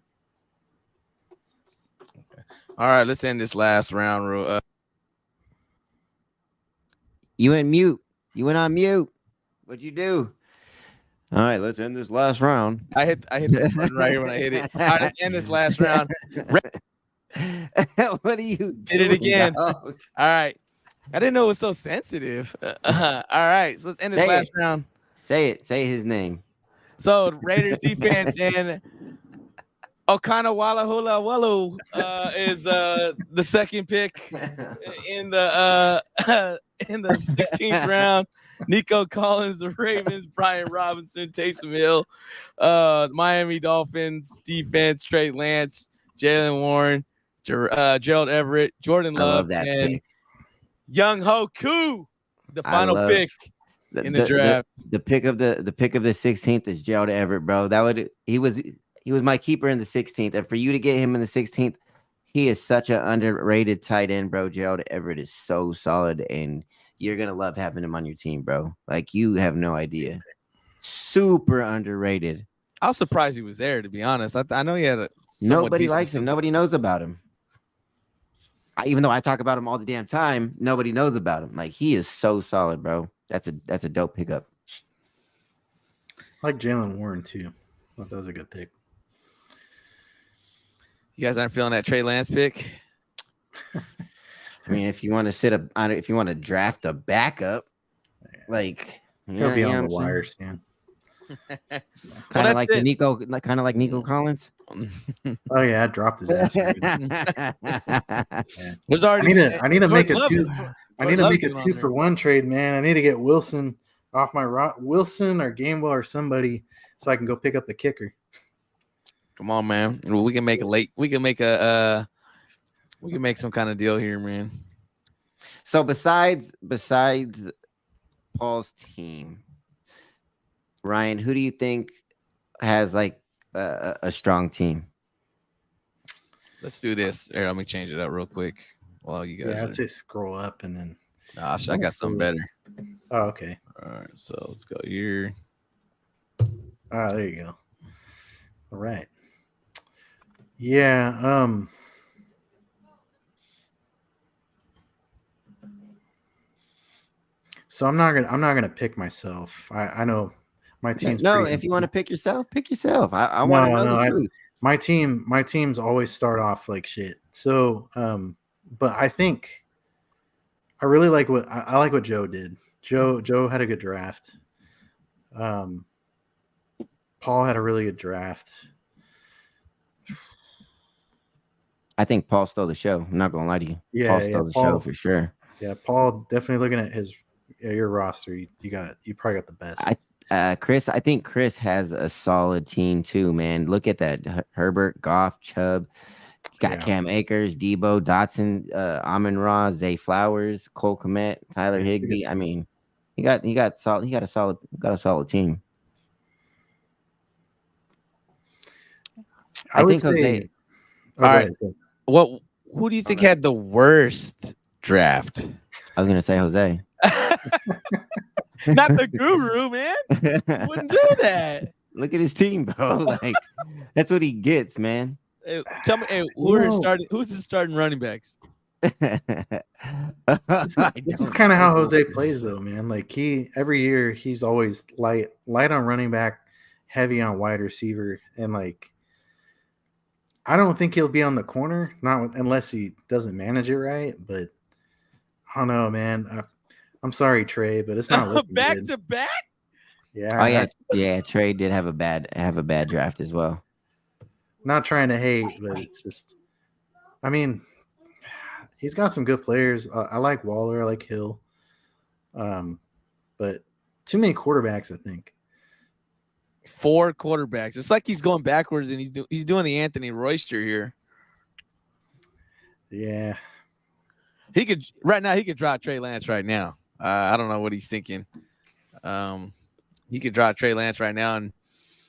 all right, let's end this last round. You went mute. You went on mute. What'd you do? All right, let's end this last round. I hit the button right here when I hit it. All right, let's end this last round. What are you did it again? Dog? All right. I didn't know it was so sensitive. All right, so let's end this last round. Say it. Say his name. So Raiders defense and Okanawala Hula Walu is the second pick in the 16th round. Nico Collins, the Ravens, Brian Robinson, Taysom Hill, Miami Dolphins defense, Trey Lance, Jalen Warren, Gerald Everett, Jordan Love, and pick. Young Ho Koo, the final pick in the draft. The pick of the 16th is Gerald Everett, bro. He was my keeper in the 16th, and for you to get him in the 16th, he is such an underrated tight end, bro. Gerald Everett is so solid, and you're gonna love having him on your team, bro. Like you have no idea. Super underrated. I was surprised he was there, to be honest. I know he had nobody likes him. Nobody knows about him. Even though I talk about him all the damn time, nobody knows about him. Like he is so solid, bro. That's a dope pickup. I like Jalen Warren too. I thought that was a good pick. You guys aren't feeling that Trey Lance pick? I mean, if you want to draft a backup, like he'll be on the wires, man. Kind of like Nico Collins. Oh yeah, I dropped his ass. There's already. I need to make a 2-for-1 trade, man. I need to get Wilson off my Wilson or Gamewell or somebody, so I can go pick up the kicker. Come on, man. Well, we can make a late. We can make a. We can make some kind of deal here, man. So besides Paul's team, Ryan, who do you think has like a strong team? Let's do this. Here, let me change it up real quick. While you guys, I'd say scroll up and then. Nah, I got something better. Oh, okay. All right, so let's go here. Ah, there you go. All right. Yeah. So I'm not gonna pick myself. I know my team's No, pretty if you want to pick yourself, pick yourself. I No, want to know the truth. my teams always start off like shit. So but I think I really like what I like what Joe did. Joe had a good draft. Paul had a really good draft. I think Paul stole the show. I'm not gonna lie to you. Yeah, Paul stole the show for sure. Yeah, Paul definitely looking at your roster. You probably got the best. Chris, I think Chris has a solid team too, man. Look at that: Herbert, Goff, Chubb. Got Cam Akers, Debo, Dotson, Amon-Ra, Zay Flowers, Cole Kmet, Tyler Higbee. I mean, he got a solid team. I think Jose. All right. Who do you think had the worst draft? I was gonna say Jose. Not the guru, man. Wouldn't do that. Look at his team, bro. Like that's what he gets, man. Hey, tell me, who's the starting running backs? This is kind of how Jose plays, though, man. Like every year he's always light on running back, heavy on wide receiver, and like I don't think he'll be on the corner, unless he doesn't manage it right. But I don't know, man. I'm sorry, Trey, but it's not looking back good. to back. Yeah. Oh yeah. Trey did have a bad draft as well. Not trying to hate, but it's just. I mean, he's got some good players. I like Waller. I like Hill. But too many quarterbacks, I think. 4 quarterbacks. It's like he's going backwards, and he's doing the Anthony Royster here. Yeah. He could drop Trey Lance right now. I don't know what he's thinking. He could drop Trey Lance right now, and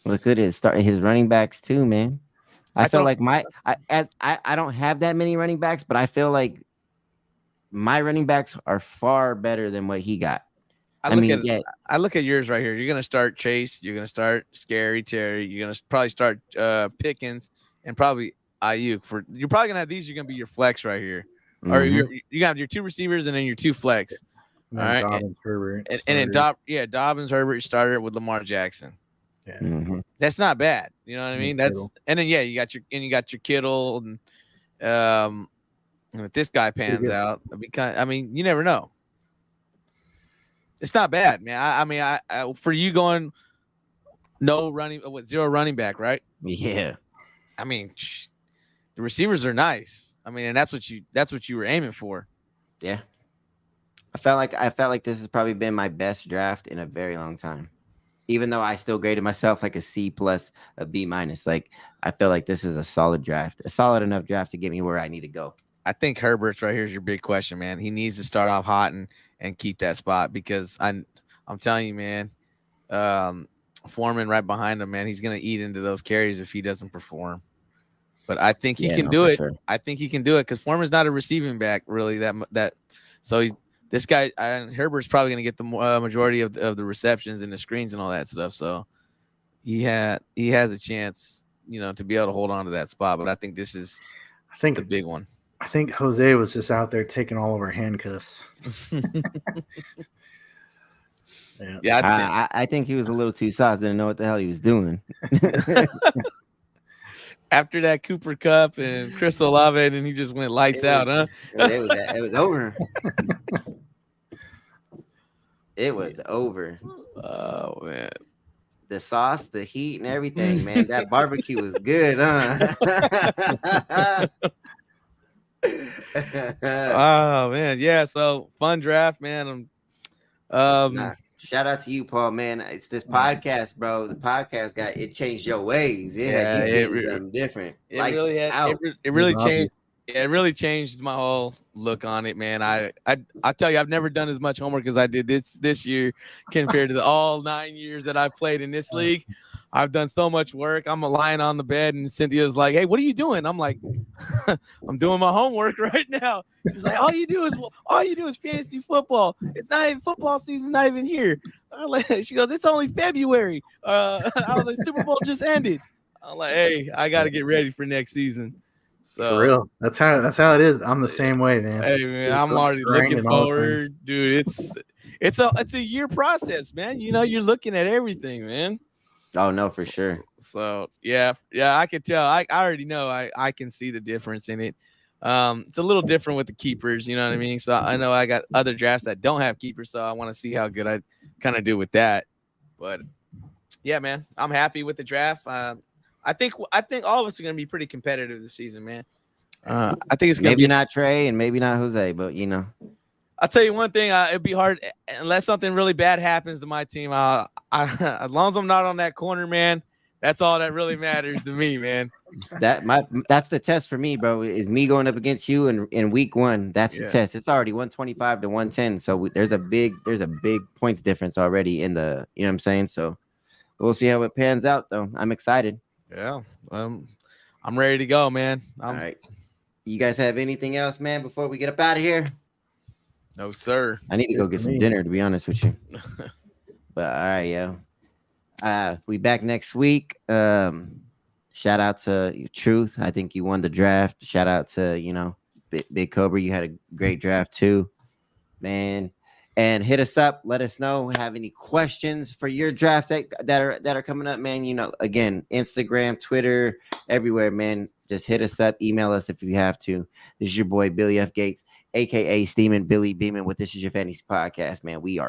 look at his running backs too, man. I feel like I don't have that many running backs, but I feel like my running backs are far better than what he got. I look at yours right here. You're gonna start Chase. You're gonna start Scary Terry. You're gonna probably start Pickens and probably Ayuk. You're probably gonna have these. You're gonna be your flex right here, or you got your 2 receivers and then your 2 flex. All right, Dobbins, Herbert, and then Dobbins, Herbert started with Lamar Jackson. Yeah, that's not bad. You know what I mean? And then you got your Kittle, and if this guy pans out, you never know. It's not bad, man. I for you going zero running back, right? Yeah. I mean, the receivers are nice. I mean, and that's what you were aiming for. Yeah. I felt like this has probably been my best draft in a very long time. Even though I still graded myself like a C+, a B-. Like I feel like this is a solid draft, a solid enough draft to get me where I need to go. I think Herbert's right here is your big question, man. He needs to start off hot and keep that spot, because I'm telling you, man, Foreman right behind him, man, he's gonna eat into those carries if he doesn't perform. But I think he can do it. Sure. I think he can do it because Foreman's not a receiving back really. So this guy Herbert's probably gonna get the majority of the receptions and the screens and all that stuff. So he has a chance, to be able to hold on to that spot. But I think this is the big one. I think Jose was just out there taking all of our handcuffs. Yeah, I think he was a little too soft. Didn't know what the hell he was doing. After that Cooper Kupp and Chris Olave, and he just went lights out, huh? It was over. It was over. Oh man. The sauce, the heat, and everything, man. That barbecue was good, huh? Oh man, yeah. So fun draft, man. Shout out to you, Paul, man. It's this podcast, bro. The podcast it changed your ways. It had you seeing something different. It really had. It really changed. Yeah, it really changed my whole look on it, man. I tell you, I've never done as much homework as I did this year compared to all 9 years that I've played in this league. I've done so much work. I'm lying on the bed, and Cynthia's like, "Hey, what are you doing?" I'm like, "I'm doing my homework right now." She's like, "All you do is fantasy football. It's not even football season's not even here." She goes, "It's only February. I was like, Super Bowl just ended." I'm like, "Hey, I got to get ready for next season." So for real, that's how it is. I'm the same way, man. Hey man, I'm already looking forward, dude. It's a year process, man. You know, you're looking at everything, man. Oh no, for sure. So yeah, I can tell. I already know. I can see the difference in it. It's a little different with the keepers, you know what I mean? So I know I got other drafts that don't have keepers, so I want to see how good I kind of do with that. But yeah, man, I'm happy with the draft. I think all of us are gonna be pretty competitive this season, man. I think it's gonna maybe not Trey and maybe not Jose, but you know. I'll tell you one thing. It'd be hard unless something really bad happens to my team. As long as I'm not on that corner, man, that's all that really matters to me, man. That's the test for me, bro. Is me going up against you in week 1. That's the test. It's already 125 to 110. So there's a big points difference already in the. You know what I'm saying? So we'll see how it pans out, though. I'm excited. Yeah, I'm ready to go, man. All right. You guys have anything else, man, before we get up out of here? No, sir. I need to go get some dinner, to be honest with you. But all right, yo. We back next week. Shout out to Truth. I think you won the draft. Shout out to, Big Cobra. You had a great draft too, man. And hit us up. Let us know. Have any questions for your drafts that are coming up, man? Again, Instagram, Twitter, everywhere, man. Just hit us up. Email us if you have to. This is your boy Billy F. Gates, aka Steamin' Billy Beeman with This Is Your Fantasy Podcast, man. We are